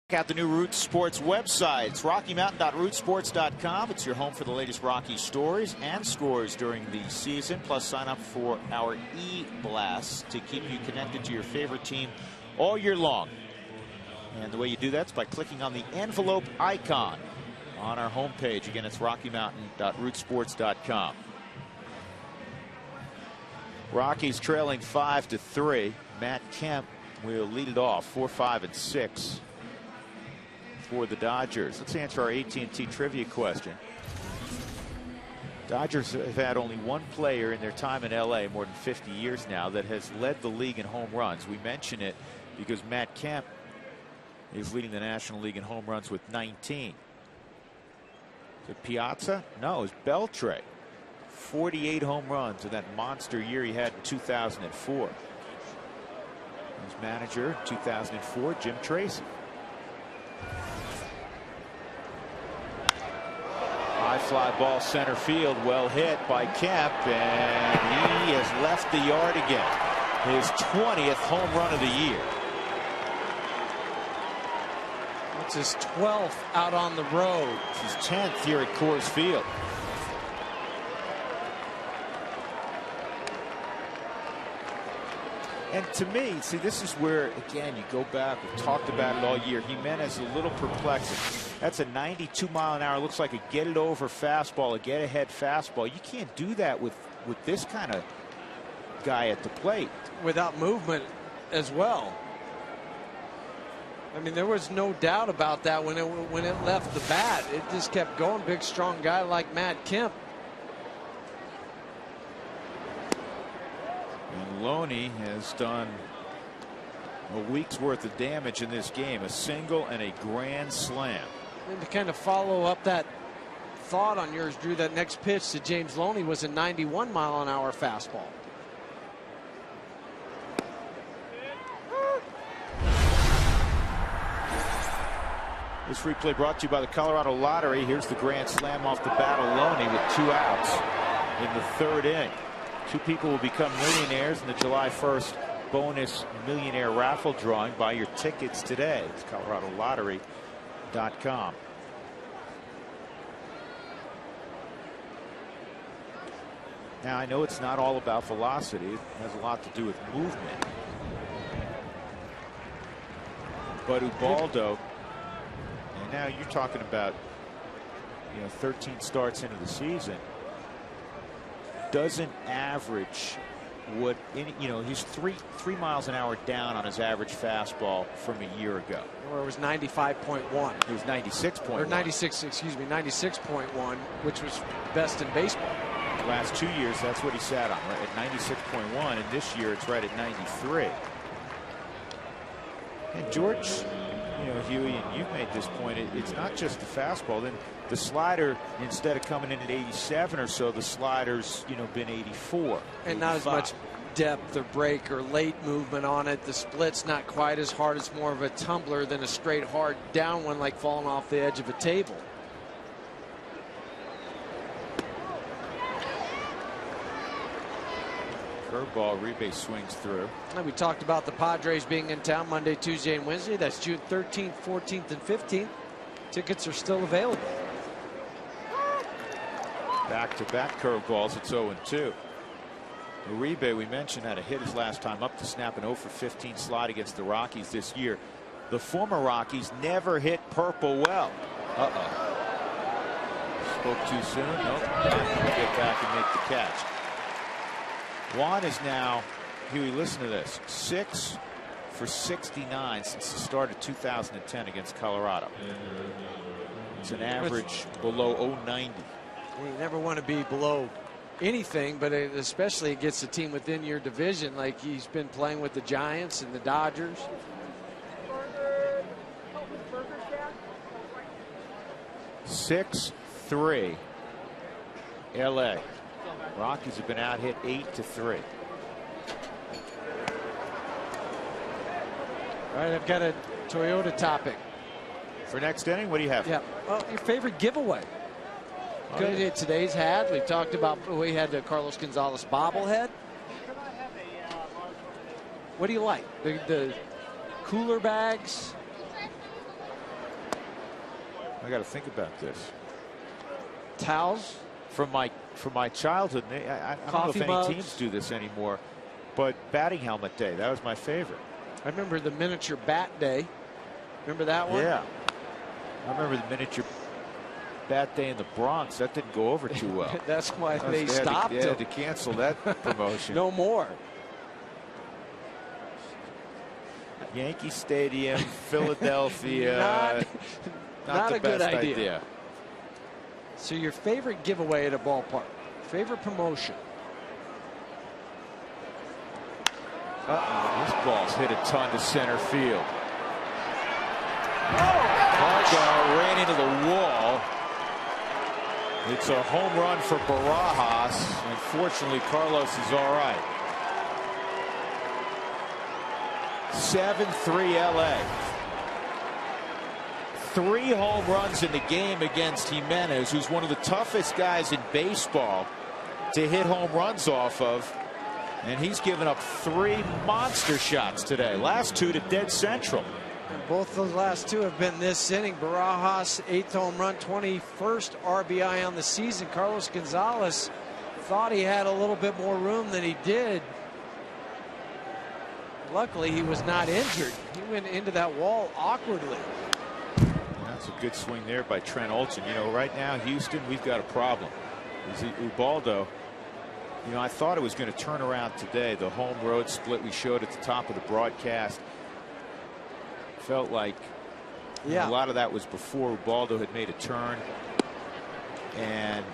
Check out the new Root Sports website. It's RockyMountain.rootsports.com. It's your home for the latest Rocky stories and scores during the season. Plus, sign up for our e-blast to keep you connected to your favorite team all year long. And the way you do that is by clicking on the envelope icon on our homepage. Again, it's RockyMountain.rootsports.com. Rockies trailing 5-3. Matt Kemp will lead it off 4, 5, and 6. For the Dodgers. Let's answer our AT&T trivia question. Dodgers have had only one player in their time in LA, more than 50 years now, that has led the league in home runs. We mention it because Matt Kemp is leading the National League in home runs with 19. Is it Piazza? No, it's Beltre. 48 home runs in that monster year he had in 2004. His manager, 2004, Jim Tracy. High fly ball center field, well hit by Kemp, and he has left the yard again. His 20th home run of the year. It's his 12th out on the road. It's his 10th here at Coors Field. And to me, see, this is where, again, you go back, we've talked about it all year. Jimenez is a little perplexing. That's a 92-mile-an-hour, looks like a get-it-over fastball, a get-ahead fastball. You can't do that with this kind of guy at the plate. Without movement as well. I mean, there was no doubt about that when it left the bat. It just kept going. Big, strong guy like Matt Kemp. And Loney has done a week's worth of damage in this game. A single and a grand slam. And to kind of follow up that thought on yours, Drew, that next pitch to James Loney was a 91-mile-an-hour fastball. This replay brought to you by the Colorado Lottery. Here's the grand slam off the bat of Loney with 2 outs in the 3rd inning. 2 people will become millionaires in the July 1st bonus millionaire raffle drawing. Buy your tickets today. It's ColoradoLottery.com. Now, I know it's not all about velocity. It has a lot to do with movement. But Ubaldo, and now you're talking about, 13 starts into the season, doesn't average what he's three miles an hour down on his average fastball from a year ago. Where it was 95.1. It was 96.1. Or 96, excuse me, 96.1, which was best in baseball. Last 2 years, that's what he sat on, right at 96.1, and this year it's right at 93. And George, Huey, and you've made this point, it's not just the fastball. Then the slider, instead of coming in at 87 or so, the slider's, been 84. And not as much depth or break or late movement on it. The split's not quite as hard. It's more of a tumbler than a straight hard down one like falling off the edge of a table. Curveball, Uribe swings through. And we talked about the Padres being in town Monday, Tuesday, and Wednesday. That's June 13th, 14th, and 15th. Tickets are still available. Back-to-back curveballs. It's 0-2. Uribe, we mentioned, had a hit his last time up to snap an 0-for-15 slide against the Rockies this year. The former Rockies never hit purple well. Spoke too soon. Nope. Get back and make the catch. Juan is now, Huey, listen to this, 6 for 69 since the start of 2010 against Colorado. It's an average below 090. You never want to be below anything, but especially against a team within your division, like he's been playing with the Giants and the Dodgers. Six, 3. LA. Rockies have been out hit 8-3. All right, I've got a Toyota topic. For next inning, what do you have? Yeah. Well, your favorite giveaway. Oh, yeah. Today's hat. We talked about, we had the Carlos Gonzalez bobblehead. What do you like? The cooler bags? I got to think about this. Towels? From my childhood, I don't know if any teams do this anymore, but batting helmet day, that was my favorite. I remember the miniature bat day. Remember that one? Yeah. I remember the miniature bat day in the Bronx. That didn't go over too well. That's why they stopped it. They had to cancel that promotion. No more. Yankee Stadium, Philadelphia. Not the a good best idea. So your favorite giveaway at a ballpark, favorite promotion. This ball's hit a ton to center field. Margot ran into the wall. It's a home run for Barajas. Unfortunately, Carlos is all right. 7-3 LA. 3 home runs in the game against Jimenez, who's one of the toughest guys in baseball to hit home runs off of. And he's given up 3 monster shots today. Last 2 to dead central. And both those last 2 have been this inning. Barajas, 8th home run, 21st RBI on the season. Carlos Gonzalez thought he had a little bit more room than he did. Luckily, he was not injured. He went into that wall awkwardly. That's a good swing there by Trent Olson. Right now, Houston, we've got a problem. Ubaldo, I thought it was going to turn around today. The home road split we showed at the top of the broadcast felt like a lot of that was before Ubaldo had made a turn. And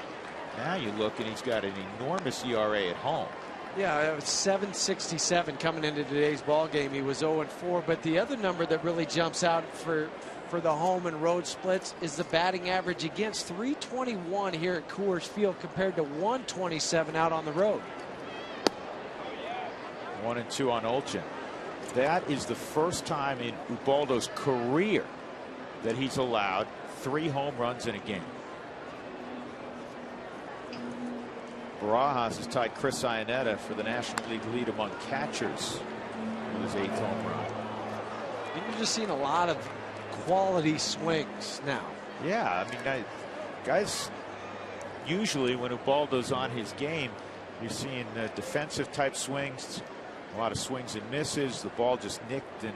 now you look, and he's got an enormous ERA at home. Yeah, it was 7.67 coming into today's ball game. He was 0-4, but the other number that really jumps out for the home and road splits is the batting average against. 321 here at Coors Field compared to 127 out on the road. 1-2 on Olchin. That is the first time in Ubaldo's career that he's allowed 3 home runs in a game. Barajas has tied Chris Iannetta for the National League lead among catchers with his 8th home run. You're just seeing a lot of quality swings now. Yeah, I mean, guys, usually when Ubaldo's on his game, you're seeing defensive type swings, a lot of swings and misses. The ball just nicked and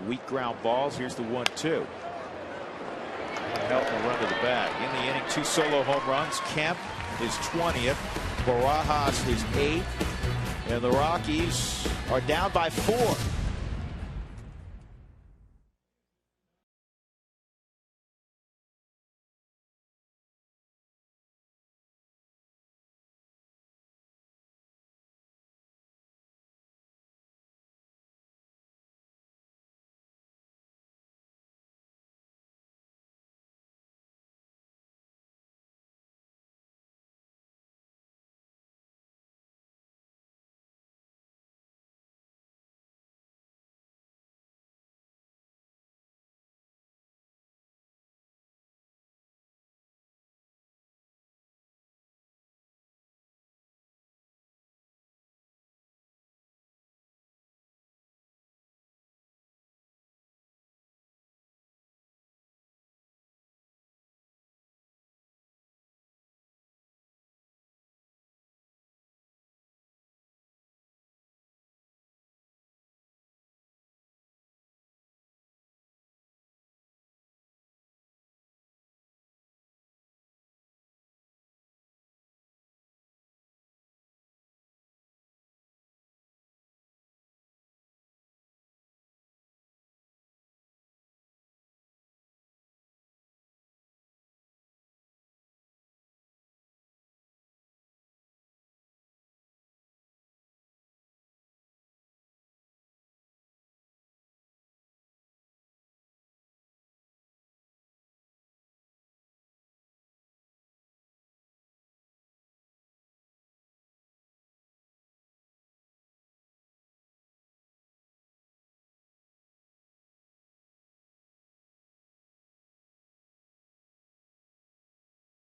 weak ground balls. Here's the 1-2. Helton will run to the bag. In the inning, 2 solo home runs. Kemp his 20th. Barajas his 8th. And the Rockies are down by 4.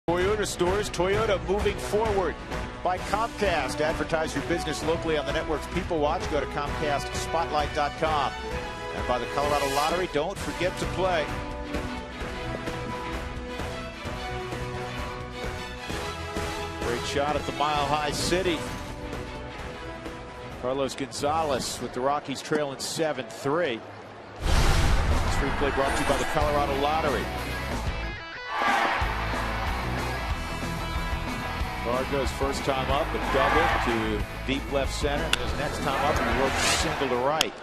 Toyota stores, Toyota moving forward by Comcast. Advertise your business locally on the network's People Watch. Go to ComcastSpotlight.com. And by the Colorado Lottery, don't forget to play. Great shot at the Mile High City. Carlos Gonzalez with the Rockies trailing 7-3. This replay brought to you by the Colorado Lottery. Fargo's first time up, a double to deep left center. His next time up, he ropes a single to right.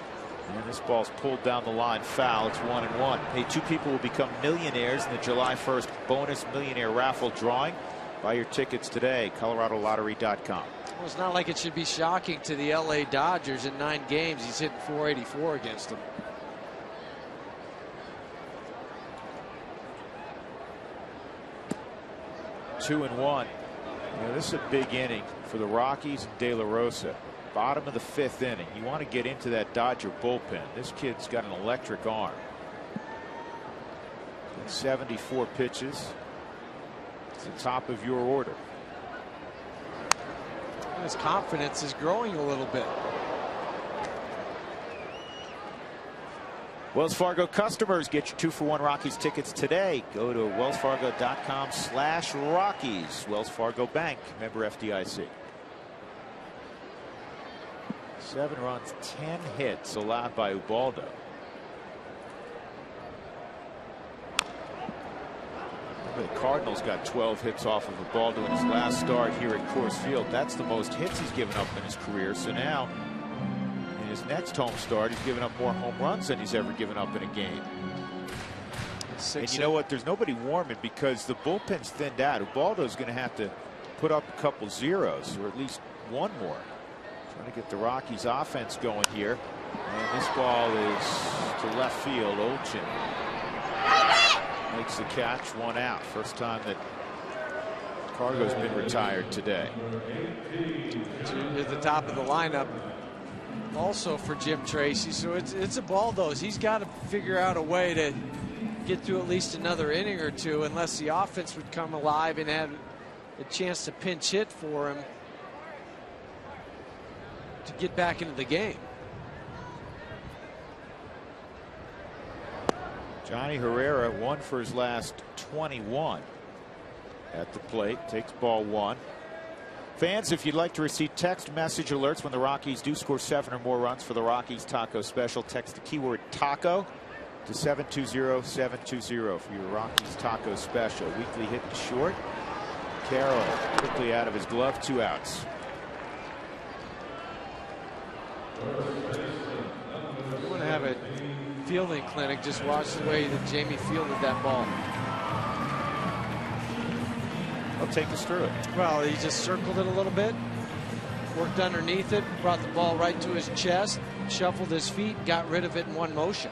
And this ball's pulled down the line, foul. It's 1-1. Hey, 2 people will become millionaires in the July 1st bonus millionaire raffle drawing. Buy your tickets today, ColoradoLottery.com. Well, it's not like it should be shocking to the LA Dodgers. In 9 games, he's hitting .484 against them. Two and one. This is a big inning for the Rockies and De La Rosa. Bottom of the 5th inning. You want to get into that Dodger bullpen. This kid's got an electric arm. 74 pitches. It's the top of your order. His confidence is growing a little bit. Wells Fargo customers, get your 2-for-1 Rockies tickets today. Go to wellsfargo.com/Rockies. Wells Fargo Bank, member FDIC. 7 runs, 10 hits allowed by Ubaldo. The Cardinals got 12 hits off of Ubaldo in his last start here at Coors Field. That's the most hits he's given up in his career. So now, in his next home start, he's given up more home runs than he's ever given up in a game. And you know what? There's nobody warming because the bullpen's thinned out. Ubaldo's going to have to put up a couple zeros, or at least one more. Trying to get the Rockies offense going here. And this ball is to left field. Olchin makes the catch, 1 out. First time that Cargo's been retired today. At the top of the lineup also for Jim Tracy. So it's Ubaldo's. He's got to figure out a way to get through at least another inning or two, unless the offense would come alive and have a chance to pinch hit for him to get back into the game. Johnny Herrera, 1 for his last 21 at the plate. Takes ball 1. Fans, if you'd like to receive text message alerts when the Rockies do score 7 or more runs for the Rockies Taco Special, text the keyword taco to 720-720 for your Rockies Taco Special. Weekly hit to short. Carroll quickly out of his glove, 2 outs. You want to have a fielding clinic, just watch the way that Jamie fielded that ball. I'll take us through it. Well, he just circled it a little bit, worked underneath it, brought the ball right to his chest, shuffled his feet, got rid of it in one motion.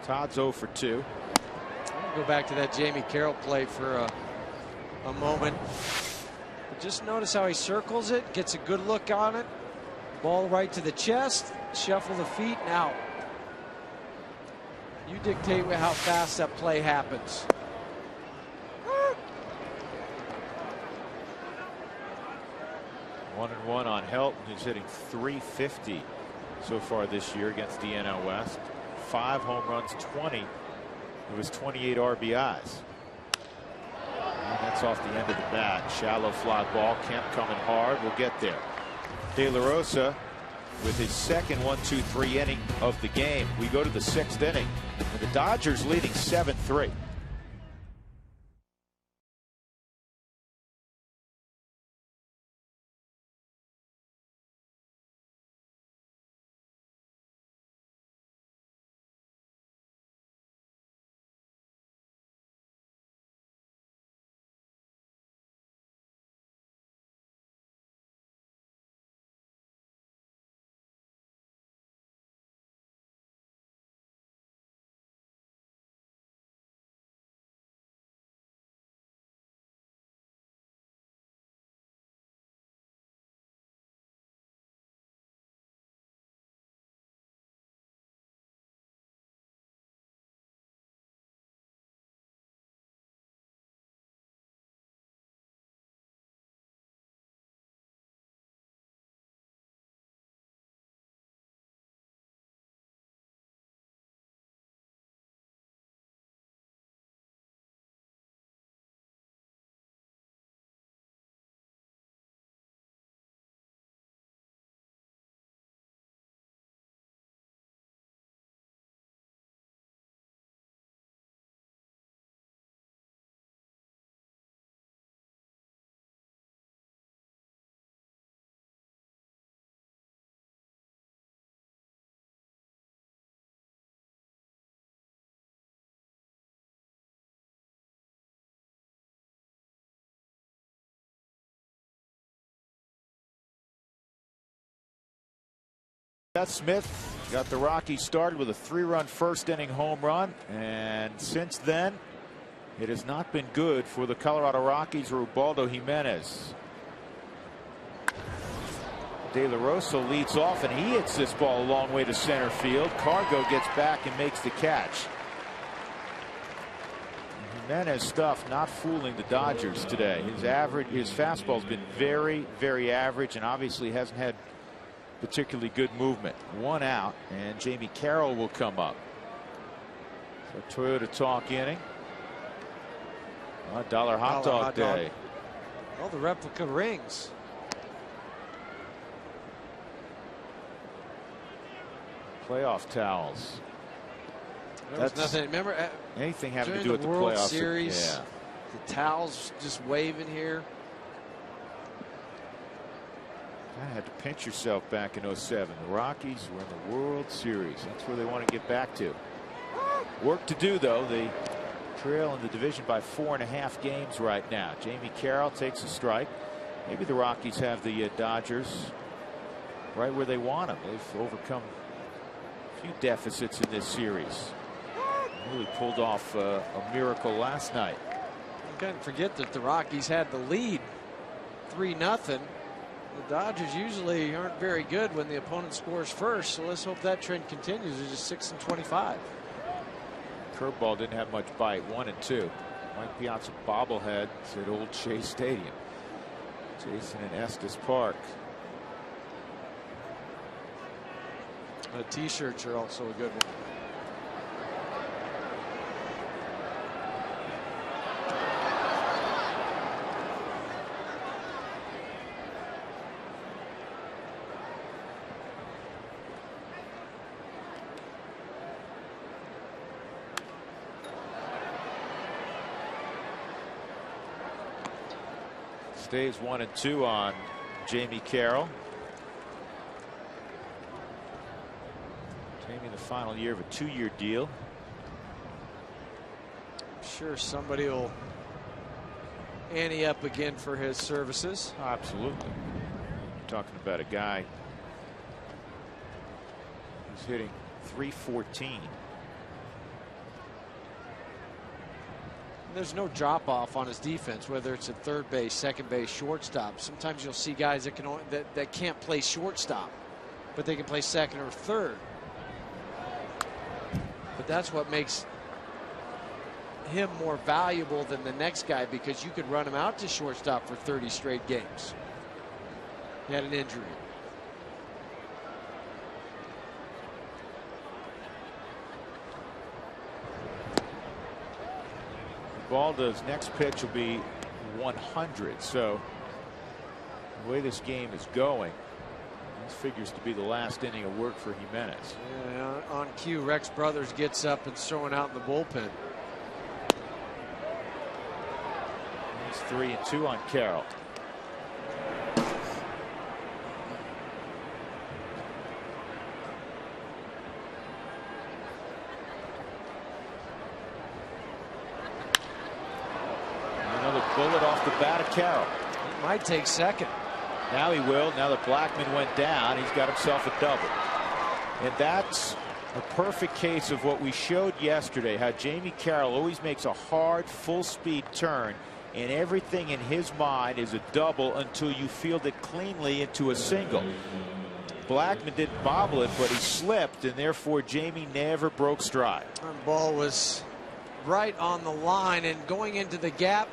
Todd's 0 for 2. Go back to that Jamie Carroll play for a moment. But just notice how he circles it, gets a good look on it. Ball right to the chest, shuffle the feet, and out. You dictate how fast that play happens. One and one on Helton, who's hitting .350 so far this year against the NL West. 5 home runs, 20. It was 28 RBIs. And that's off the end of the bat. Shallow fly ball. Kemp coming hard. We'll get there. De La Rosa with his second 1-2-3 inning of the game. We go to the 6th inning, and the Dodgers leading 7-3. Smith got the Rockies started with a 3-run first inning home run, and since then it has not been good for the Colorado Rockies or Ubaldo Jimenez. De La Rosa leads off, and he hits this ball a long way to center field. Cargo gets back and makes the catch. Jimenez stuff not fooling the Dodgers today. His fastball's been very, very average, and obviously hasn't had particularly good movement. 1 out, and Jamie Carroll will come up. So Toyota Talk inning. Dollar hot dog day. All the replica rings. Playoff towels. That's nothing. Remember anything having to do the with the World playoffs? Series. Yeah. The towels just waving here. I had to pinch yourself back in '07. The Rockies were in the World Series. That's where they want to get back to. Work to do, though. They trail in the division by 4.5 games right now. Jamie Carroll takes a strike. Maybe the Rockies have the Dodgers right where they want them. They've overcome a few deficits in this series. Really pulled off a miracle last night. You can't forget that the Rockies had the lead 3-0. The Dodgers usually aren't very good when the opponent scores first, so let's hope that trend continues. It's just 6-25. Curveball didn't have much bite. 1-2. Mike Piazza bobblehead at Old Shea Stadium. Jason in Estes Park. The T-shirts are also a good one. Stays 1-2 on Jamie Carroll. Jamie in the final year of a 2-year deal. I'm sure somebody will ante up again for his services. Absolutely. You're talking about a guy who's hitting .314. There's no drop off on his defense, whether it's at third base, second base, shortstop. Sometimes you'll see guys that that can't play shortstop, but they can play second or third. But that's what makes him more valuable than the next guy, because you could run him out to shortstop for 30 straight games. He had an injury. Baldo's next pitch will be 100. So the way this game is going, this figures to be the last inning of work for Jimenez. Yeah, on cue, Rex Brothers gets up and throwing out in the bullpen. It's 3-2 on Carroll. Bullet off the bat of Carroll. He might take second. Now he will. Now that Blackman went down, he's got himself a double. And that's a perfect case of what we showed yesterday, how Jamie Carroll always makes a hard, full-speed turn, and everything in his mind is a double until you field it cleanly into a single. Blackman didn't bobble it, but he slipped, and therefore Jamie never broke stride. That ball was right on the line, and going into the gap,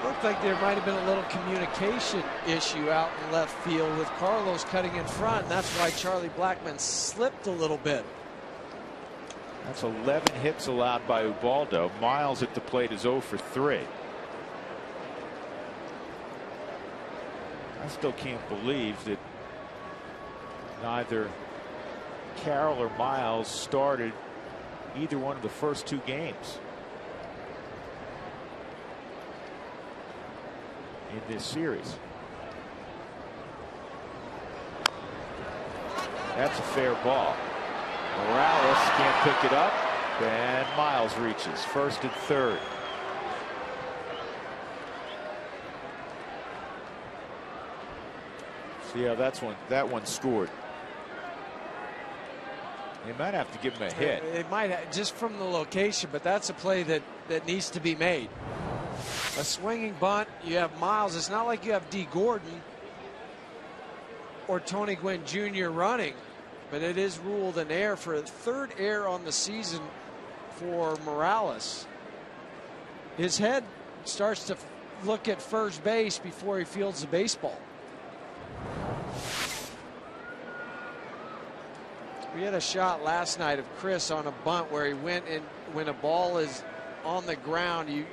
looked like there might have been a little communication issue out in left field with Carlos cutting in front, and that's why Charlie Blackman slipped a little bit. That's 11 hits allowed by Ubaldo. Miles at the plate is 0 for 3. I still can't believe that neither Carroll or Miles started either one of the first 2 games in this series. That's a fair ball. Morales can't pick it up, and Miles reaches first and third. See how that one scored. They might have to give him a hit. They might, just from the location, but that's a play that needs to be made. A swinging bunt, you have Miles. It's not like you have D. Gordon or Tony Gwynn Jr. running, but it is ruled an error for a 3rd error on the season for Morales. His head starts to look at first base before he fields the baseball. We had a shot last night of Chris on a bunt where he went in. When a ball is on the ground, you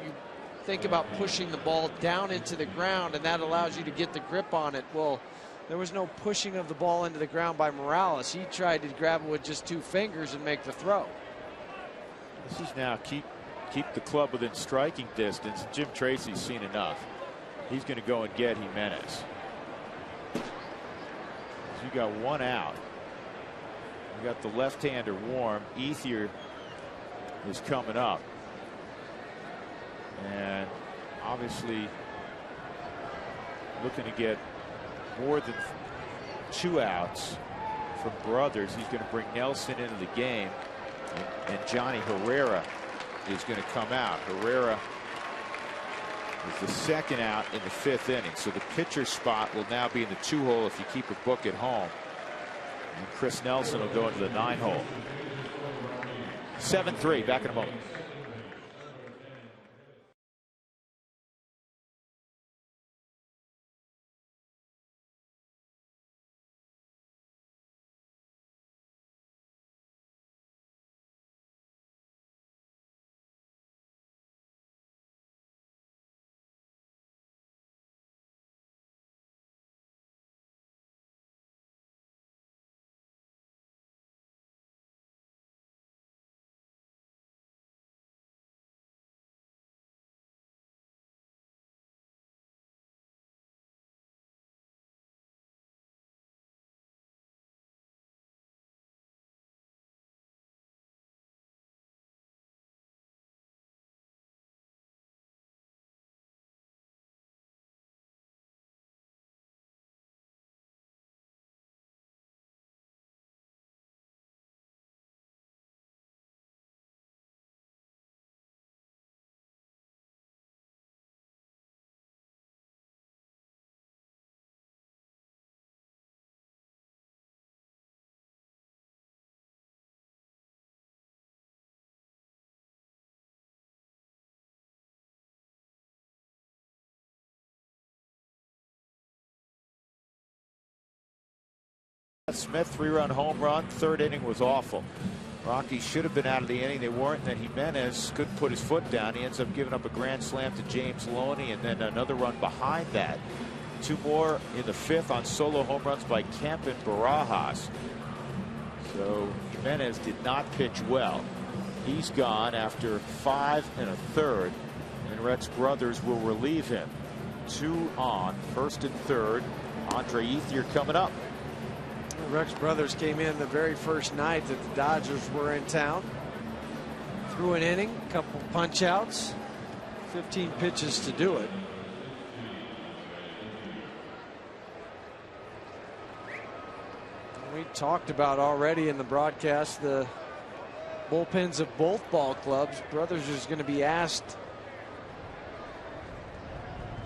think about pushing the ball down into the ground, and that allows you to get the grip on it. Well, there was no pushing of the ball into the ground by Morales. He tried to grab it with just 2 fingers and make the throw. This is now keep the club within striking distance. Jim Tracy's seen enough. He's going to go and get Jimenez. You got 1 out. You got the left-hander warm. Ethier is coming up. And obviously looking to get more than 2 outs from Brothers. He's going to bring Nelson into the game, and Johnny Herrera is going to come out. Herrera is the second out in the 5th inning. So the pitcher spot will now be in the 2-hole if you keep a book at home. And Chris Nelson will go into the 9-hole. 7-3. Back in a moment. Smith 3-run home run. 3rd inning was awful. Rockies should have been out of the inning. They weren't. And then Jimenez couldn't put his foot down. He ends up giving up a grand slam to James Loney, and then another run behind that. 2 more in the 5th on solo home runs by Kemp and Barajas. So Jimenez did not pitch well. He's gone after 5 1/3, and Rex Brothers will relieve him. 2 on, 1st and 3rd. Andre Ethier coming up. Rex Brothers came in the very first night that the Dodgers were in town. Threw an inning, a couple punch outs, 15 pitches to do it. We talked about already in the broadcast the bullpens of both ball clubs. Brothers is going to be asked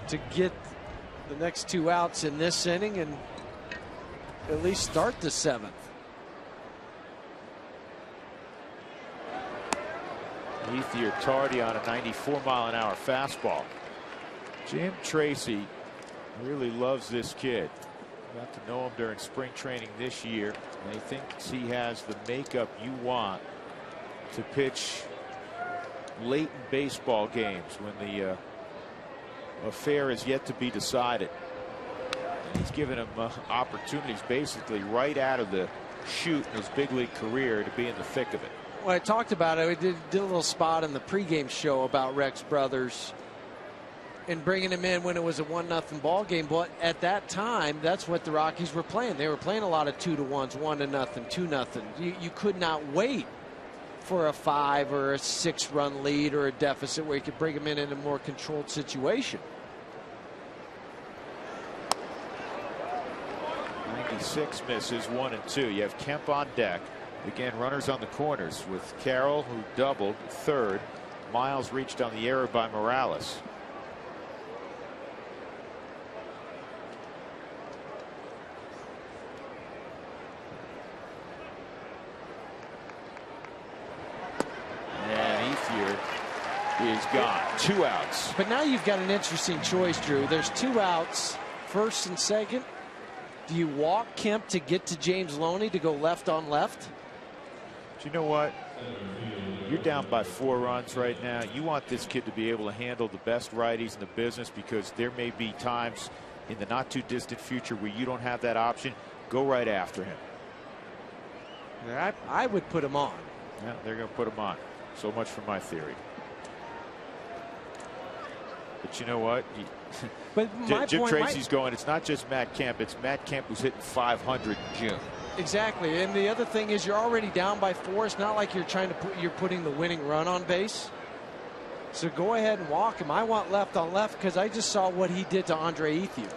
to get the next 2 outs in this inning and at least start the 7th. Ethier tardy on a 94-mile-an-hour fastball. Jim Tracy really loves this kid. Got to know him during spring training this year, and he thinks he has the makeup you want to pitch late in baseball games when the affair is yet to be decided. He's given him opportunities basically right out of the chute in his big league career to be in the thick of it. Well, I talked about it. We did a little spot in the pregame show about Rex Brothers and bringing him in when it was a 1-0 ball game. But at that time, that's what the Rockies were playing. They were playing a lot of 2-1s, 1-0, 2-0. You could not wait for a 5 or a 6-run lead or a deficit where you could bring him in a more controlled situation. 96 misses, 1 and 2. You have Kemp on deck. Again, runners on the corners with Carroll, who doubled, 3rd. Miles reached on the error by Morales. And Ethier is gone. 2 outs. But now you've got an interesting choice, Drew. There's 2 outs, 1st and 2nd. Do you walk Kemp to get to James Loney to go left on left? But you know what? You're down by 4 runs right now. You want this kid to be able to handle the best righties in the business, because there may be times in the not too distant future where you don't have that option. Go right after him. I would put him on. Yeah, they're going to put him on. So much for my theory. But you know what? But Jim Tracy's going, it's not just Matt Kemp, it's Matt Kemp who's hitting 500 in June. Exactly. And the other thing is, you're already down by 4. It's not like you're putting the winning run on base. So go ahead and walk him. I want left on left because I just saw what he did to Andre Ethier.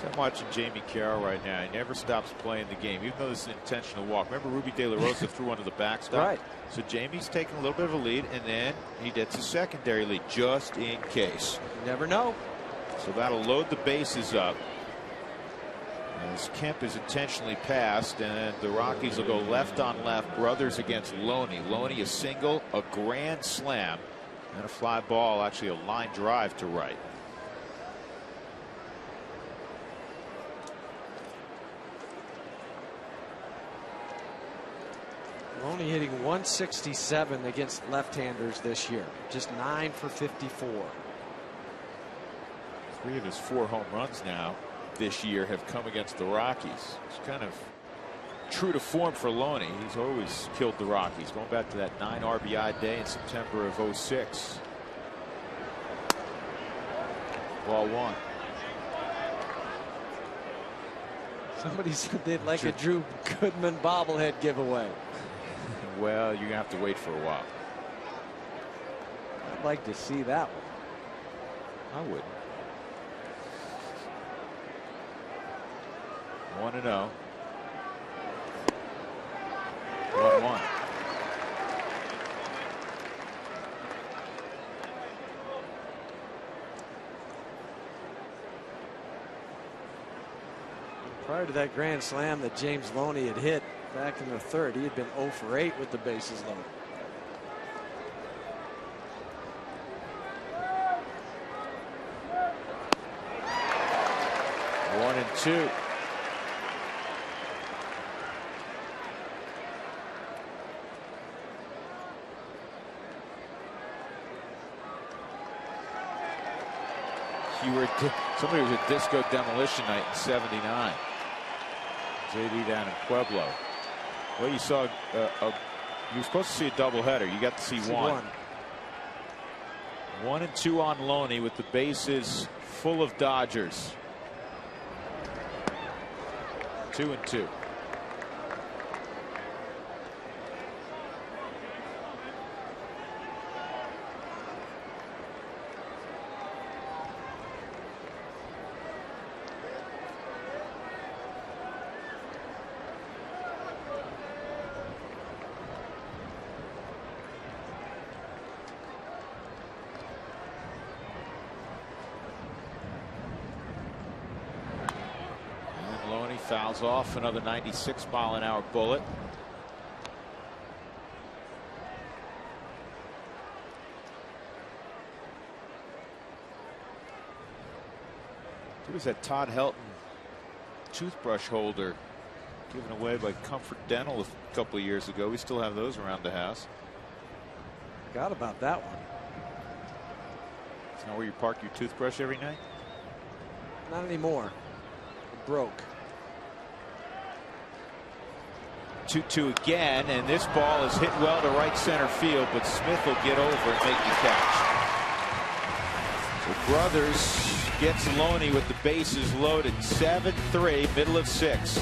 So I'm watching Jamie Carroll right now. He never stops playing the game, even though this is an intentional walk. Remember, Ruby De La Rosa threw under the backstop. Right. So Jamie's taking a little bit of a lead, and then he gets a secondary lead just in case. You never know. So that'll load the bases up. As Kemp is intentionally passed, and the Rockies will go left on left. Brothers against Loney. Loney a single, a grand slam, and a fly ball, actually a line drive to right. Loney hitting 167 against left-handers this year. Just 9 for 54. 3 of his 4 home runs now this year have come against the Rockies. It's kind of true to form for Loney. He's always killed the Rockies, going back to that 9 RBI day in September of '06. Ball 1. Somebody said they'd like a Drew Goodman bobblehead giveaway. Well, you're going to have to wait for a while. I'd like to see that one. I wouldn't. 1-0. 1-1. Prior to that grand slam that James Loney had hit back in the 3rd, he had been 0 for 8 with the bases loaded. One and 2. Somebody was at Disco Demolition Night in '79. JD down in Pueblo. Well, you saw you were supposed to see a doubleheader. You got to see one. 1 and 2 on Loney with the bases full of Dodgers. 2 and 2. Fouls off another 96-mile-an-hour bullet. Who was that Todd Helton toothbrush holder given away by Comfort Dental a couple of years ago? We still have those around the house. Forgot about that one. Isn't that where you park your toothbrush every night? Not anymore. It broke. 2-2 again, and this ball is hit well to right center field, but Smith will get over and make the catch. The Brothers gets Loney with the bases loaded. 7-3, middle of 6.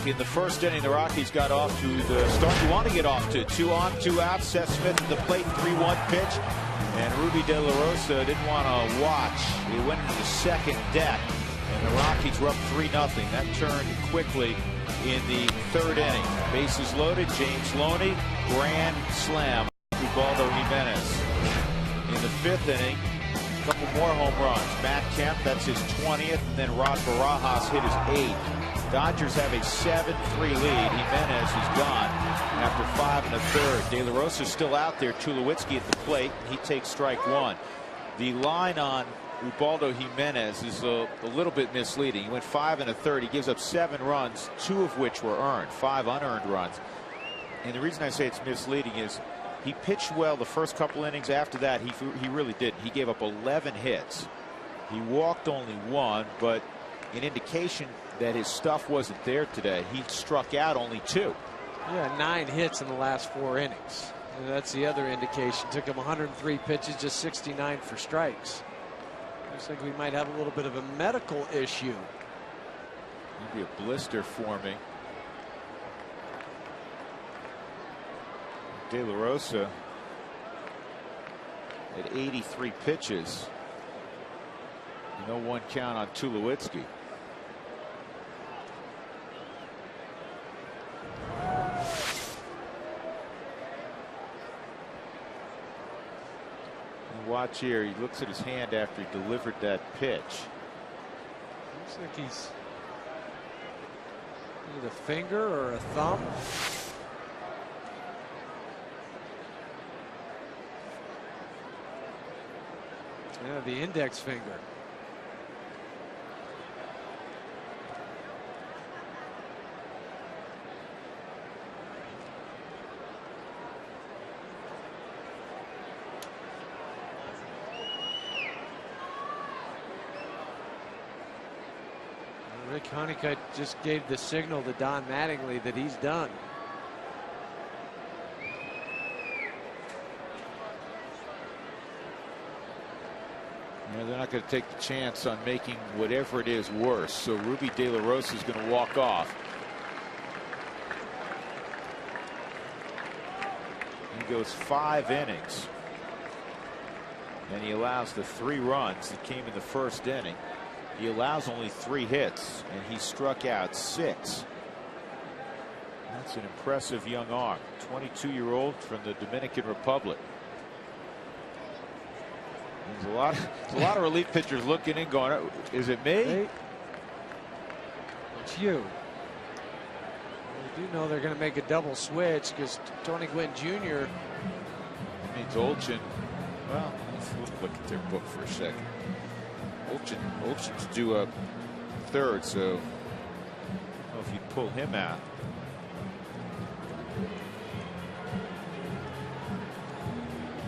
in the first inning, the Rockies got off to the start you want to get off to. 2 on, 2 out. Seth Smith at the plate, 3-1 pitch. And Ruby De La Rosa didn't want to watch. He went into the second deck, and the Rockies were up 3-0. That turned quickly in the third inning. Bases loaded. James Loney, grand slam. Ubaldo Jimenez. In the fifth inning, a couple more home runs. Matt Kemp, that's his 20th, and then Rod Barajas hit his 8th. Dodgers have a 7-3 lead. Jimenez is gone after 5 1/3. De La Rosa's still out there. Tulowitzki at the plate. He takes strike 1. The line on Ubaldo Jimenez is a little bit misleading. He went 5 1/3. He gives up 7 runs, 2 of which were earned, 5 unearned runs. And the reason I say it's misleading is he pitched well the first couple innings. After that, he really didn't. He gave up 11 hits. He walked only 1, but an indication that his stuff wasn't there today. He struck out only 2. Yeah, 9 hits in the last 4 innings. And that's the other indication. Took him 103 pitches, just 69 for strikes. Looks like we might have a little bit of a medical issue. Maybe a blister forming. De La Rosa at 83 pitches. No 1 count on Tulowitzki. Watch here. He looks at his hand after he delivered that pitch. Looks like he's either a finger or a thumb. Yeah, the index finger. Rick Honeycutt just gave the signal to Don Mattingly that he's done. They're not going to take the chance on making whatever it is worse. So Ruby De La Rosa is going to walk off. He goes 5 innings. And he allows the 3 runs that came in the first inning. He allows only 3 hits, and he struck out 6. That's an impressive young arm. 22-year-old from the Dominican Republic. There's a lot of relief pitchers looking in going, is it me? Hey, it's you. We do know they're going to make a double switch because Tony Gwynn Jr. That means Olchin. Well, let's look at their book for a second. Olchin's due up 3rd, so I don't know if you'd pull him out.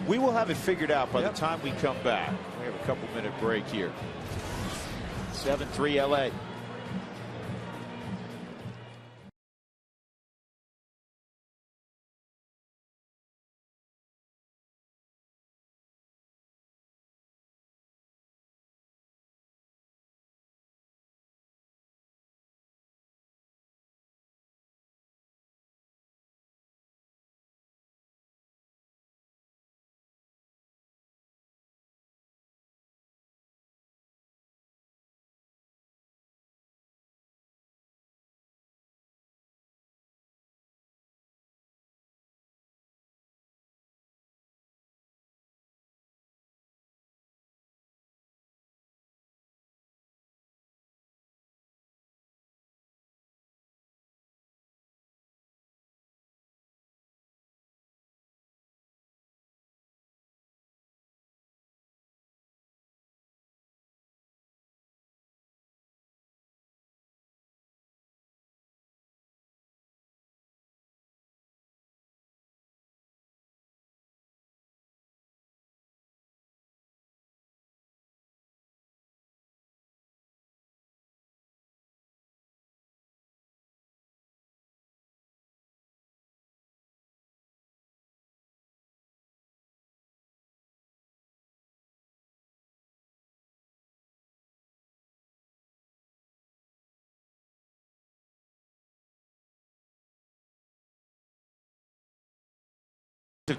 We will have it figured out by the time we come back. We have a couple-minute break here. 7-3 LA.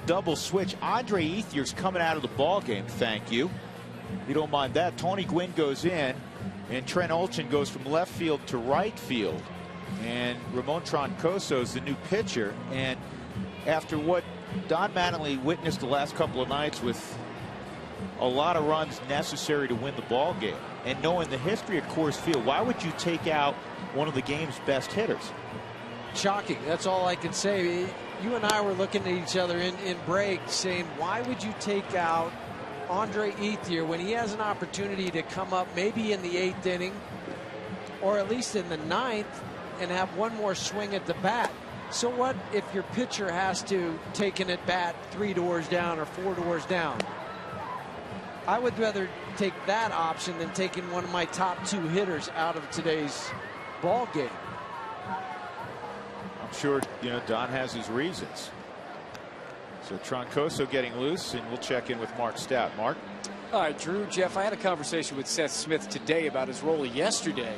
Double switch. Andre Ethier's coming out of the ball game. Thank you. You don't mind that. Tony Gwynn goes in, and Trent Olchin goes from left field to right field. And Ramon Troncoso is the new pitcher. And after what Don Mattingly witnessed the last couple of nights, with a lot of runs necessary to win the ball game, and knowing the history of Coors Field, why would you take out one of the game's best hitters? Shocking. That's all I can say. You and I were looking at each other in break saying, why would you take out Andre Ethier when he has an opportunity to come up maybe in the 8th inning or at least in the 9th and have one more swing at the bat? So what if your pitcher has to take an at bat 3 doors down or 4 doors down? I would rather take that option than taking one of my top 2 hitters out of today's ball game. I'm sure, you know, Don has his reasons. So Troncoso getting loose, and we'll check in with Mark Stout. Mark? All right, Drew, Jeff, I had a conversation with Seth Smith today about his role yesterday,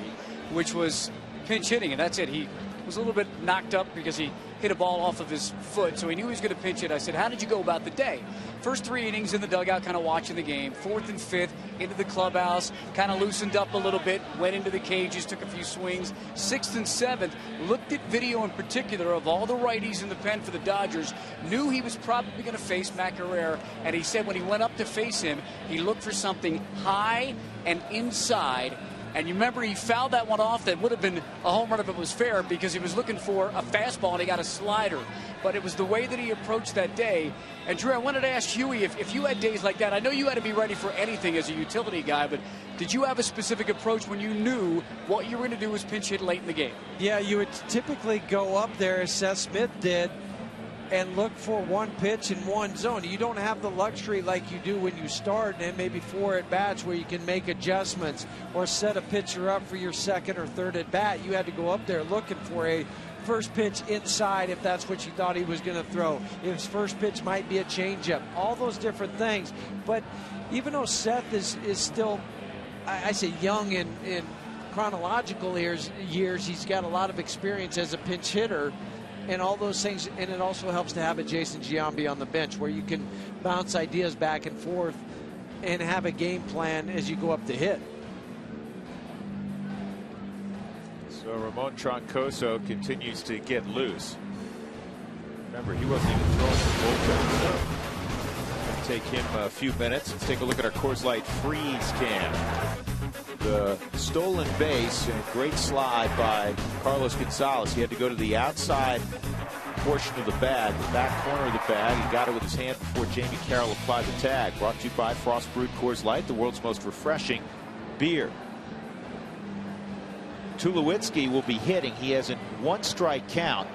which was pinch hitting, and that's it. He was a little bit knocked up because he hit a ball off of his foot, so he knew he was going to pinch it. I said, how did you go about the day? First 3 innings in the dugout, kind of watching the game. 4th and 5th into the clubhouse, kind of loosened up a little bit, went into the cages, took a few swings. 6th and 7th, looked at video in particular of all the righties in the pen for the Dodgers, knew he was probably going to face Matt Guerrero, and he said when he went up to face him, he looked for something high and inside. And you remember he fouled that one off that would have been a home run if it was fair, because he was looking for a fastball and he got a slider. But it was the way that he approached that day. And Drew, I wanted to ask Huey, if you had days like that, I know you had to be ready for anything as a utility guy, but did you have a specific approach when you knew what you were going to do was pinch hit late in the game? Yeah, you would typically go up there, as Seth Smith did, and look for one pitch in one zone. You don't have the luxury like you do when you start and maybe 4 at bats where you can make adjustments or set a pitcher up for your 2nd or 3rd at bat. You had to go up there looking for a first pitch inside if that's what you thought he was going to throw. If his first pitch might be a changeup, all those different things. But even though Seth is still, I say young in chronological years, he's got a lot of experience as a pinch hitter and all those things, and it also helps to have a Jason Giambi on the bench where you can bounce ideas back and forth and have a game plan as you go up to hit. So Ramon Troncoso continues to get loose. Remember, he wasn't even throwing the bullpen, so it'll take him a few minutes. Let's take a look at our Coors Light freeze cam. The stolen base, and a great slide by Carlos Gonzalez. He had to go to the outside portion of the bag, the back corner of the bag. He got it with his hand before Jamie Carroll applied the tag. Brought to you by Frost Brewed Coors Light, the world's most refreshing beer. Tulowitzki will be hitting. He has a 1-strike count.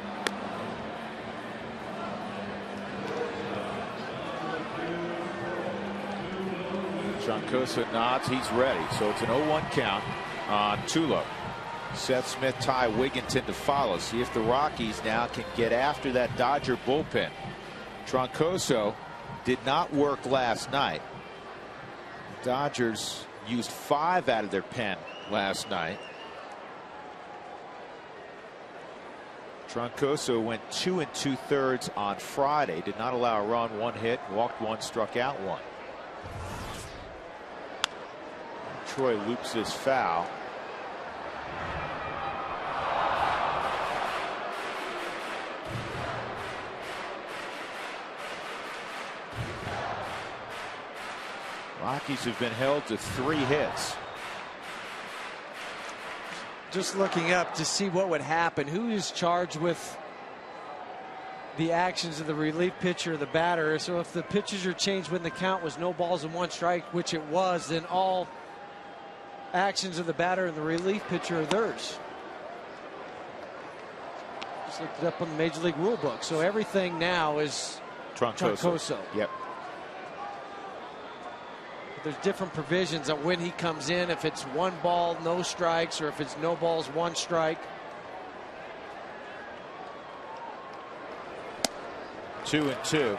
Troncoso nods, he's ready. So it's an 0-1 count on Tulo. Seth Smith, Ty Wigginton to follow. See if the Rockies now can get after that Dodger bullpen. Troncoso did not work last night. The Dodgers used 5 out of their pen last night. Troncoso went 2 2/3 on Friday. Did not allow a run, 1 hit, walked 1, struck out 1. Troy loops this foul. Rockies have been held to 3 hits. Just looking up to see what would happen. Who is charged with the actions of the relief pitcher or the batter? So if the pitches are changed when the count was no balls and 1 strike, which it was, then all actions of the batter and the relief pitcher are theirs. Just looked it up on the Major League Rule Book. So everything now is Troncoso. Yep. There's different provisions on when he comes in, if it's 1 ball, no strikes, or if it's no balls, 1 strike. 2-2.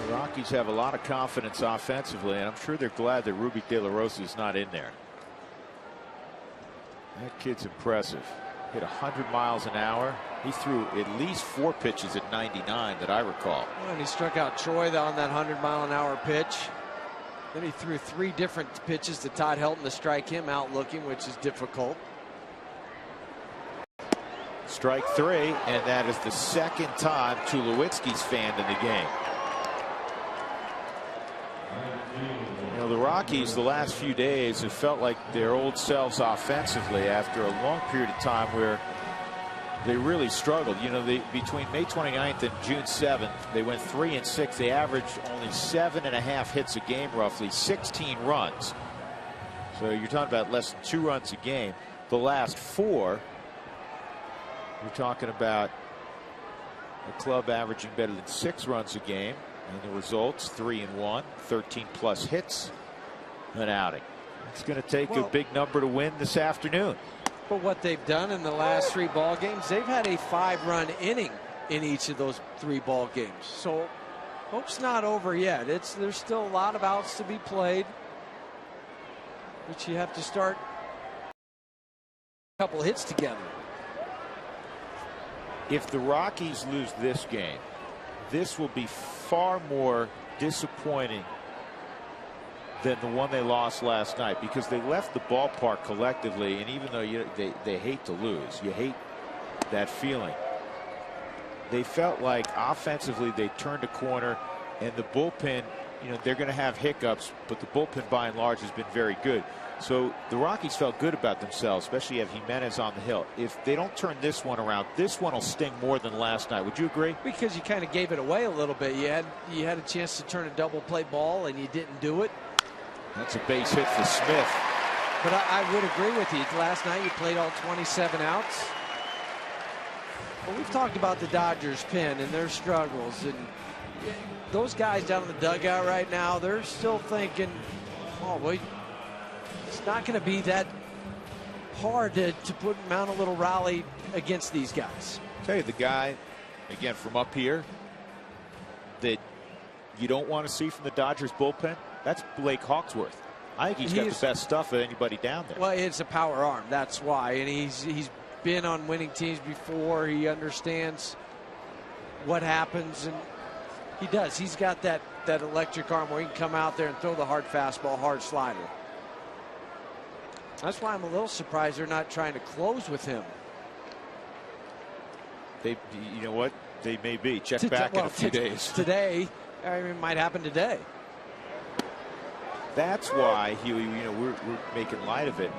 The Rockies have a lot of confidence offensively, and I'm sure they're glad that Ruby De La Rosa is not in there. That kid's impressive. Hit 100 miles an hour. He threw at least 4 pitches at 99 that I recall. Well, and he struck out Troy on that 100-mile-an-hour pitch. Then he threw 3 different pitches to Todd Helton to strike him out looking, which is difficult. Strike 3, and that is the second time Tulowitzki's fanned in the game. You know, the Rockies the last few days have felt like their old selves offensively after a long period of time where they really struggled. You know, between May 29th and June 7th, they went 3-6. They averaged only 7.5 hits a game, roughly 16 runs. So you're talking about less than 2 runs a game. The last 4, you're talking about a club averaging better than 6 runs a game. And the results 3-1, 13+ hits, an outing. It's going to take a big number to win this afternoon. But what they've done in the last 3 ball games, they've had a 5-run inning in each of those 3 ball games. So hope's not over yet. There's still a lot of outs to be played, but you have to start a couple hits together. If the Rockies lose this game, this will be far more disappointing than the one they lost last night, because they left the ballpark collectively, and even though they hate to lose, you hate that feeling, they felt like offensively they turned a corner, and the bullpen, you know, they're going to have hiccups, but the bullpen by and large has been very good. So the Rockies felt good about themselves, especially if Jimenez on the hill. If they don't turn this one around, this one will sting more than last night. Would you agree? Because you kind of gave it away a little bit. You had a chance to turn a double play ball and you didn't do it. That's a base hit for Smith. But I would agree with you. Last night you played all 27 outs. Well, we've talked about the Dodgers pen and their struggles, and those guys down in the dugout right now, they're still thinking, oh, well, it's not going to be that hard to mount a little rally against these guys. I'll tell you, the guy, again, from up here that you don't want to see from the Dodgers bullpen, that's Blake Hawksworth. I think he's got the best stuff of anybody down there. Well, it's a power arm, that's why. And he's been on winning teams before. He understands what happens, and he does. He's got that electric arm where he can come out there and throw the hard fastball, hard slider. That's why I'm a little surprised they're not trying to close with him. You know what? They may be. Check back in a few days. Today, I mean, it might happen today. That's why we're making light of it.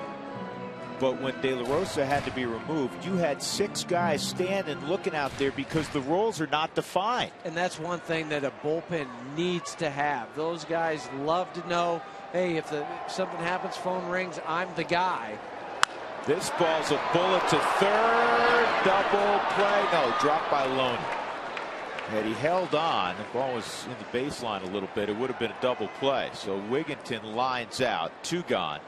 But when De La Rosa had to be removed, you had 6 guys standing looking out there because the roles are not defined. And that's one thing that a bullpen needs to have. Those guys love to know, hey, if something happens, phone rings, I'm the guy. This ball's a bullet to third. Double play. No, dropped by Loney. Had he held on, the ball was in the baseline a little bit, it would have been a double play. So Wigginton lines out, 2 gone.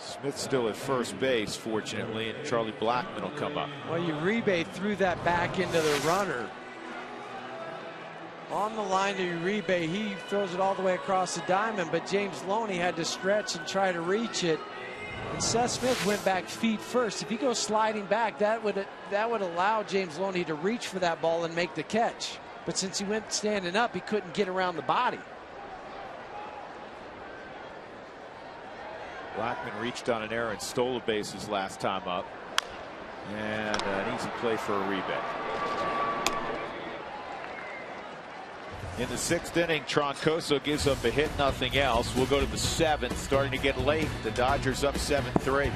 Smith still at first base, fortunately, and Charlie Blackmon will come up. Well, Uribe threw that back into the runner. On the line to Uribe, he throws it all the way across the diamond, but James Loney had to stretch and try to reach it. And Seth Smith went back feet first. If he goes sliding back, that would allow James Loney to reach for that ball and make the catch. But since he went standing up, he couldn't get around the body. Blackmon reached on an error and stole the bases last time up. And an easy play for Uribe. In the 6th inning, Troncoso gives up a hit, nothing else. We'll go to the 7th, starting to get late. The Dodgers up 7-3.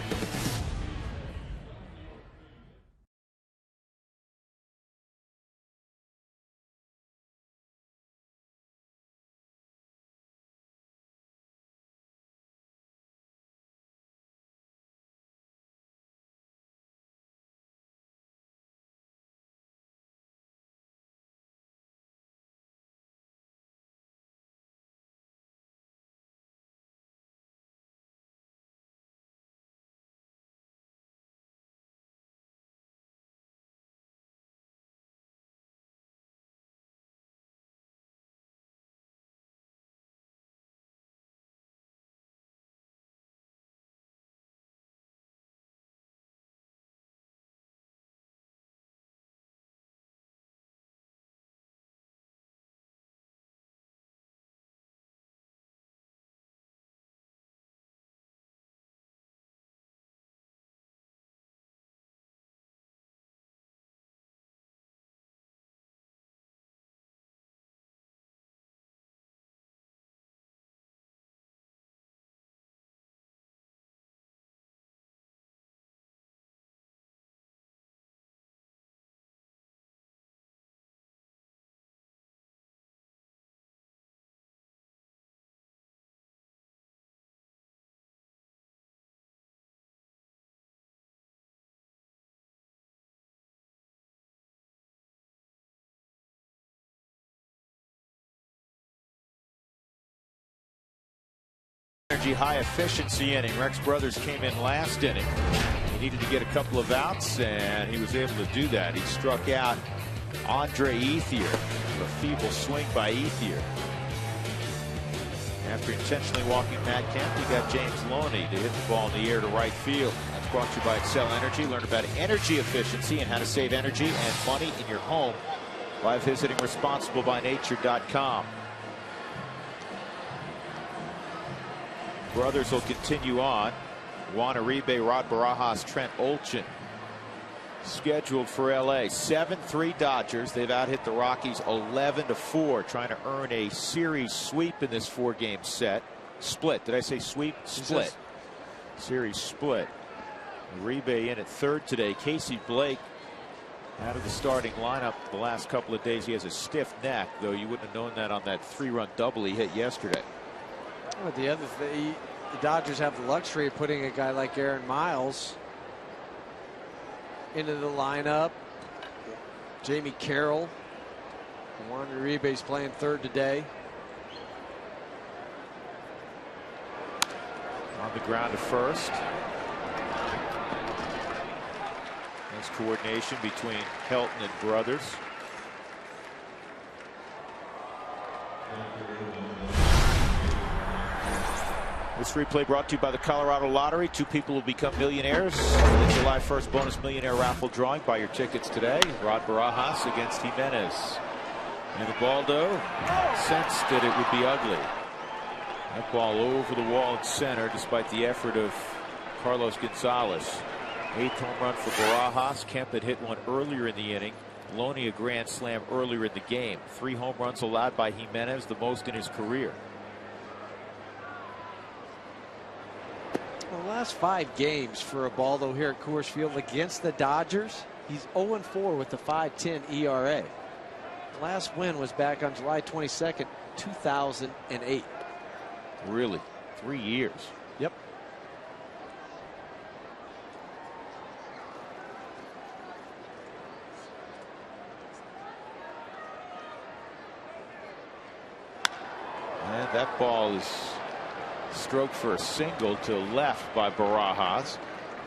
energy, high efficiency inning. Rex Brothers came in last inning. He needed to get a couple of outs, and he was able to do that. He struck out Andre Ethier. A feeble swing by Ethier. After intentionally walking Matt Kemp, he got James Loney to hit the ball in the air to right field. That's brought to you by Excel Energy. Learn about energy efficiency and how to save energy and money in your home by visiting responsiblebynature.com. Brothers will continue on. Juan Uribe, Rod Barajas, Trent Olchin scheduled for LA. 7-3 Dodgers. They've out-hit the Rockies 11-4, trying to earn a series sweep in this 4-game set. Split. Did I say sweep? Split. Series split. Uribe in at third today. Casey Blake out of the starting lineup the last couple of days. He has a stiff neck, though you wouldn't have known that on that 3-run double he hit yesterday. Well, the other thing, the Dodgers have the luxury of putting a guy like Aaron Miles into the lineup. Jamie Carroll. Juan Uribe's playing third today. On the ground to first. Nice coordination between Helton and Brothers. This replay brought to you by the Colorado Lottery. 2 people will become millionaires in the July 1st bonus millionaire raffle drawing. Buy your tickets today. Rod Barajas against Jimenez. And Ubaldo sensed that it would be ugly. That ball over the wall in center despite the effort of Carlos Gonzalez. 8th home run for Barajas. Kemp had hit one earlier in the inning. Loney a grand slam earlier in the game. 3 home runs allowed by Jimenez, the most in his career. The last 5 games for Ubaldo here at Coors Field against the Dodgers, he's 0-4 with the 5.10 ERA. The last win was back on July 22nd, 2008. Really? 3 years. Yep. And that ball is stroked for a single to left by Barajas.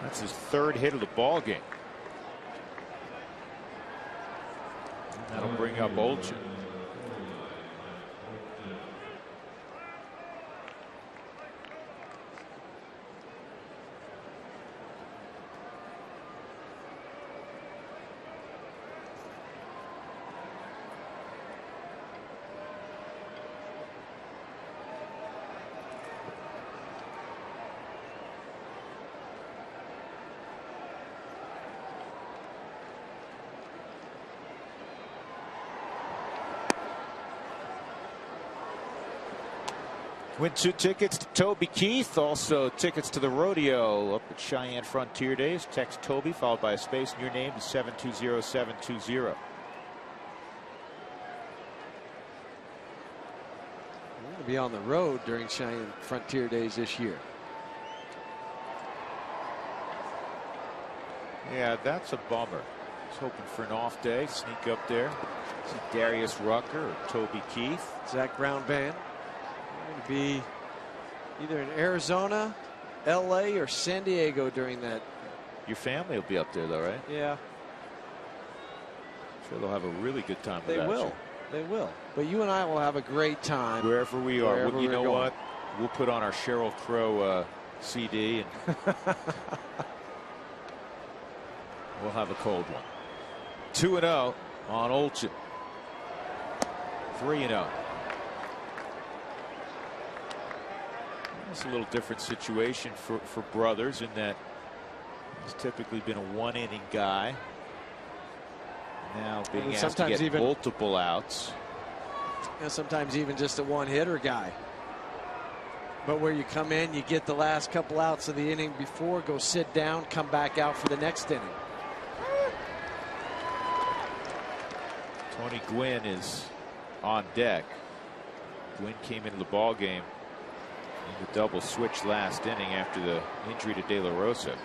That's his 3rd hit of the ball game. That'll bring up Olchin. Win 2 tickets to Toby Keith. Also tickets to the rodeo up at Cheyenne Frontier Days. Text Toby followed by a space in your name to 720-720. We're going to be on the road during Cheyenne Frontier Days this year. Yeah, that's a bummer. I was hoping for an off day. Sneak up there. See Darius Rucker or Toby Keith. Zach Brown Band. Going to be either in Arizona, LA, or San Diego during that. Your family will be up there, though, right? Yeah. Sure, they'll have a really good time. They will. They will. But you and I will have a great time wherever we are. Wherever you know going. what? We'll put on our Sheryl Crow CD and we'll have a cold one. 2-0 on Olchin. 3-0. It's a little different situation for Brothers in that he's typically been a 1-inning guy. Now being asked to get multiple outs. And sometimes even just a 1-hitter guy. But where you come in, you get the last couple outs of the inning before, go sit down, come back out for the next inning. Tony Gwynn is on deck. Gwynn came into the ball game in the double switch last inning after the injury to De La Rosa.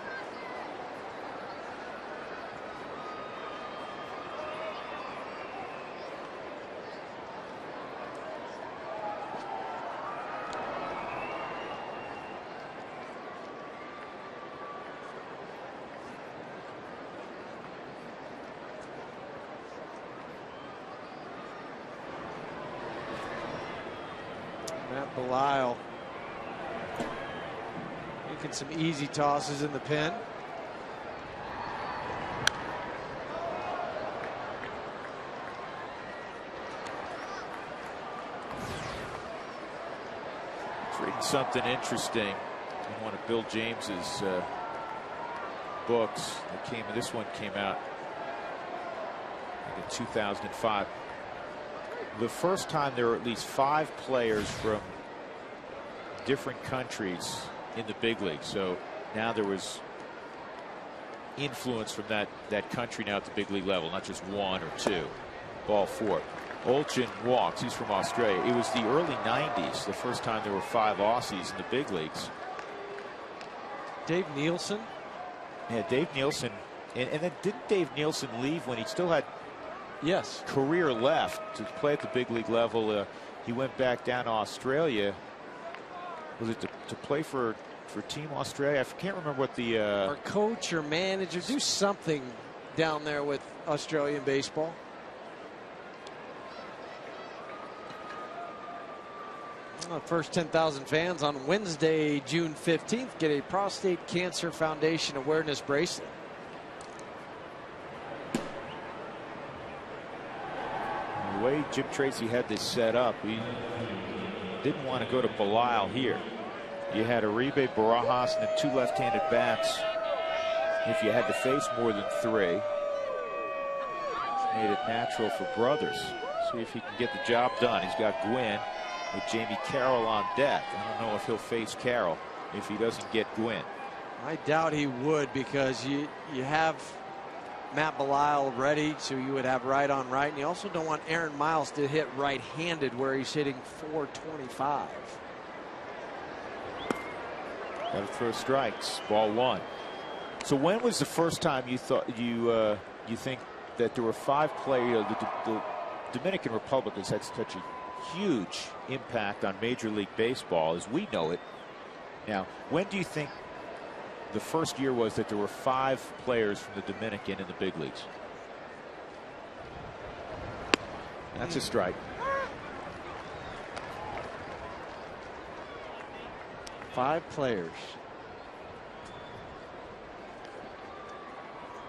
Matt Belisle making some easy tosses in the pen. Reading something interesting in one of Bill James's books that came. This one came out in 2005. The first time there were at least 5 players from different countries in the big league. So now there was influence from that country now at the big league level, not just 1 or 2. Ball 4. Olchin walks. He's from Australia. It was the early 90s, the first time there were 5 Aussies in the big leagues. Dave Nielsen. Yeah, Dave Nielsen. And then didn't Dave Nielsen leave when he still had career left to play at the big league level? He went back down to Australia. Was it to play for Team Australia? I can't remember what the or coach or manager, do something down there with Australian baseball. The first 10,000 fans on Wednesday, June 15th, get a Prostate Cancer Foundation awareness bracelet. The way Jim Tracy had this set up, he didn't want to go to Belisle here. You had Uribe, Barajas, and then 2 left-handed bats if you had to face more than 3. Made it natural for Brothers. See if he can get the job done. He's got Gwynn with Jamie Carroll on deck. I don't know if he'll face Carroll if he doesn't get Gwynn. I doubt he would, because you have Matt Belisle ready, so you would have right on right, and you also don't want Aaron Miles to hit right-handed where he's hitting .425. Got to throw strikes. Ball 1. So when was the first time you thought you think that there were 5 players? The Dominican Republic has had such a huge impact on Major League Baseball as we know it. Now, when do you think the first year was that there were 5 players from the Dominican in the big leagues? That's a strike. 5 players.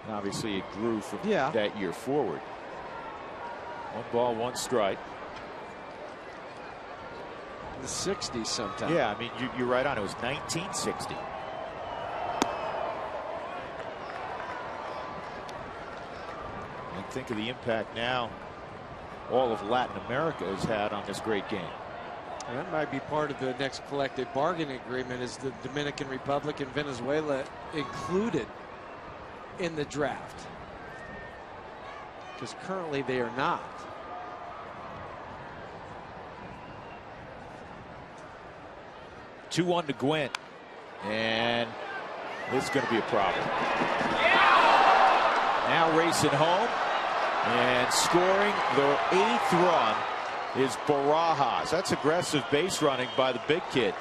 And obviously it grew from that year forward. 1 ball, 1 strike. The 60s sometime. Yeah, I mean, you're right on. It was 1960. And think of the impact now all of Latin America has had on this great game. And that might be part of the next collective bargaining agreement, is the Dominican Republic and Venezuela included in the draft, because currently they are not. Two-1 to Gwynn, and this is going to be a problem. Now racing home and scoring the 8th run is Barajas. That's aggressive base running by the big kid.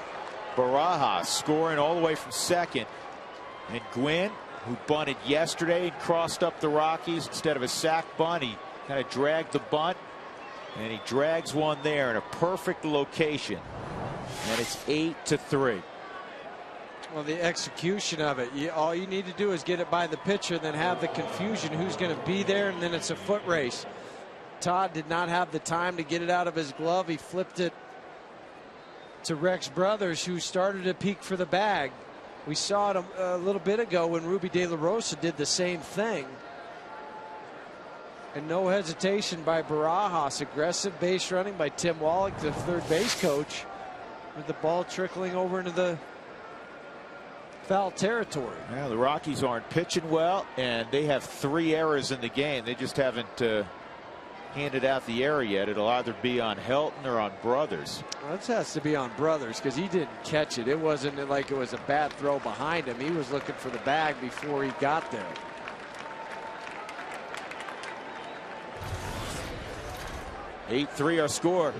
Barajas scoring all the way from second, and Gwynn, who bunted yesterday and crossed up the Rockies instead of a sac bunt, he kind of dragged the bunt, and he drags one there in a perfect location. And it's 8-3. Well, the execution of it, all you need to do is get it by the pitcher, then have the confusion who's going to be there, and then it's a foot race. Todd did not have the time to get it out of his glove. He flipped it to Rex Brothers, who started to peek for the bag. We saw it a little bit ago when Ruby De La Rosa did the same thing. And no hesitation by Barajas. Aggressive base running by Tim Wallach, the third base coach, with the ball trickling over into the foul territory. Yeah, the Rockies aren't pitching well, and they have 3 errors in the game. They just haven't handed out the error yet. It'll either be on Helton or on Brothers. Well, this has to be on Brothers, because he didn't catch it. It wasn't like it was a bad throw behind him. He was looking for the bag before he got there. $8-3 our score.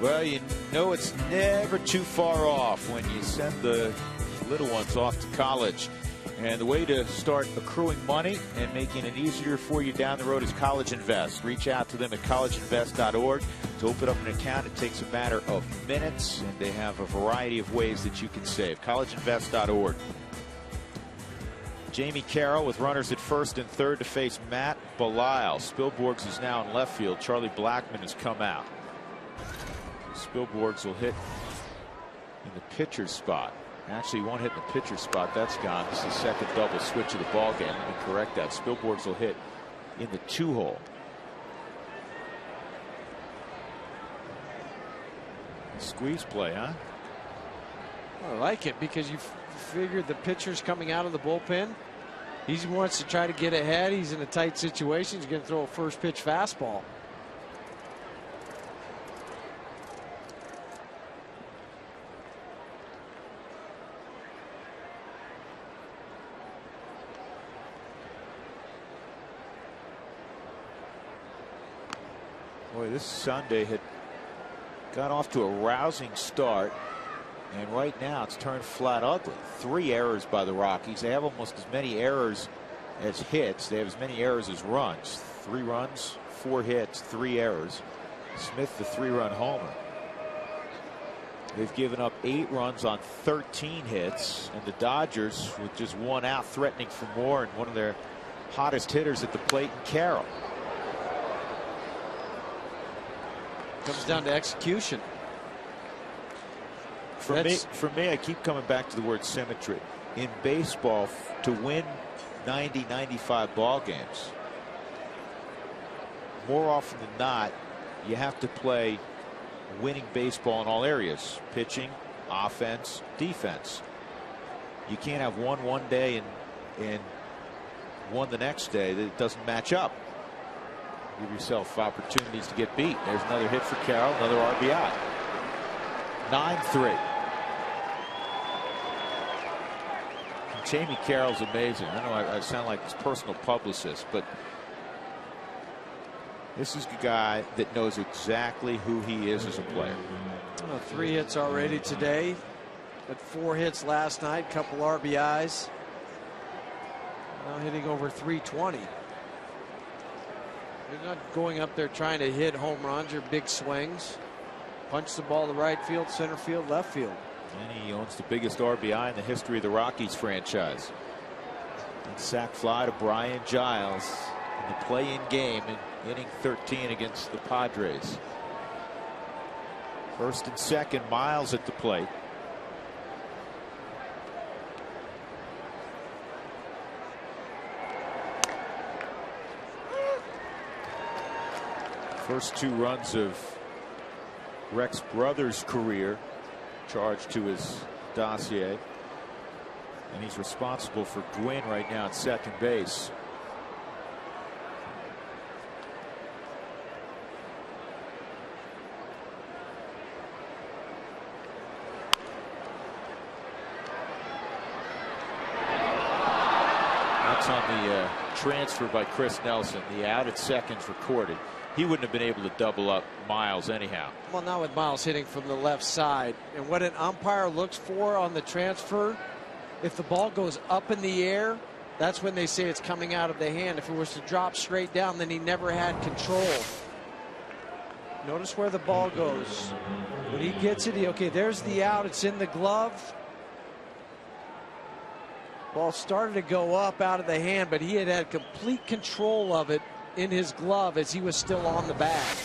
Well, you know it's never too far off when you send the little ones off to college. And the way to start accruing money and making it easier for you down the road is College Invest. Reach out to them at collegeinvest.org to open up an account. It takes a matter of minutes, and they have a variety of ways that you can save. collegeinvest.org. Jamie Carroll with runners at first and third to face Matt Belisle. Spilborghs is now in left field. Charlie Blackmon has come out. Spilborghs will hit in the pitcher's spot. Actually, one hit in the pitcher's spot. That's gone. This is the second double switch of the ball game. Let me correct that. Spilborghs will hit in the 2-hole. Squeeze play, huh? I like it because you figured the pitcher's coming out of the bullpen. He wants to try to get ahead. He's in a tight situation. He's going to throw a first pitch fastball. Boy, this Sunday had got off to a rousing start, and right now it's turned flat ugly. 3 errors by the Rockies. They have almost as many errors as hits. They have as many errors as runs. 3 runs, 4 hits, 3 errors. Smith, the 3-run homer. They've given up 8 runs on 13 hits, and the Dodgers, with just 1 out, threatening for more, and one of their hottest hitters at the plate in Carroll. Comes down to execution. For me, I keep coming back to the word symmetry. In baseball, to win 90, 95 ball games, more often than not, you have to play winning baseball in all areas: pitching, offense, defense. You can't have one day and one the next day that it doesn't match up. Give yourself opportunities to get beat. There's another hit for Carroll, another RBI. 9-3. Jamie Carroll's amazing. I know I sound like his personal publicist, but this is a guy that knows exactly who he is as a player. 3 hits already today, but 4 hits last night, couple RBIs. Now hitting over 320. You're not going up there trying to hit home runs or big swings. Punch the ball to right field, center field, left field. And he owns the biggest RBI in the history of the Rockies franchise. And sac fly to Brian Giles in the play-in game in inning 13 against the Padres. First and second, Miles at the plate. First 2 runs of Rex Brothers' career charged to his dossier, and he's responsible for Gwynn right now at second base. That's on the transfer by Chris Nelson. The out at second's recorded. He wouldn't have been able to double up Miles anyhow. Well, not with Miles hitting from the left side. And what an umpire looks for on the transfer, if the ball goes up in the air, that's when they say it's coming out of the hand. If it was to drop straight down, then he never had control. Notice where the ball goes. When he gets it, okay, there's the out. It's in the glove. Ball started to go up out of the hand, but he had complete control of it in his glove as he was still on the bag.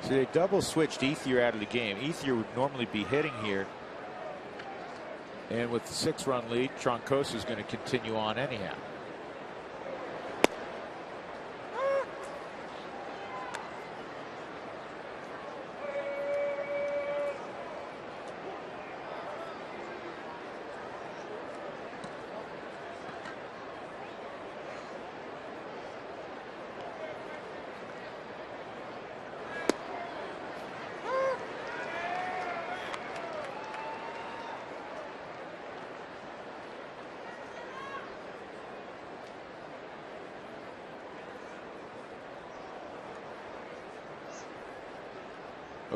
So they double switched Ethier out of the game. Ethier would normally be hitting here, and with the 6-run lead, Troncoso is going to continue on anyhow.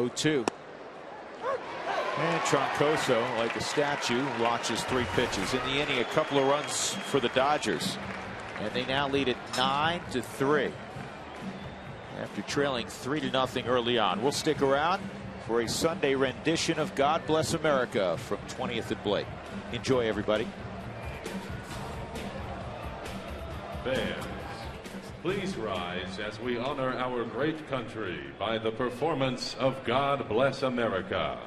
0-2. And Troncoso, like a statue, watches 3 pitches. In the inning, a couple of runs for the Dodgers. And they now lead it 9-3. After trailing 3-0 early on. We'll stick around for a Sunday rendition of God Bless America from 20th and Blake. Enjoy, everybody. Fans, please rise as we honor our great country by the performance of God Bless America.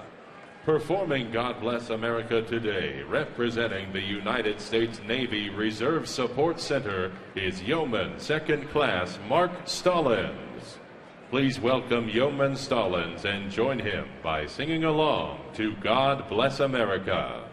Performing God Bless America today, representing the United States Navy Reserve Support Center, is Yeoman Second Class Mark Stallings. Please welcome Yeoman Stallings and join him by singing along to God Bless America.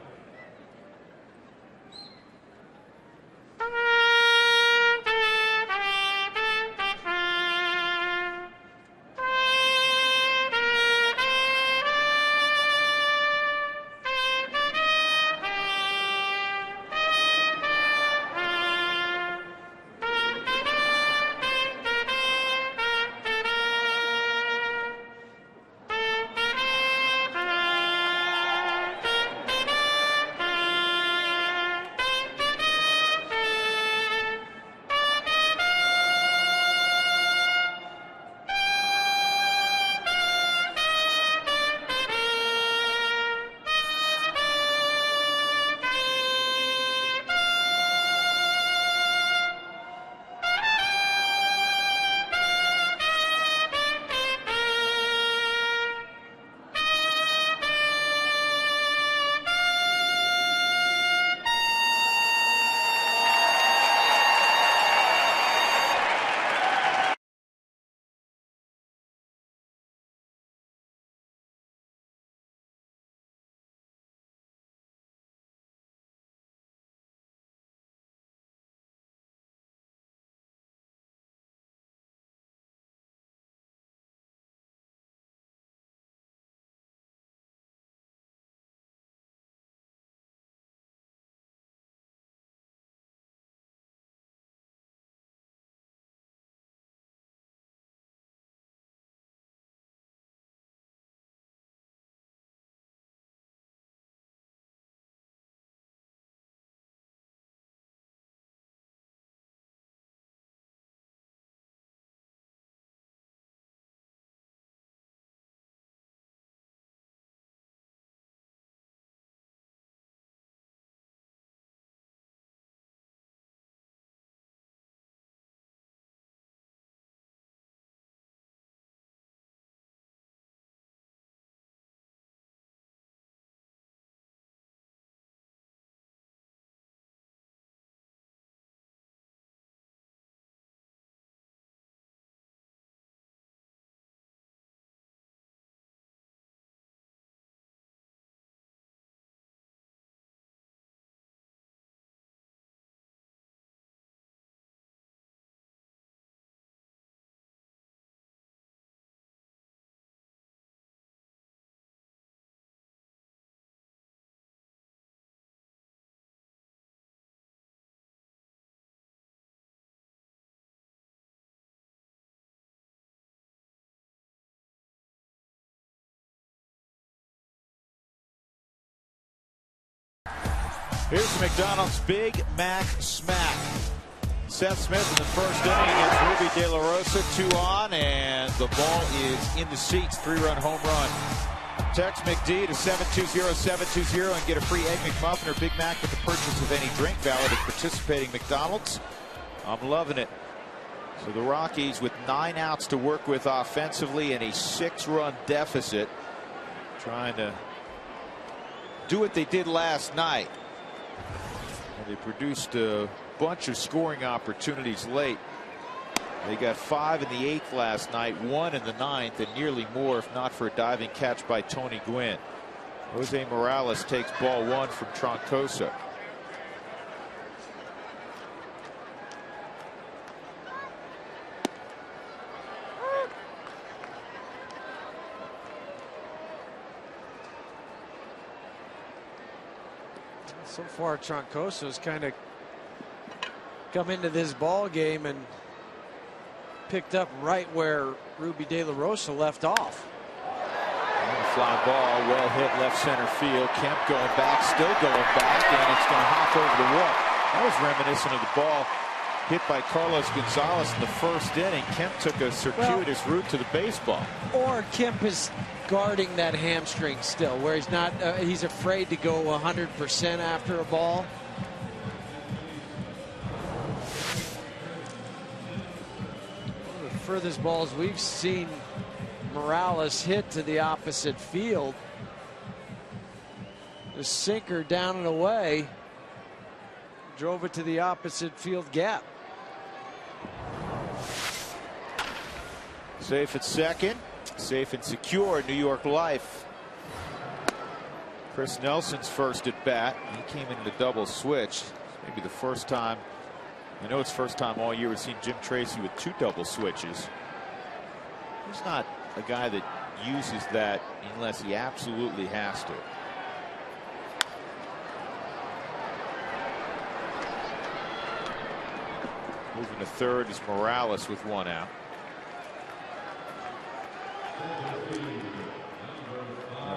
Here's the McDonald's Big Mac Smack. Seth Smith in the first inning against Ruby De La Rosa, 2 on, and the ball is in the seats. 3-run home run. Text McD to 720-720 and get a free Egg McMuffin or Big Mac with the purchase of any drink valid at participating McDonald's. I'm loving it. So the Rockies with 9 outs to work with offensively and a 6-run deficit, trying to do what they did last night. They produced a bunch of scoring opportunities late. They got 5 in the 8th last night, 1 in the 9th, and nearly more if not for a diving catch by Tony Gwynn. Jose Morales takes ball 1 from Troncoso. So far, Troncoso's kind of come into this ball game and picked up right where Ruby De La Rosa left off. Fly ball, well hit left center field. Kemp going back, still going back, and it's going to hop over the wall. That was reminiscent of the ball hit by Carlos Gonzalez in the first inning. Kemp took a circuitous route to the baseball. Or Kemp is guarding that hamstring still, where he's not, he's afraid to go 100% after a ball. One of the furthest balls we've seen Morales hit to the opposite field. The sinker down and away. Drove it to the opposite field gap. Safe at second. Safe and secure, New York Life. Chris Nelson's first at bat. He came in the double switch. Maybe the first time. I know it's first time all year we've seen Jim Tracy with 2 double switches. He's not a guy that uses that unless he absolutely has to. Moving to third is Morales with 1 out.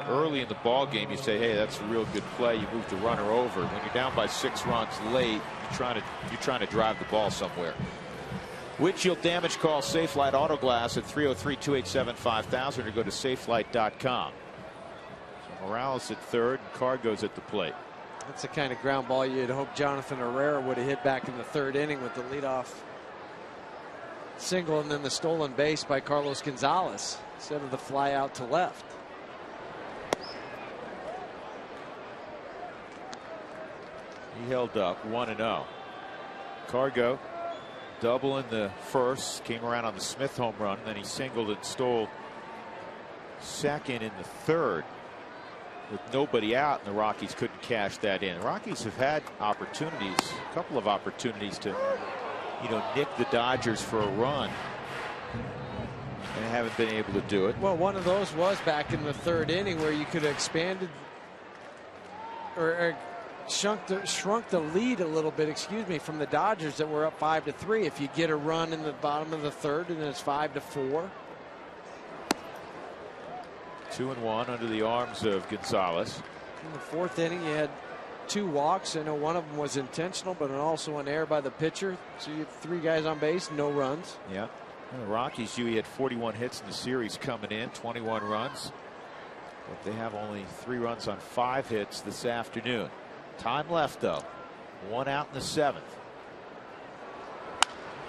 Early in the ball game, you say, hey, that's a real good play. You move the runner over. When you're down by 6 runs late, you're trying to drive the ball somewhere. Windshield damage call Safelite Auto Glass at 303-287-5000 or go to safelight.com. So Morales at third and Cargo's at the plate. That's the kind of ground ball you'd hope Jonathan Herrera would have hit back in the 3rd inning with the leadoff single and then the stolen base by Carlos Gonzalez instead of the fly out to left. He held up 1-0. Cargo double in the first, came around on the Smith home run, and then he singled and stole second in the 3rd. With nobody out, and the Rockies couldn't cash that in. The Rockies have had opportunities, a couple of opportunities to, nick the Dodgers for a run, and haven't been able to do it. Well, one of those was back in the 3rd inning where you could have expanded or shrunk the lead a little bit, from the Dodgers that were up 5-3. If you get a run in the bottom of the 3rd and it's 5-4. 2-1 under the arms of Gonzalez. In the 4th inning, you had 2 walks. I know one of them was intentional, but also an error by the pitcher. So you have 3 guys on base, no runs. Yeah. And the Rockies, he had 41 hits in the series coming in, 21 runs. But they have only 3 runs on 5 hits this afternoon. Time left, though. 1 out in the 7th.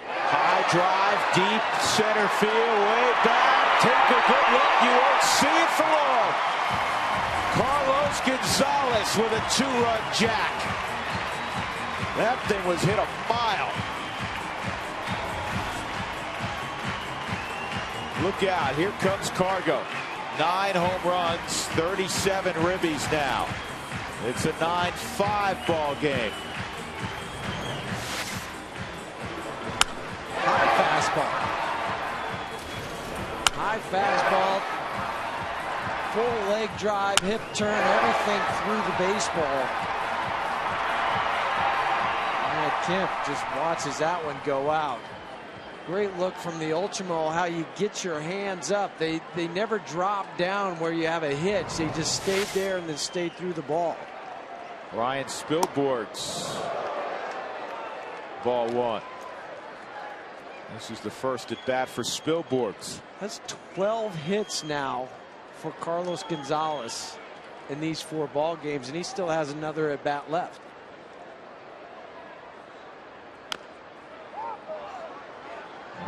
High drive, deep center field, way back. Take a good look. You won't see it for long. Carlos Gonzalez with a 2-run jack. That thing was hit a mile. Look out. Here comes Cargo. 9 home runs, 37 ribbies now. It's a 9-5 ball game. High fastball. High fastball. Full leg drive, hip turn, everything through the baseball. And Kemp just watches that one go out. Great look from the Ultimo, how you get your hands up. They never drop down where you have a hitch. They just stayed there and then stayed through the ball. Ryan Spilborgh's ball 1. This is the first at bat for Spilborgh's. That's 12 hits now for Carlos Gonzalez in these 4 ball games, and he still has another at bat left.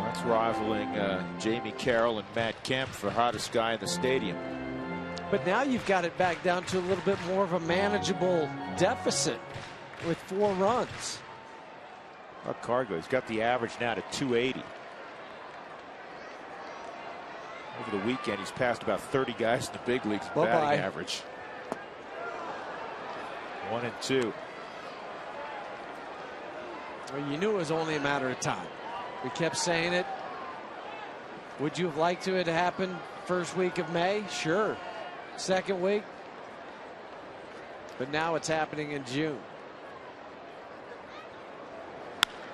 That's rivaling Jamie Carroll and Matt Kemp for hottest guy in the stadium. But now you've got it back down to a little bit more of a manageable deficit with 4 runs. Cargo, he's got the average now to 280. Over the weekend, he's passed about 30 guys in the big leagues in batting average. 1-2. Well, you knew it was only a matter of time. We kept saying it. Would you have liked it to happen first week of May? Sure. Second week. But now it's happening in June.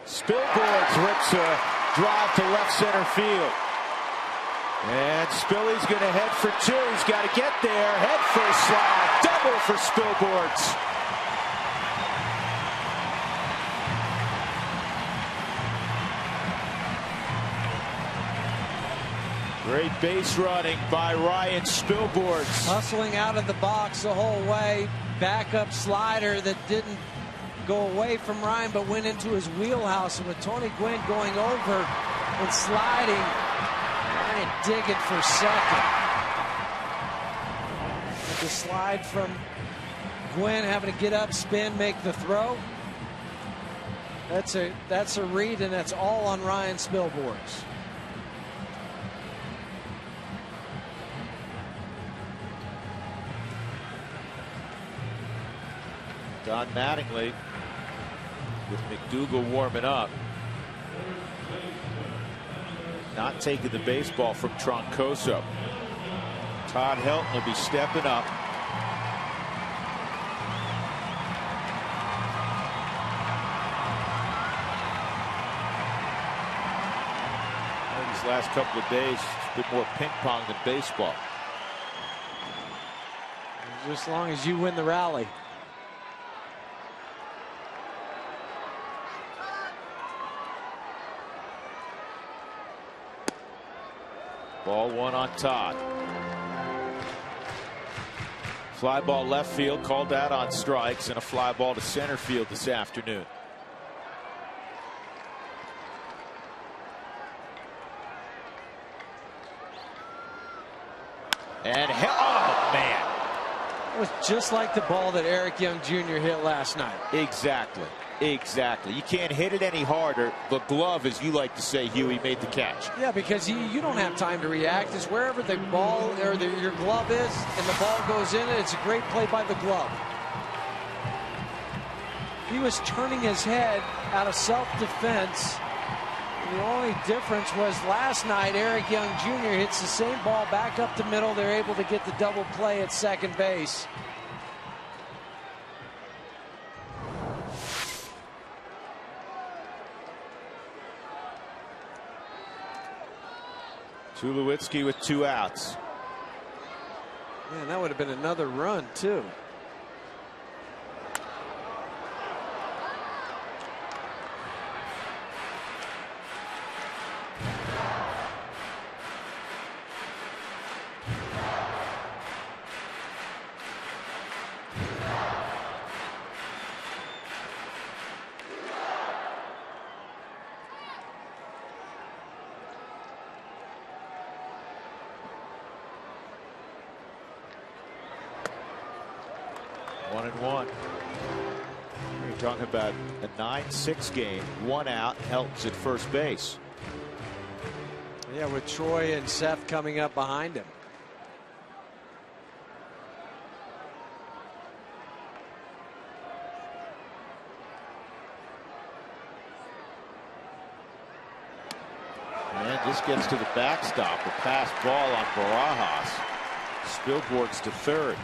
Spilborghs rips a drive to left center field. And Spilly's going to head for two. He's got to get there. Head first slide. Double for Spilborghs. Great base running by Ryan Spilborghs. Hustling out of the box the whole way. Backup slider that didn't go away from Ryan but went into his wheelhouse. And with Tony Gwynn going over and sliding, Ryan digging for second. With the slide from Gwynn having to get up, spin, make the throw. That's a read, and that's all on Ryan Spilborghs. Don Mattingly with McDougal warming up. Not taking the baseball from Troncoso. Todd Helton will be stepping up. These last couple of days, it's been more ping pong than baseball. Just as long as you win the rally. Ball one on Todd. Fly ball left field called out on strikes, and a fly ball to center field this afternoon. And oh man, it was just like the ball that Eric Young Jr. hit last night. Exactly. Exactly. You can't hit it any harder. The glove, as you like to say, Huey, made the catch. Yeah, because you don't have time to react. It's wherever the ball or your glove is and the ball goes in, it's a great play by the glove. He was turning his head out of self-defense. The only difference was last night Eric Young Jr. hits the same ball back up the middle. They're able to get the double play at second base. Tulowitzki with 2 outs. Man, that would have been another run, too. One and one. You're talking about a 9-6 game, 1 out, Helton's at first base. Yeah, with Troy and Seth coming up behind him. And this gets to the backstop. A pass ball on Barajas. Spilborghs to third.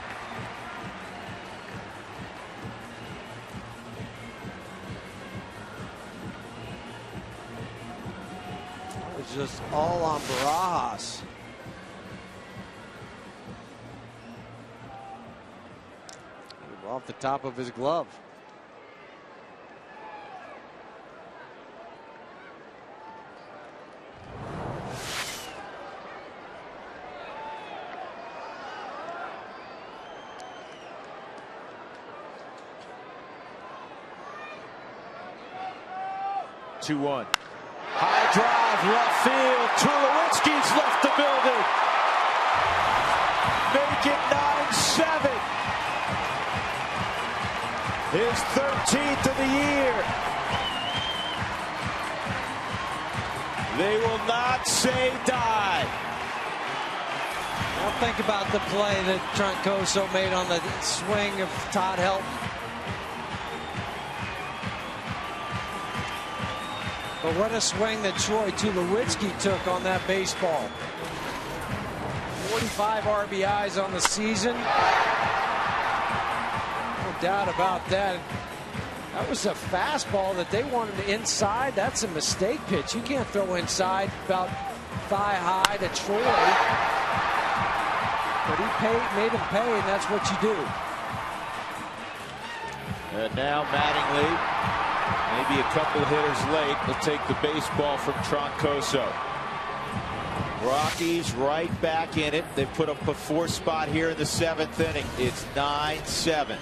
Just all on Barajas. Off the top of his glove. Two-one. High drive, left field. Tulowitzki's left the building. Make it 9-7. His 13th of the year. They will not say die. Now think about the play that Troncoso made on the swing of Todd Helton. But what a swing that Troy Tulowitzki took on that baseball. 45 RBIs on the season. No doubt about that. That was a fastball that they wanted inside. That's a mistake pitch. You can't throw inside about thigh high to Troy. But he made him pay, and that's what you do. And now Mattingly, maybe a couple hitters late, will take the baseball from Troncoso. Rockies right back in it. They put up a 4 spot here in the 7th inning. It's 9-7.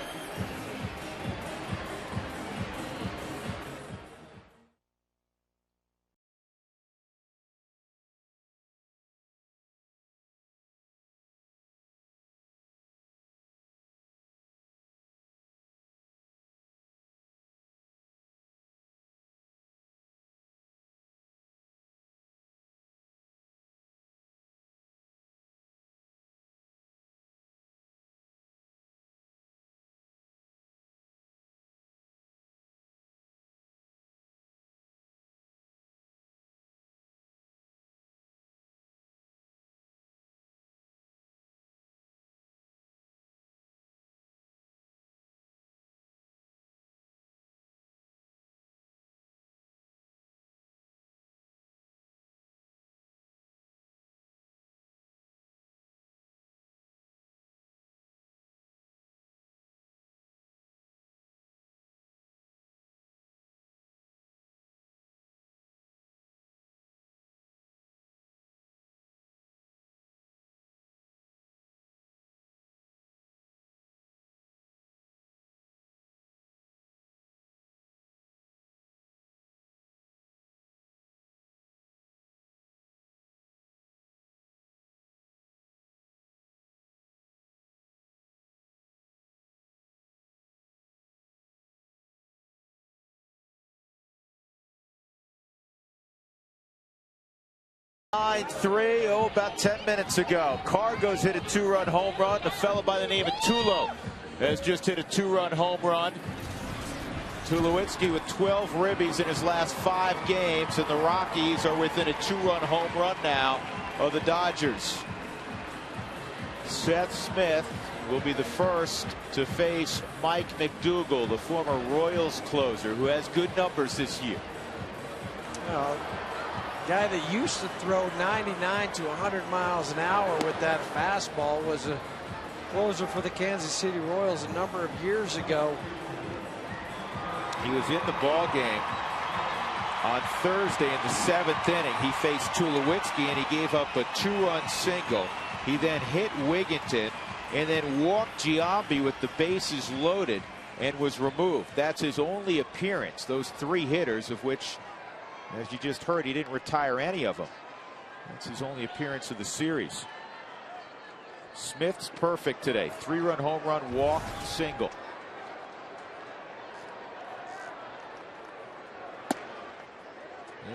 Nine-3, about 10 minutes ago. Cargo's hit a 2-run home run. The fellow by the name of Tulo has just hit a 2-run home run. Tulowitzki with 12 ribbies in his last 5 games, and the Rockies are within a 2-run home run now of the Dodgers. Seth Smith will be the first to face Mike McDougal, the former Royals closer, who has good numbers this year. Guy that used to throw 99 to 100 miles an hour with that fastball was a closer for the Kansas City Royals a number of years ago. He was in the ball game on Thursday in the 7th inning. He faced Tulowitzki and he gave up a 2-run single. He then hit Wigginton and then walked Giambi with the bases loaded and was removed. That's his only appearance. Those 3 hitters, of which, as you just heard, he didn't retire any of them. That's his only appearance of the series. Smith's perfect today. 3-run home run, walk, single.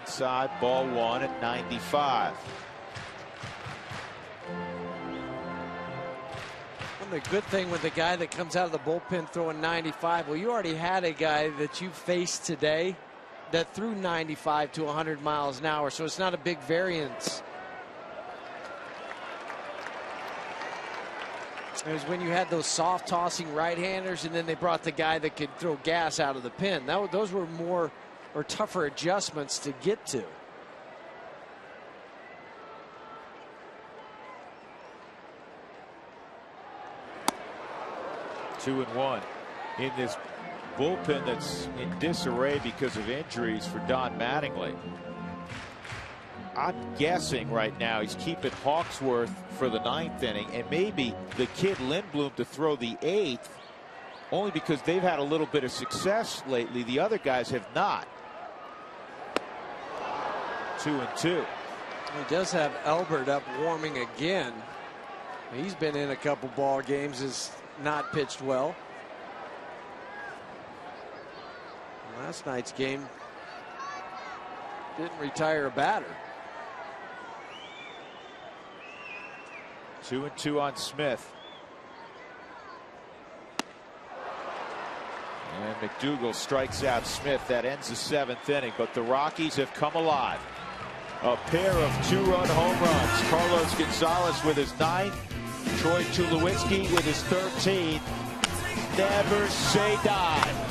Inside, ball 1 at 95. The good thing with the guy that comes out of the bullpen throwing 95, well, you already had a guy that you faced today that threw 95 to 100 miles an hour, so it's not a big variance. It was when you had those soft tossing right-handers, and then they brought the guy that could throw gas out of the pen. Those were more or tougher adjustments to get to. Two and one in this bullpen that's in disarray because of injuries for Don Mattingly. I'm guessing right now he's keeping Hawksworth for the 9th inning and maybe the kid Lindblom to throw the 8th, only because they've had a little bit of success lately. The other guys have not. 2-2. He does have Elbert up warming again. He's been in a couple ball games, has not pitched well. Last night's game didn't retire a batter. 2-2 on Smith. And McDougal strikes out Smith. That ends the 7th inning, but the Rockies have come alive. A pair of 2-run home runs. Carlos Gonzalez with his 9th. Troy Tulowitzki with his 13th. Never say die.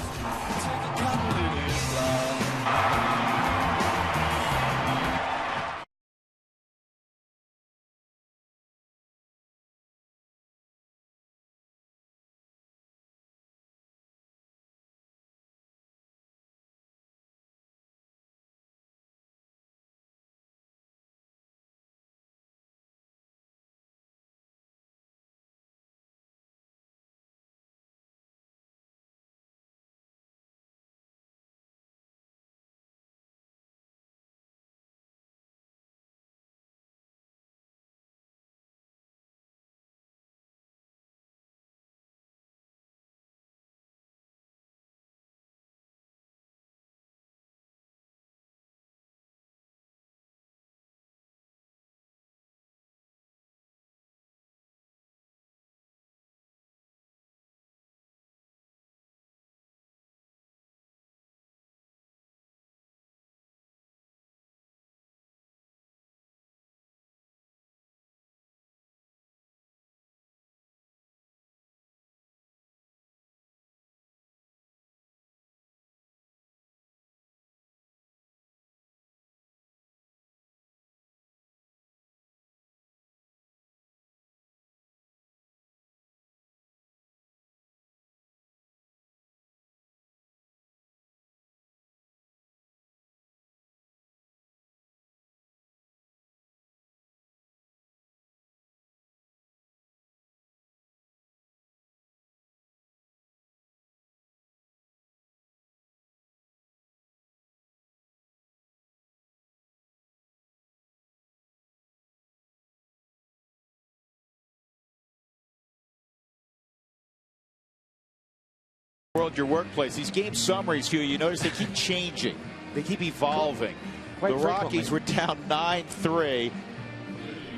World, your workplace. These game summaries, Hugh, you notice they keep changing. They keep evolving. Quite the Rockies were down 9-3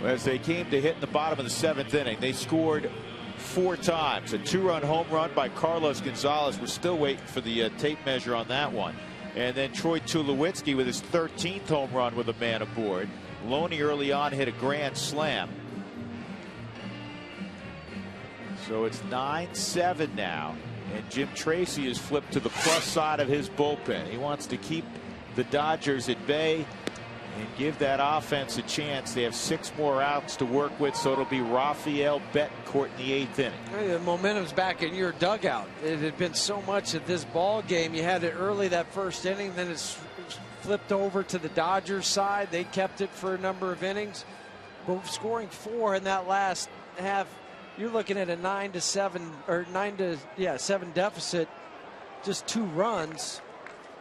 as they came to hit in the bottom of the 7th inning. They scored 4 times. A 2-run home run by Carlos Gonzalez. We're still waiting for the tape measure on that one. And then Troy Tulowitzki with his 13th home run with a man aboard. Loney early on hit a grand slam. So it's 9-7 now. And Jim Tracy is flipped to the plus side of his bullpen. He wants to keep the Dodgers at bay and give that offense a chance. They have 6 more outs to work with, so it'll be Rafael Betancourt in the 8th inning. Hey, the momentum's back in your dugout. It had been so much at this ball game. You had it early that first inning, then it's flipped over to the Dodgers side. They kept it for a number of innings, but scoring 4 in that last half. You're looking at a 9-7 or 7 deficit, just 2 runs.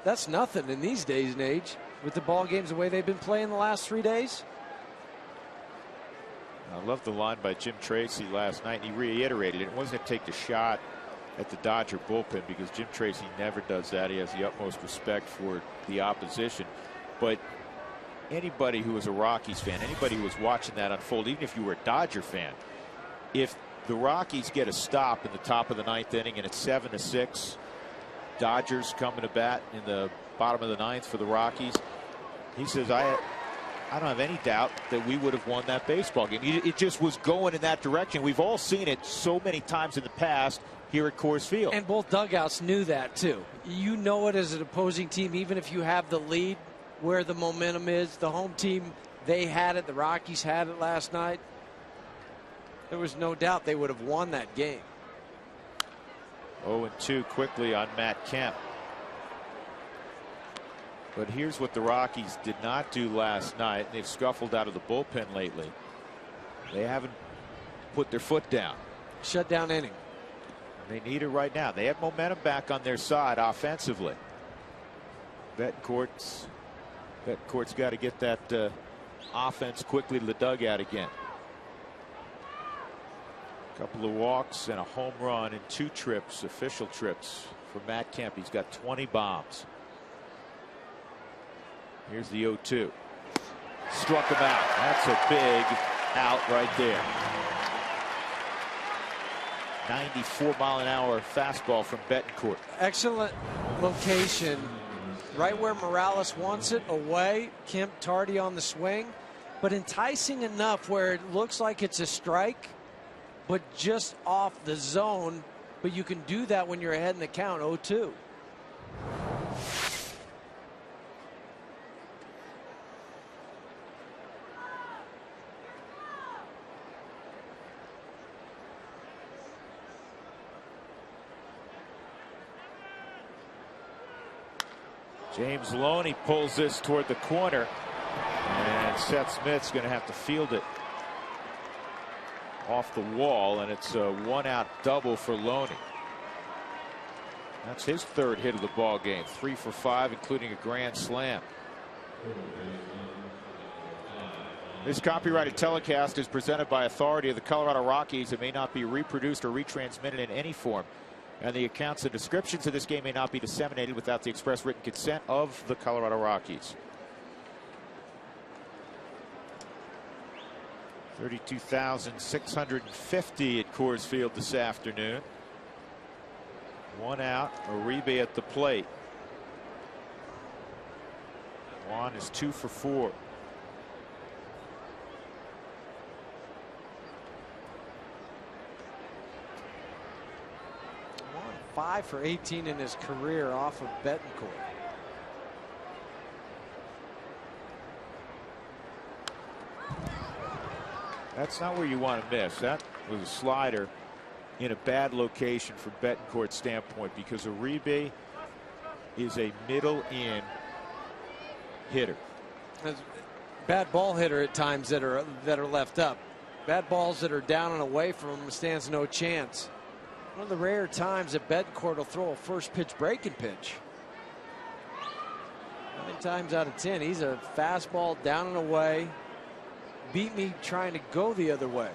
That's nothing in these days and age with the ball games the way they've been playing the last 3 days. I love the line by Jim Tracy last night. He reiterated it. It wasn't to take a shot at the Dodger bullpen, because Jim Tracy never does that. He has the utmost respect for the opposition. But anybody who was a Rockies fan, anybody who was watching that unfold, even if you were a Dodger fan, if the Rockies get a stop in the top of the 9th inning and it's 7-6, Dodgers coming to bat in the bottom of the 9th for the Rockies, he says, I don't have any doubt that we would have won that baseball game. It just was going in that direction. We've all seen it so many times in the past here at Coors Field. And both dugouts knew that too. You know it as an opposing team, even if you have the lead, where the momentum is. The home team, they had it. The Rockies had it last night. There was no doubt they would have won that game. 0-2 quickly on Matt Kemp. But here's what the Rockies did not do last night. They've scuffled out of the bullpen lately. They haven't put their foot down. Shutdown inning. They need it right now. They have momentum back on their side offensively. Betancourt's got to get that offense quickly to the dugout again. A couple of walks and a home run and 2 trips, official trips for Matt Kemp. He's got 20 bombs. Here's the 0-2. Struck him out. That's a big out right there. 94-mile-an-hour fastball from Betancourt. Excellent location. Right where Morales wants it, away. Kemp tardy on the swing, but enticing enough where it looks like it's a strike, but just off the zone. But you can do that when you're ahead in the count, 0-2. James Loney pulls this toward the corner, and Seth Smith's going to have to field it off the wall, and it's a 1-out double for Loney. That's his 3rd hit of the ball game. 3 for 5, including a grand slam. This copyrighted telecast is presented by authority of the Colorado Rockies. It may not be reproduced or retransmitted in any form, and the accounts and descriptions of this game may not be disseminated without the express written consent of the Colorado Rockies. 32,650 at Coors Field this afternoon. 1 out, Uribe at the plate. Juan is 2 for 4. 5 for 18 in his career off of Betancourt. That's not where you want to miss. That was a slider in a bad location from Betancourt's standpoint, because Uribe is a middle-in hitter. Bad ball hitter at times that are left up. Bad balls that are down and away from him stands no chance. One of the rare times that Betancourt will throw a first pitch breaking pitch. 9 times out of 10, he's a fastball down and away. Beat me trying to go the other way.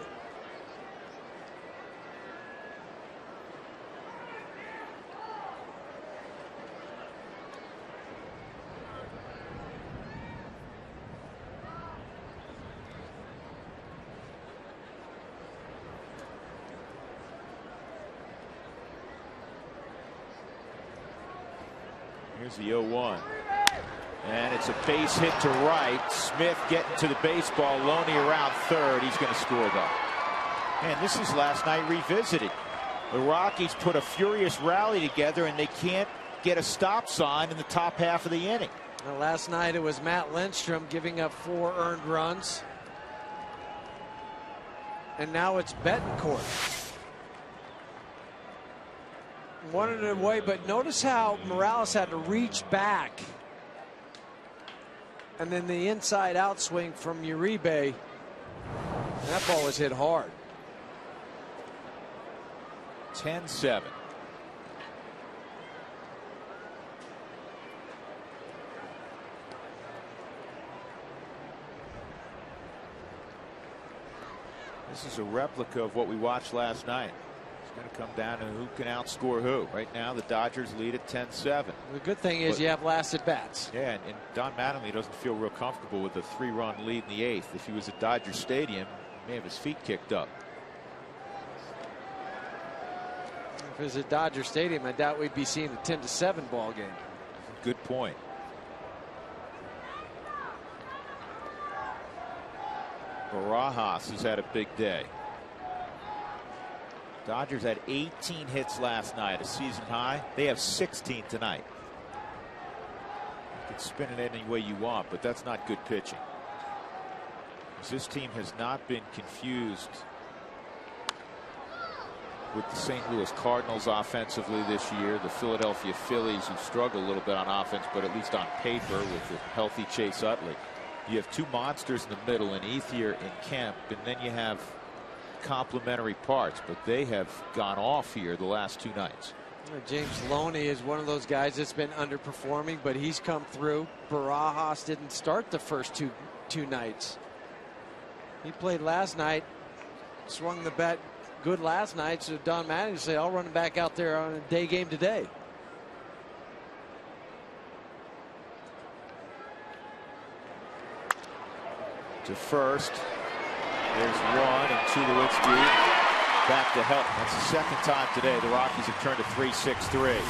Here's the 0-1. And it's a base hit to right. Smith getting to the baseball. Loney around third. He's going to score, though. And this is last night revisited. The Rockies put a furious rally together, and they can't get a stop sign in the top half of the inning. Well, last night it was Matt Lindstrom giving up 4 earned runs. And now it's Betancourt. Wanted it away, but notice how Morales had to reach back. And then the inside out swing from Uribe. That ball was hit hard. 10-7. This is a replica of what we watched last night. It's going to come down to who can outscore who. Right now, the Dodgers lead at 10-7. The good thing is you have last at bats. Yeah, and Don Mattingly doesn't feel real comfortable with a 3-run lead in the 8th. If he was at Dodger Stadium, he may have his feet kicked up. If it was at Dodger Stadium, I doubt we'd be seeing a 10-7 ball game. Good point. Barajas has had a big day. Dodgers had 18 hits last night, a season high. They have 16 tonight. You can spin it any way you want, but that's not good pitching. This team has not been confused with the St. Louis Cardinals offensively this year. The Philadelphia Phillies, who struggle a little bit on offense, but at least on paper with the healthy Chase Utley. You have 2 monsters in the middle in Ethier and Kemp, and then you have complementary parts, but they have gone off here the last 2 nights. James Loney is one of those guys that's been underperforming, but he's come through. Barajas didn't start the first two nights. He played last night, swung the bat good last night, so Don Mattingly said, I'll run him back out there on a day game today. To first. There's 1 and Tulowitzki back to help. That's the second time today the Rockies have turned to 3-6-3.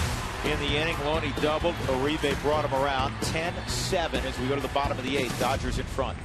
In the inning, Loney doubled. Uribe brought him around. 10-7 as we go to the bottom of the 8th. Dodgers in front.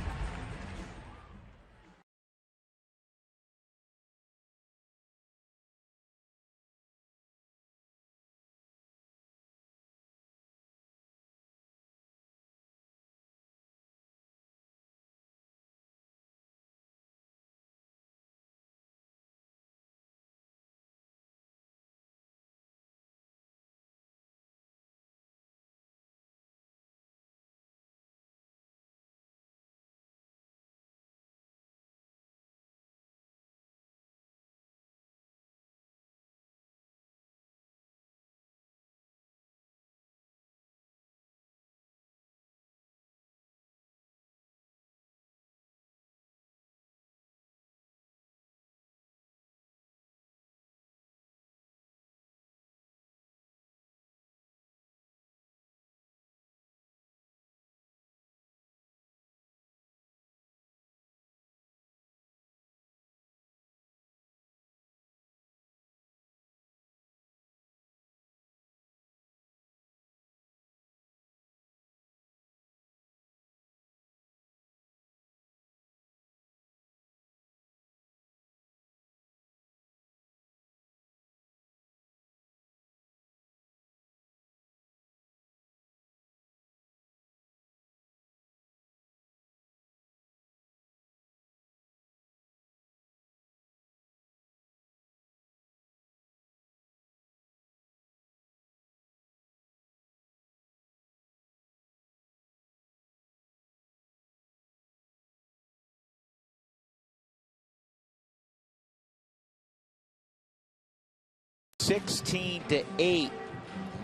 (16-8)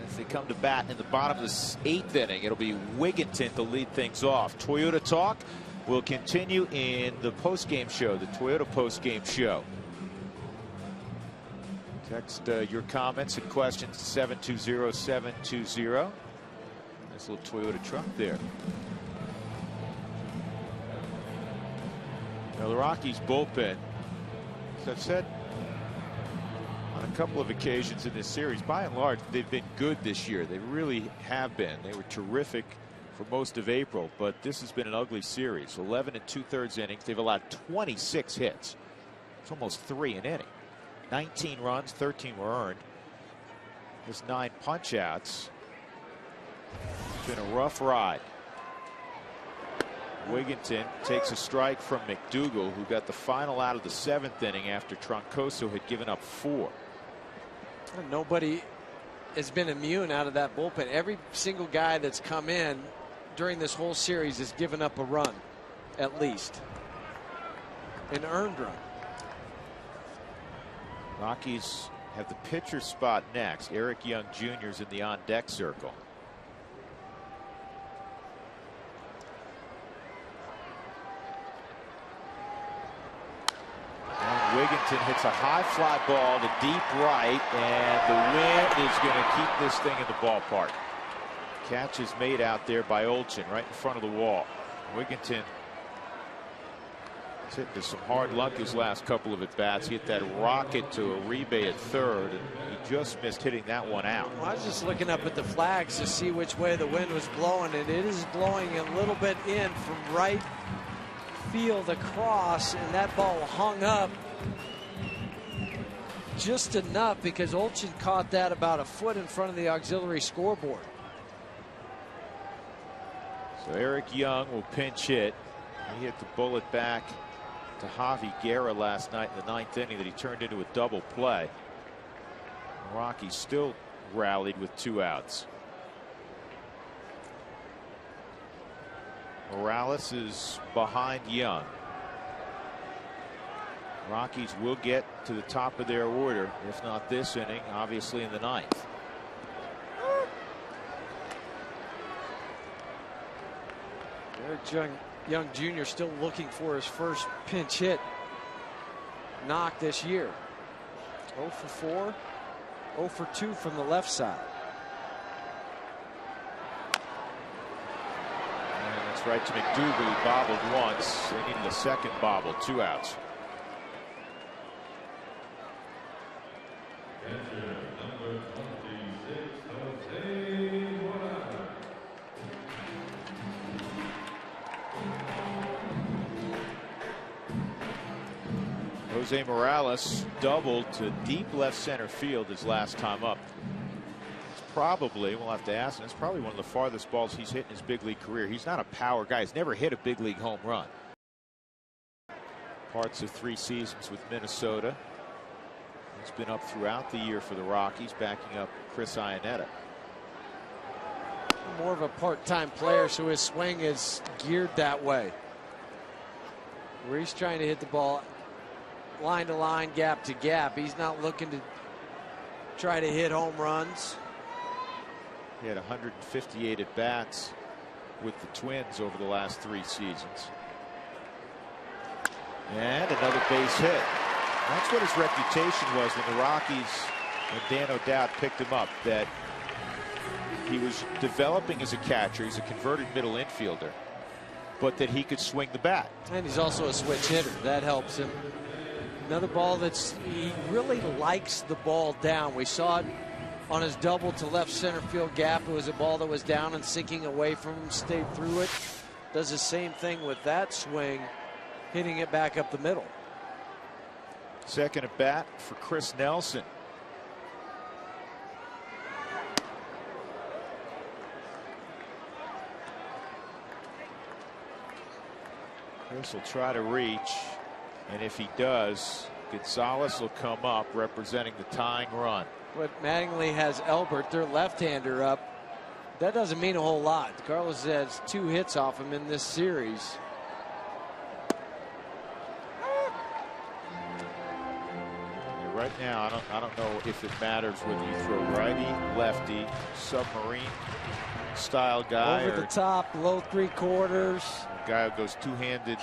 as they come to bat in the bottom of the 8th inning. It'll be Wigginton to lead things off. Toyota Talk will continue in the post-game show, the Toyota post-game show. Text your comments and questions to 720-720. Nice little Toyota truck there. Now the Rockies bullpen, as I've said on a a couple of occasions in this series. By and large, they've been good this year. They really have been. They were terrific for most of April, but this has been an ugly series. 11 2/3 innings. They've allowed 26 hits. It's almost 3 an inning. 19 runs, 13 were earned. There's 9 punch outs. It's been a rough ride. Wigginton takes a strike from McDougal, who got the final out of the 7th inning after Troncoso had given up 4. Nobody has been immune out of that bullpen. Every single guy that's come in during this whole series has given up a run, at least an earned run. Rockies have the pitcher spot next. Eric Young Jr. is in the on-deck circle. Wigginton hits a high fly ball to deep right, and the wind is going to keep this thing in the ballpark. Catch is made out there by Olchin right in front of the wall. Wigginton is hitting to some hard luck his last couple of at-bats. He hit that rocket to Uribe at third, and he just missed hitting that one out. Well, I was just looking up at the flags to see which way the wind was blowing, and it is blowing a little bit in from right field across, and that ball hung up just enough because Olchin caught that about a foot in front of the auxiliary scoreboard. So Eric Young will pinch hit. He hit the bullet back to Javi Guerra last night in the 9th inning that he turned into a double play. The Rockies still rallied with 2 outs. Morales is behind Young. Rockies will get to the top of their order, if not this inning, obviously in the 9th. Eric Young Jr. still looking for his first pinch hit knock this year. 0 for 4, 0 for 2 from the left side. And that's right to McDougal, who bobbled once. They needed a second bobble, 2 outs. Jose Morales doubled to deep left center field his last time up. It's probably, we'll have to ask him, it's probably one of the farthest balls he's hit in his big league career. He's not a power guy. He's never hit a big league home run. Parts of 3 seasons with Minnesota. He's been up throughout the year for the Rockies, backing up Chris Iannetta. More of a part-time player, so his swing is geared that way, where he's trying to hit the ball line to line, gap to gap. He's not looking to try to hit home runs. He had 158 at bats with the Twins over the last 3 seasons. And another base hit. That's what his reputation was when the Rockies and Dan O'Dowd picked him up, that he was developing as a catcher. He's a converted middle infielder, but that he could swing the bat. And he's also a switch hitter. That helps him. Another ball he really likes the ball down. We saw it on his double to left center field gap. It was a ball that was down and sinking away from him, stayed through it. Does the same thing with that swing, hitting it back up the middle. Second at bat for Chris Nelson. Chris will try to reach, and if he does, Gonzalez will come up representing the tying run. But Mattingly has Elbert, their left-hander, up. That doesn't mean a whole lot. Carlos has 2 hits off him in this series. Right now, I don't know if it matters whether you throw righty, lefty, submarine style guy, over the top, low 3/4. A guy who goes two-handed.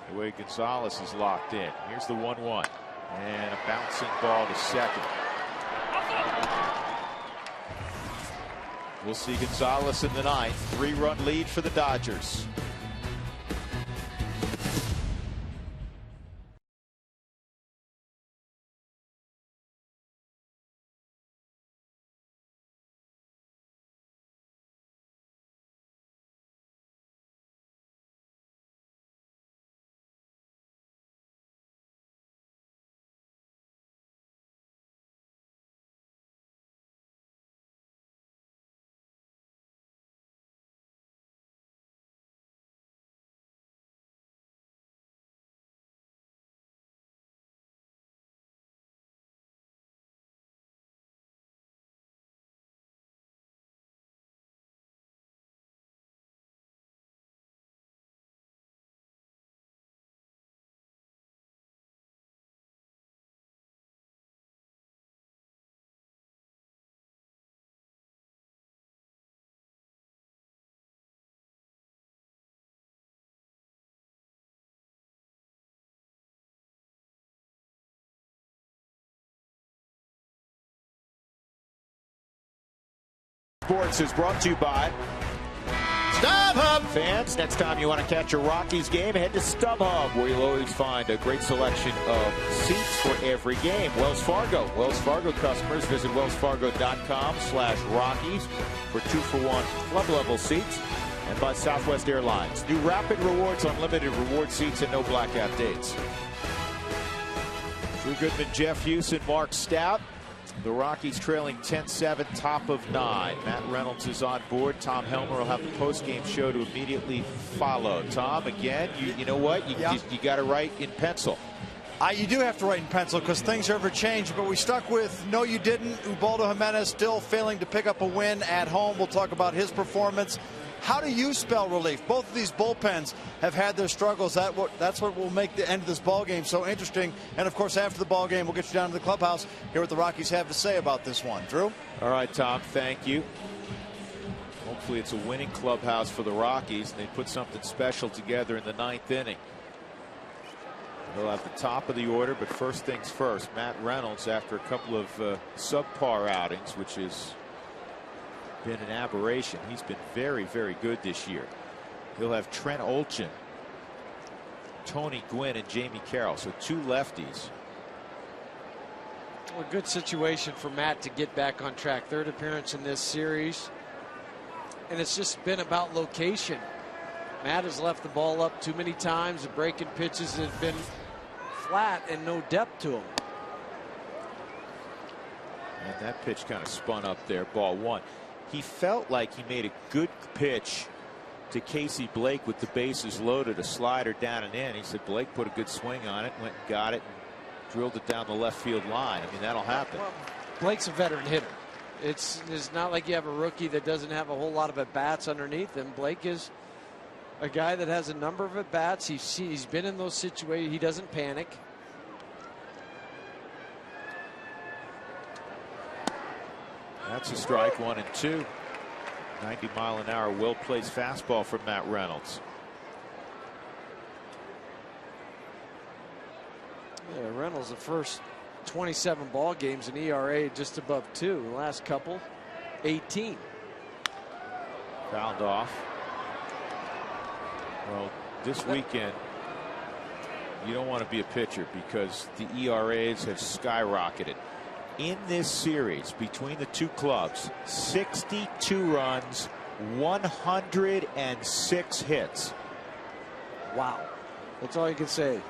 The way Gonzalez is locked in. Here's the 1-1, and a bouncing ball to second. We'll see Gonzalez in the 9th. 3-run lead for the Dodgers. Sports is brought to you by StubHub. fans. Next time you want to catch a Rockies game, head to StubHub, where you'll always find a great selection of seats for every game. Wells Fargo. Wells Fargo customers visit wellsfargo.com/Rockies for 2-for-1 club level seats. And by Southwest Airlines. New Rapid Rewards, unlimited reward seats, and no blackout dates. Drew Goodman, Jeff Hughes, and Mark Stout. The Rockies trailing 10-7, top of 9. Matt Reynolds is on board. Tom Helmer will have the post-game show to immediately follow. Tom, again, you know what? You got to write in pencil. You do have to write in pencil because things are ever changed, but we stuck with no you didn't. Ubaldo Jimenez still failing to pick up a win at home. We'll talk about his performance. How do you spell relief? Both of these bullpens have had their struggles. That's what will make the end of this ball game so interesting. And of course, after the ball game, we'll get you down to the clubhouse, hear what the Rockies have to say about this one. Drew? All right, Tom, thank you. Hopefully it's a winning clubhouse for the Rockies, and they put something special together in the 9th inning. They'll have the top of the order, but first things first, Matt Reynolds, after a couple of subpar outings, which is been an aberration. He's been very, very good this year. He'll have Trent Olchen, Tony Gwynn, and Jamie Carroll. So 2 lefties. Well, a good situation for Matt to get back on track. 3rd appearance in this series. And it's just been about location. Matt has left the ball up too many times. The breaking pitches have been flat and no depth to him. And that pitch kind of spun up there, ball 1. He felt like he made a good pitch to Casey Blake with the bases loaded, a slider down and in. He said Blake put a good swing on it, went and got it, and drilled it down the left field line. I mean, that'll happen. Well, Blake's a veteran hitter. It's not like you have a rookie that doesn't have a whole lot of at-bats underneath him. Blake is a guy that has a number of at-bats. He's been in those situations. He doesn't panic. That's a strike, 1-2. 90-mile-an-hour, well-placed fastball from Matt Reynolds. Yeah, Reynolds, the first 27 ball games in ERA just above 2. The last couple, 18. Fouled off. Well, this weekend, you don't want to be a pitcher because the ERAs have skyrocketed. In this series between the 2 clubs, 62 runs, 106 hits. Wow. That's all you can say.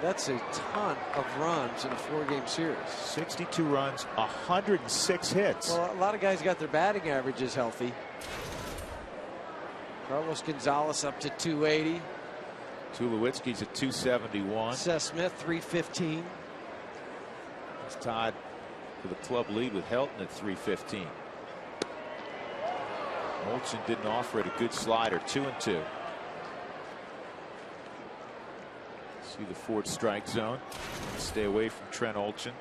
That's a ton of runs in a 4-game series. 62 runs, 106 hits. Well, a lot of guys got their batting averages healthy. Carlos Gonzalez up to 280. Tulowitzki's at 271. Seth Smith 315. It's tied for the club lead with Helton at 315. Olsen didn't offer it a good slider. 2-2. See the 4th strike zone. Stay away from Trent Olsen.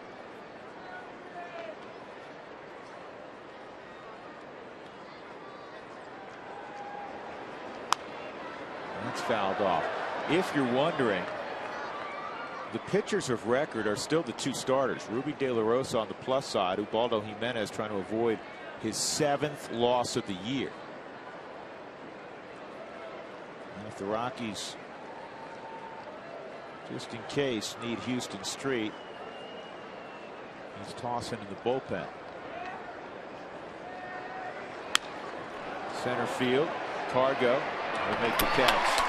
That's fouled off. If you're wondering, the pitchers of record are still the 2 starters. Ruby De La Rosa on the plus side. Ubaldo Jimenez trying to avoid his 7th loss of the year. And if the Rockies, just in case, need Houston Street, he's tossing in the bullpen. Center field. Cargo will make the catch.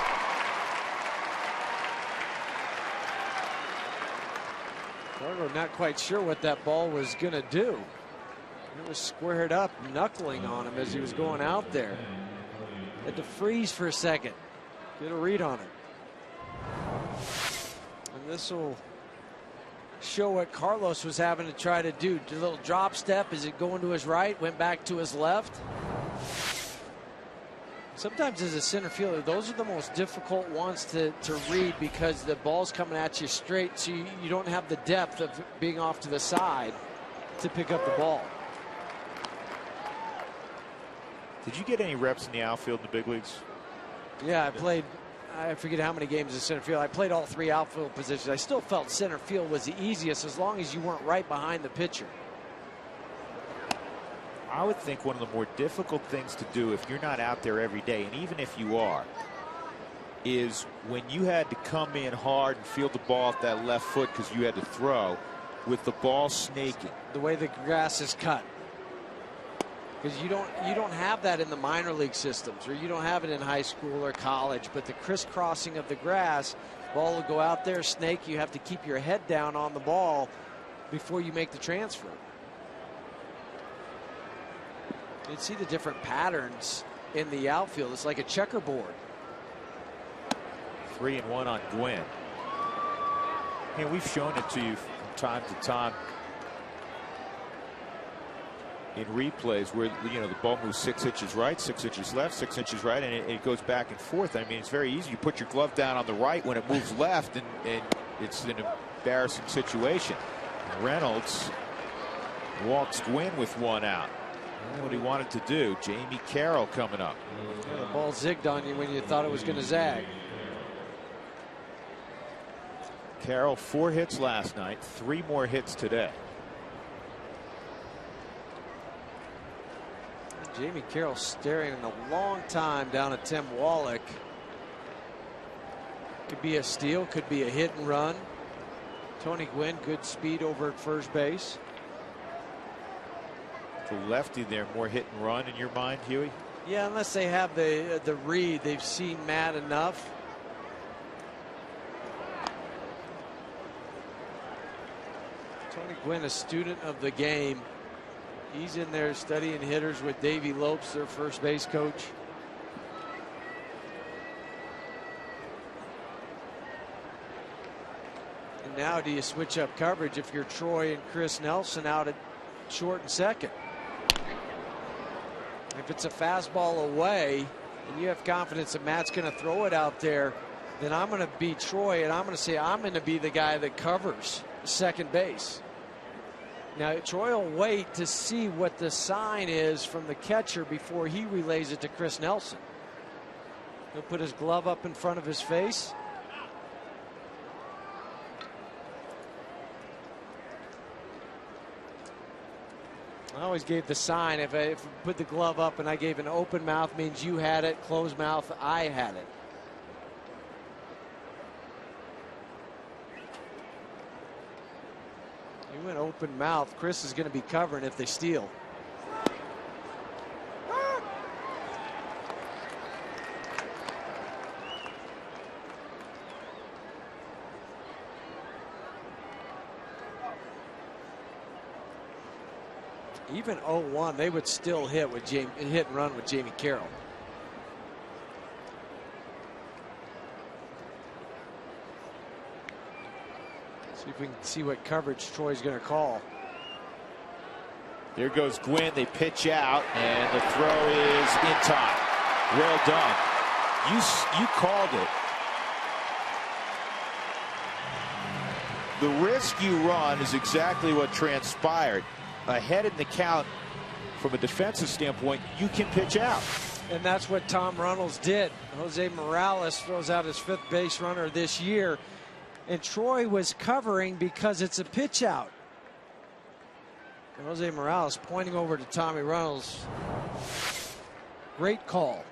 Cargo not quite sure what that ball was going to do. It was squared up, knuckling on him as he was going out there. Had to freeze for a second, get a read on it. And this will show what Carlos was having to try to do. A little drop step. Is it going to his right? Went back to his left. Sometimes as a center fielder, those are the most difficult ones to read because the ball's coming at you straight, so you don't have the depth of being off to the side to pick up the ball. Did you get any reps in the outfield in the big leagues? Yeah, I played, I forget how many games in center field. I played all 3 outfield positions. I still felt center field was the easiest as long as you weren't right behind the pitcher. I would think one of the more difficult things to do if you're not out there every day, and even if you are, is when you had to come in hard and field the ball off that left foot because you had to throw with the ball snaking. The way the grass is cut. Because you don't have that in the minor league systems, or you don't have it in high school or college, but the crisscrossing of the grass, ball will go out there, snake, you have to keep your head down on the ball before you make the transfer. You see the different patterns in the outfield. It's like a checkerboard. 3-1 on Gwynn. And we've shown it to you from time to time in replays where, you know, the ball moves 6 inches right, 6 inches left, 6 inches right, and it goes back and forth. I mean, it's very easy. You put your glove down on the right when it moves left, and it's an embarrassing situation. Reynolds walks Gwynn with 1 out. What he wanted to do. Jamie Carroll coming up. Yeah, the ball zigged on you when you thought it was going to zag. Carroll 4 hits last night, 3 more hits today. Jamie Carroll staring in a long time down at Tim Wallach. Could be a steal, could be a hit and run. Tony Gwynn, good speed over at first base. The lefty there, more hit and run in your mind, Huey? Yeah, unless they have the read, they've seen Matt enough. Tony Gwynn, a student of the game. He's in there studying hitters with Davey Lopes, their first base coach. And now do you switch up coverage if you're Troy and Chris Nelson out at short and second? If it's a fastball away and you have confidence that Matt's going to throw it out there, then I'm going to be Troy and I'm going to say I'm going to be the guy that covers second base. Now Troy will wait to see what the sign is from the catcher before he relays it to Chris Nelson. He'll put his glove up in front of his face. I always gave the sign, if I put the glove up and I gave an open mouth, means you had it, closed mouth, I had it. You went open mouth, Chris is going to be covering if they steal. Even 0-1, they would still hit and run with Jamie Carroll. See if we can see what coverage Troy's going to call. There goes Gwynn. They pitch out, and the throw is in time. Well done. You called it. The risk you run is exactly what transpired. Ahead in the count, from a defensive standpoint, you can pitch out. And that's what Tom Runnels did. Jose Morales throws out his 5th base runner this year. And Troy was covering because it's a pitch out. And Jose Morales pointing over to Tommy Runnels. Great call.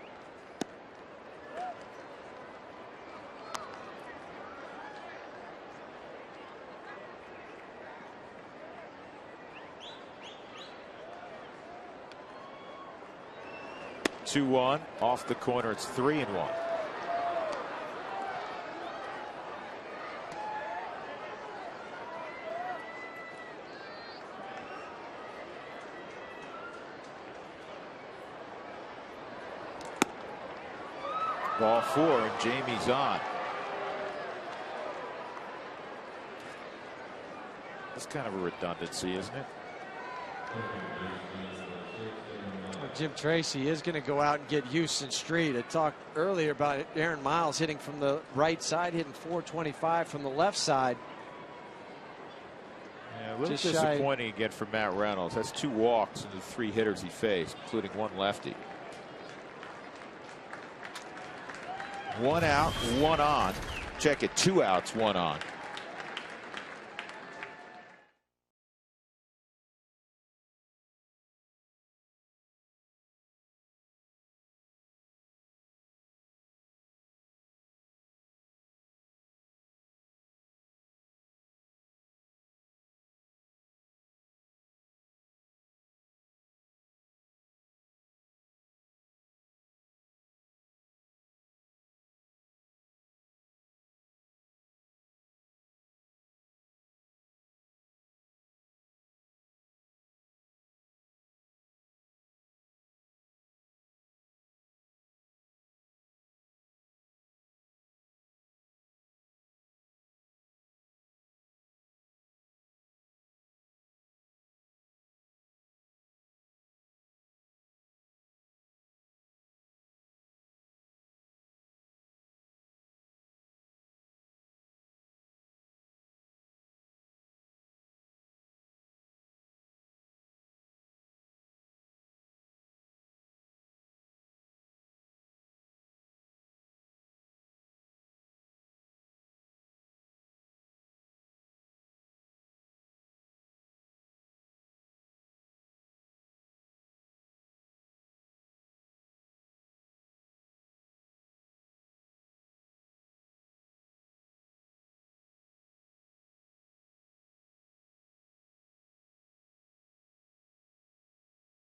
Two-1 off the corner. It's 3-1. Ball 4 and Jamie's on. That's kind of a redundancy, isn't it? Jim Tracy is going to go out and get Houston Street. I talked earlier about Aaron Miles hitting from the right side, hitting .425 from the left side. Yeah, a little disappointing again for Matt Reynolds. That's 2 walks in the 3 hitters he faced, including 1 lefty. 1 out, 1 on. Check it, 2 outs, 1 on.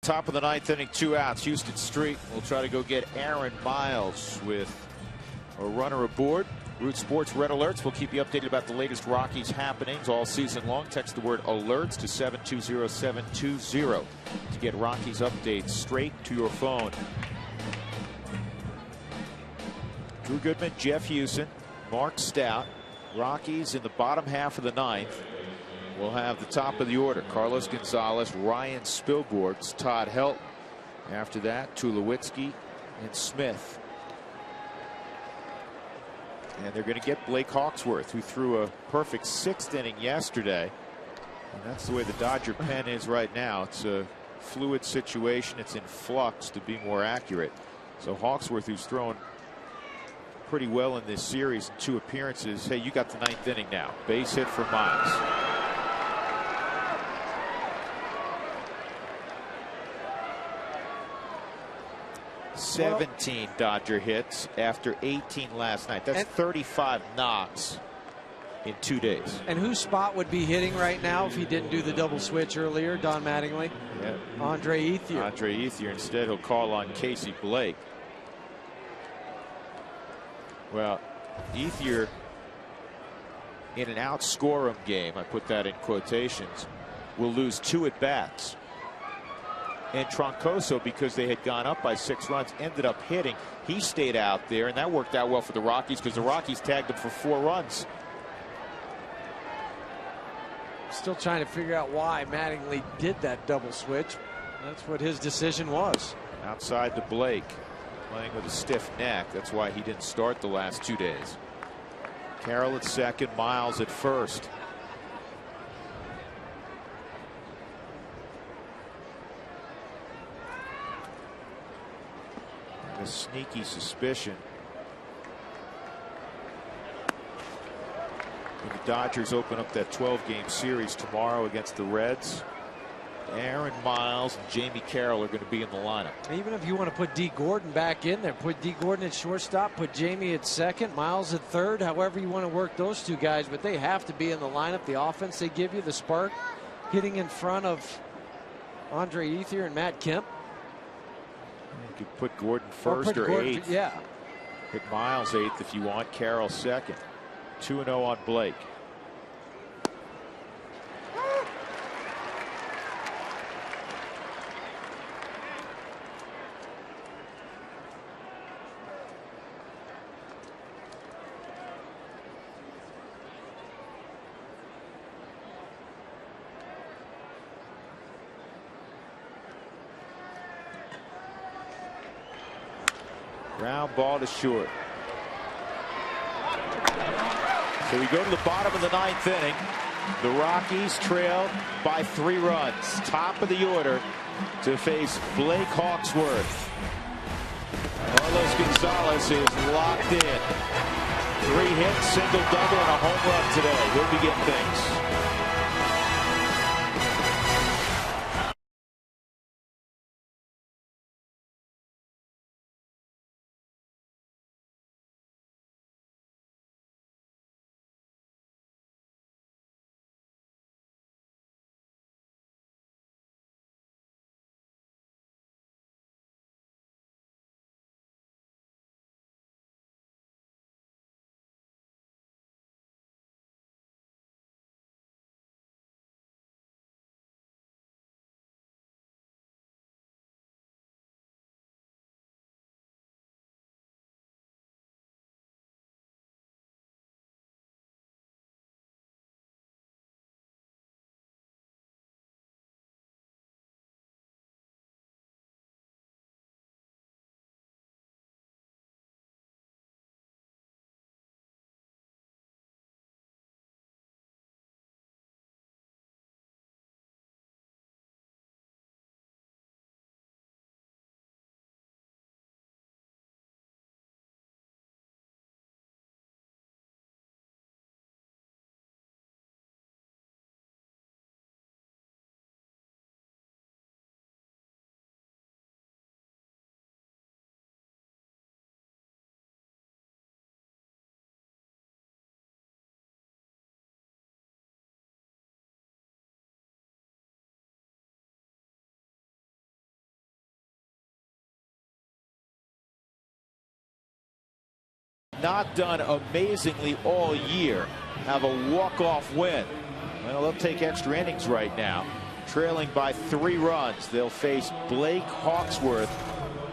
top of the ninth inning, 2 outs. Houston Street will try to go get Aaron Miles with a runner aboard. Root Sports Red Alerts will keep you updated about the latest Rockies happenings all season long. Text the word alerts to 720-720 to get Rockies updates straight to your phone. Drew Goodman, Jeff Houston, Mark Stout. Rockies in the bottom half of the ninth will have the top of the order. Carlos Gonzalez, Ryan Spilborghs, Todd Helton. After that, Tulowitzki and Smith. And they're going to get Blake Hawksworth, who threw a perfect 6th inning yesterday. And that's the way the Dodger pen is right now. It's a fluid situation. It's in flux, to be more accurate. So Hawksworth, who's thrown pretty well in this series in 2 appearances. Hey, you got the 9th inning now. Base hit for Miles. Well, 17 Dodger hits after 18 last night. That's 35 knocks in 2 days. And whose spot would be hitting right now if he didn't do the double switch earlier? Don Mattingly? Yeah. Andre Ethier. Andre Ethier. Instead, he'll call on Casey Blake. Well, Ethier in an outscore 'em game, I put that in quotations, will lose 2 at bats. And Troncoso, because they had gone up by 6 runs, ended up hitting. He stayed out there, and that worked out well for the Rockies because the Rockies tagged him for 4 runs. Still trying to figure out why Mattingly did that double switch. That's what his decision was. Outside to Blake, playing with a stiff neck. That's why he didn't start the last 2 days. Carroll at second, Miles at first. A sneaky suspicion. When the Dodgers open up that 12-game series tomorrow against the Reds, Aaron Miles and Jamie Carroll are going to be in the lineup. Even if you want to put D. Gordon back in there, put D. Gordon at shortstop, put Jamie at second, Miles at third, however you want to work those 2 guys, but they have to be in the lineup. The offense they give you, the spark, hitting in front of Andre Ethier and Matt Kemp. You could put Gordon first or Gordon, 8th. yeah. Hit Miles 8th if you want. Carroll second. 2-0 on Blake. Ground ball to short. So we go to the bottom of the 9th inning. The Rockies trail by 3 runs. Top of the order to face Blake Hawksworth. Carlos Gonzalez is locked in. 3 hits, single, double, and a home run today. He'll begin things. not done amazingly all year have a walk-off win. Well, they'll take extra innings right now. Trailing by 3 runs. They'll face Blake Hawksworth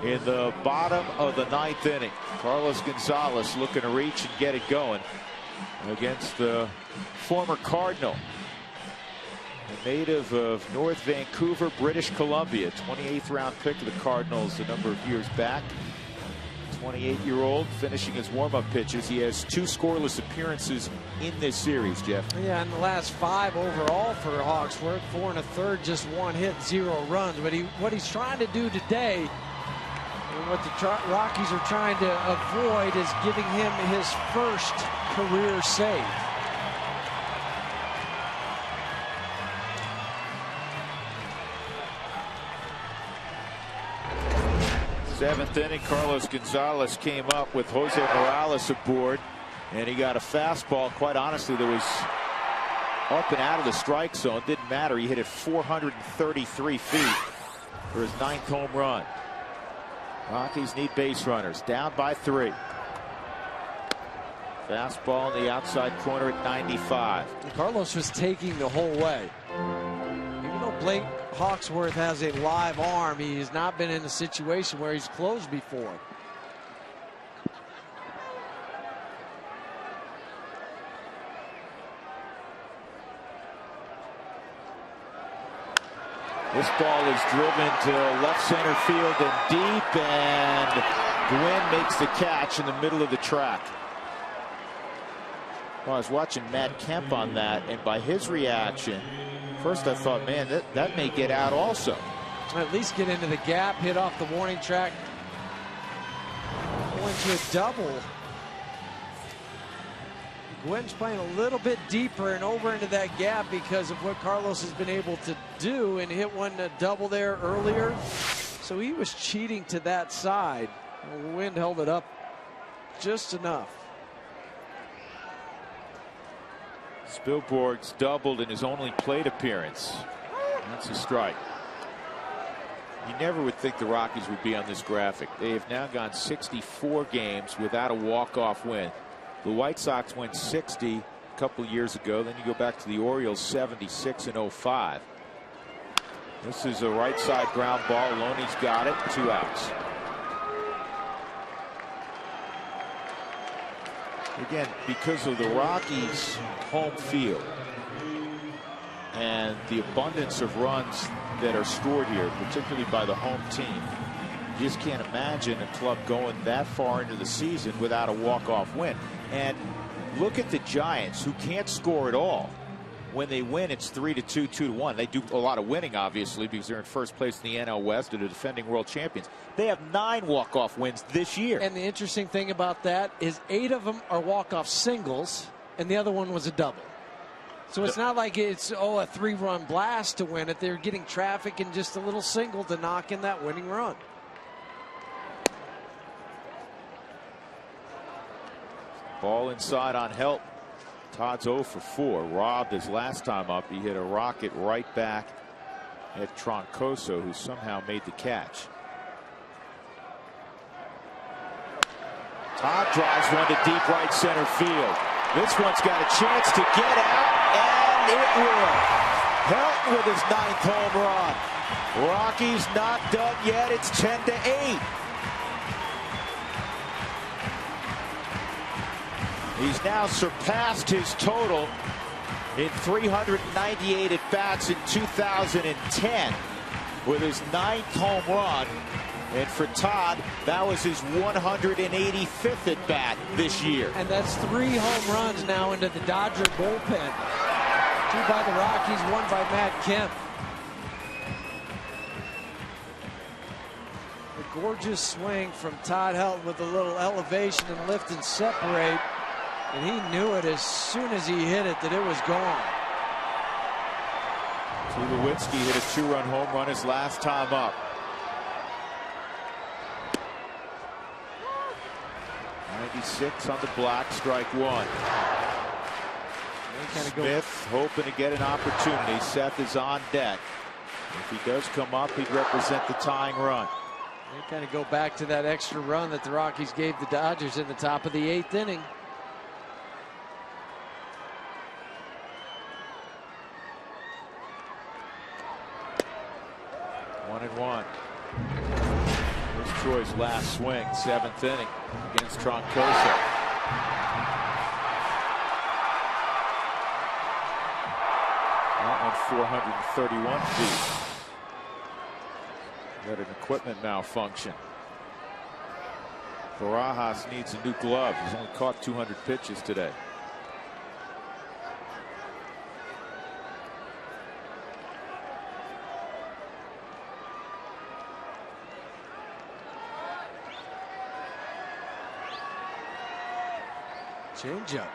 in the bottom of the 9th inning. Carlos Gonzalez looking to reach and get it going against the former Cardinal. A native of North Vancouver, British Columbia. 28th round pick of the Cardinals a number of years back. 28-year-old finishing his warm-up pitches. He has 2 scoreless appearances in this series, Jeff. Yeah, in the last 5 overall for Hawksworth, 4 1/3, just 1 hit, 0 runs. But what he's trying to do today, and what the Rockies are trying to avoid, is giving him his first career save. Seventh inning, Carlos Gonzalez came up with Jose Morales aboard, and he got a fastball. Quite honestly, that was up and out of the strike zone. Didn't matter. He hit it 433 feet for his 9th home run. Rockies need base runners. Down by 3. Fastball in the outside corner at 95. Carlos was taking the whole way. Even though Blake Hawksworth has a live arm, he has not been in a situation where he's closed before. This ball is driven to left center field and deep, and Gwynn makes the catch in the middle of the track. Well, I was watching Matt Kemp on that, and by his reaction, first I thought, man, that may get out also. At least get into the gap, hit off the warning track, go into a double. Gwynn's playing a little bit deeper and over into that gap because of what Carlos has been able to do, and hit one double there earlier. So he was cheating to that side. The wind held it up just enough. Spilborg's doubled in his only plate appearance. That's a strike. You never would think the Rockies would be on this graphic. They have now gone 64 games without a walk-off win. The White Sox went 60 a couple years ago. Then you go back to the Orioles, 76 in 05. This is a right side ground ball. Loney's got it. 2 outs. Again, because of the Rockies' home field and the abundance of runs that are scored here, particularly by the home team, you just can't imagine a club going that far into the season without a walk-off win. And look at the Giants, who can't score at all. When they win, it's 3-2, 2-1. They do a lot of winning, obviously, because they're in first place in the NL West and the defending world champions. They have 9 walk-off wins this year. And the interesting thing about that is 8 of them are walk-off singles, and the other one was a double. So it's not like it's, a 3-run blast to win it. They're getting traffic and just a little single to knock in that winning run. Ball inside on help. Todd's 0 for 4. Robbed his last time up. He hit a rocket right back at Troncoso, who somehow made the catch. Todd drives one to deep right center field. This one's got a chance to get out, and it will. Helton with his 9th home run. Rockies not done yet. It's 10-8. He's now surpassed his total in 398 at-bats in 2010 with his 9th home run. And for Todd, that was his 185th at-bat this year. And that's 3 home runs now into the Dodger bullpen. 2 by the Rockies, 1 by Matt Kemp. A gorgeous swing from Todd Helton with a little elevation and lift and separate. And he knew it as soon as he hit it that it was gone. Tulowitzki hit a 2-run home run his last time up. .96 on the block, strike 1. Smith hoping to get an opportunity. Seth is on deck. If he does come up, he'd represent the tying run. They kind of go back to that extra run that the Rockies gave the Dodgers in the top of the 8th inning. One and one. Here's Troy's last swing, 7th inning against Troncoso. That one 431 feet. Got an equipment malfunction. Barajas needs a new glove. He's only caught 200 pitches today. Changeup.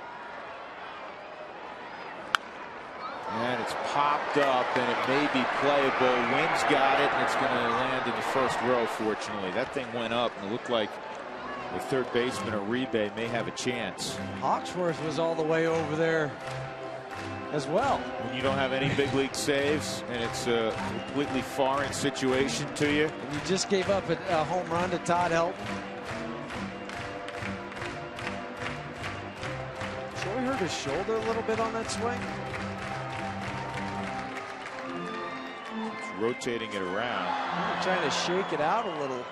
And it's popped up, and it may be playable. Wynn's got it, and it's going to land in the first row, fortunately. That thing went up, and it looked like the third baseman, Uribe, may have a chance. Hawksworth was all the way over there as well. When you don't have any big league saves, and it's a completely foreign situation to you. And you just gave up a home run to Todd Helton. Troy hurt his shoulder a little bit on that swing. Rotating it around. Trying to shake it out a little.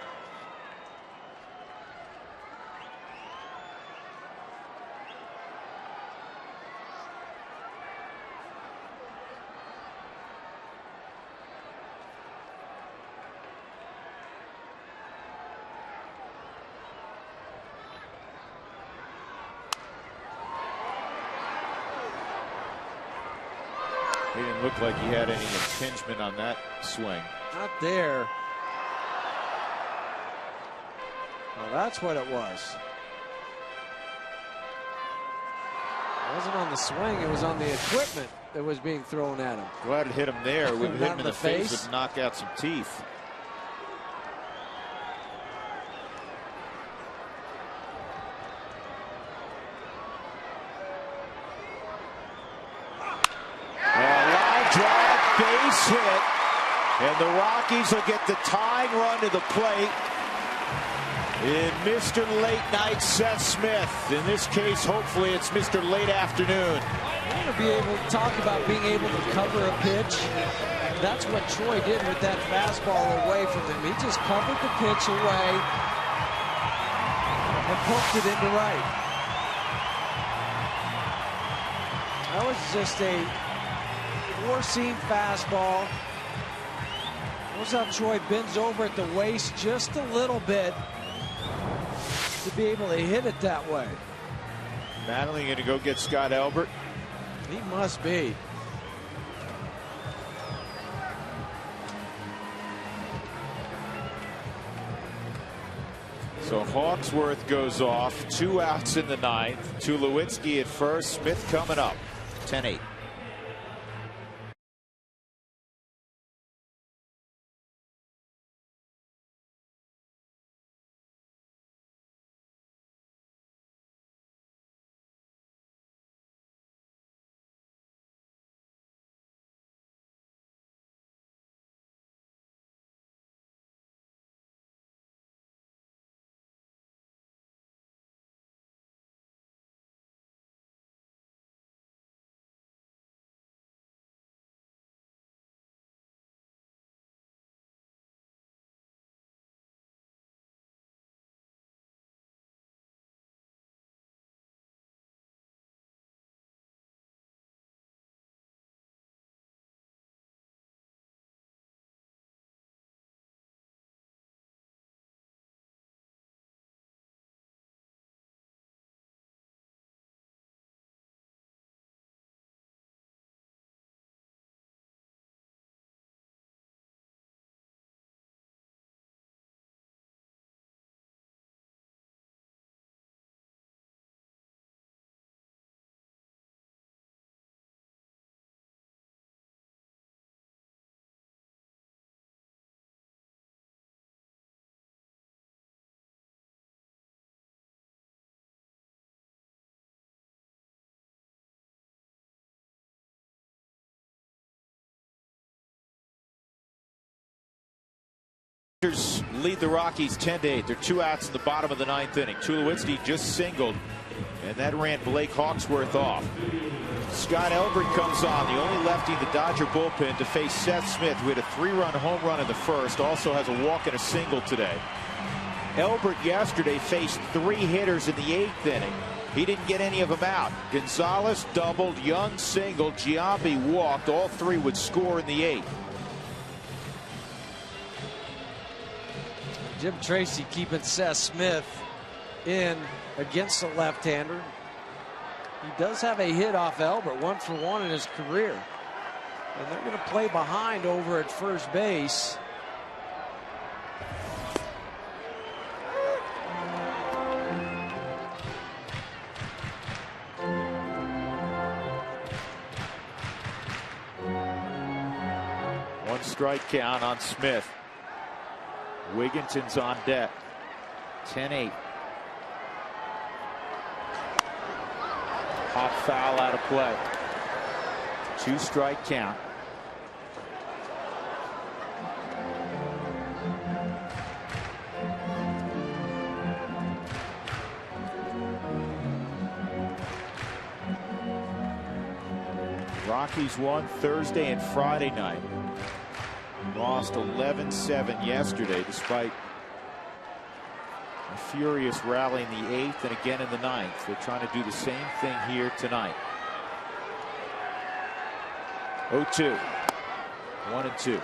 He didn't look like he had any impingement on that swing. Not there. Well, that's what it was. It wasn't on the swing, it was on the equipment that was being thrown at him. Glad it hit him there. Would hit him in the face. face. Would knock out some teeth. Base hit, and the Rockies will get the tying run to the plate in Mr. Late Night Seth Smith. In this case, hopefully it's Mr. Late Afternoon. I want to be able to talk about being able to cover a pitch. That's what Troy did with that fastball away from him. He just covered the pitch away and poked it into right. That was just a four-seam fastball. Notice how Troy bends over at the waist just a little bit to be able to hit it that way. Madeline going to go get Scott Albert. He must be. So Hawksworth goes off, 2 outs in the 9th. Tulowitzki at first. Smith coming up. 10-8. Dodgers lead the Rockies 10-8. They're 2 outs in the bottom of the 9th inning. Tulowitzki just singled, and that ran Blake Hawksworth off. Scott Elbert comes on, the only lefty in the Dodger bullpen, to face Seth Smith, who had a 3-run home run in the first, also has a walk and a single today. Elbert yesterday faced 3 hitters in the 8th inning. He didn't get any of them out. Gonzalez doubled, Young singled, Giambi walked. All 3 would score in the 8th. Jim Tracy keeping Seth Smith in against the left-hander. He does have a hit off Elbert, 1 for 1 in his career. And they're going to play behind over at first base. One strike count on Smith. Wigginson's on deck. 10-8. Hop foul out of play. 2-strike count. Rockies won Thursday and Friday night. Lost 11-7 yesterday, despite a furious rally in the 8th and again in the 9th. They're trying to do the same thing here tonight. 0-2. 1-2.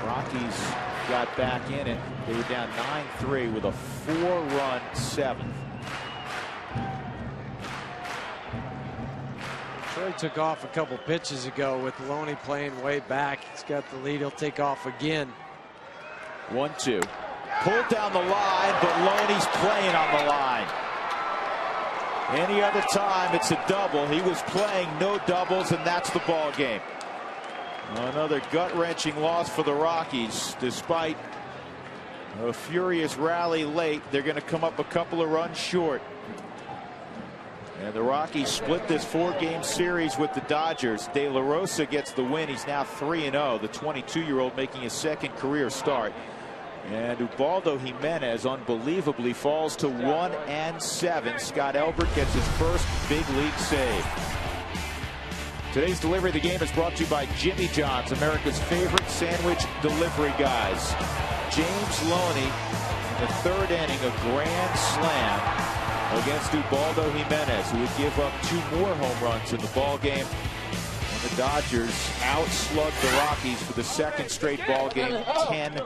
Rockies got back in it. They were down 9-3 with a 4-run 7th. Troy took off a couple pitches ago with Loney playing way back. He's got the lead. He'll take off again. 1-2. Pulled down the line, but Loney's playing on the line. Any other time, it's a double. He was playing no doubles, and that's the ball game. Another gut-wrenching loss for the Rockies. Despite a furious rally late, they're going to come up a couple of runs short. And the Rockies split this 4-game series with the Dodgers. De La Rosa gets the win. He's now 3-0. The 22-year-old making his 2nd career start. And Ubaldo Jimenez unbelievably falls to 1-7. Scott Elbert gets his first big league save. Today's delivery of the game is brought to you by Jimmy John's, America's favorite sandwich delivery guys. James Loney in the 3rd inning, a grand slam against Ubaldo Jimenez, who would give up 2 more home runs in the ball game. And the Dodgers outslugged the Rockies for the 2nd straight ball game, 10-8.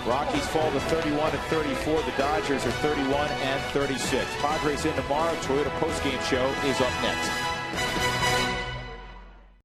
Rockies fall to 31-34. The Dodgers are 31-36. Padres in tomorrow. Toyota postgame show is up next.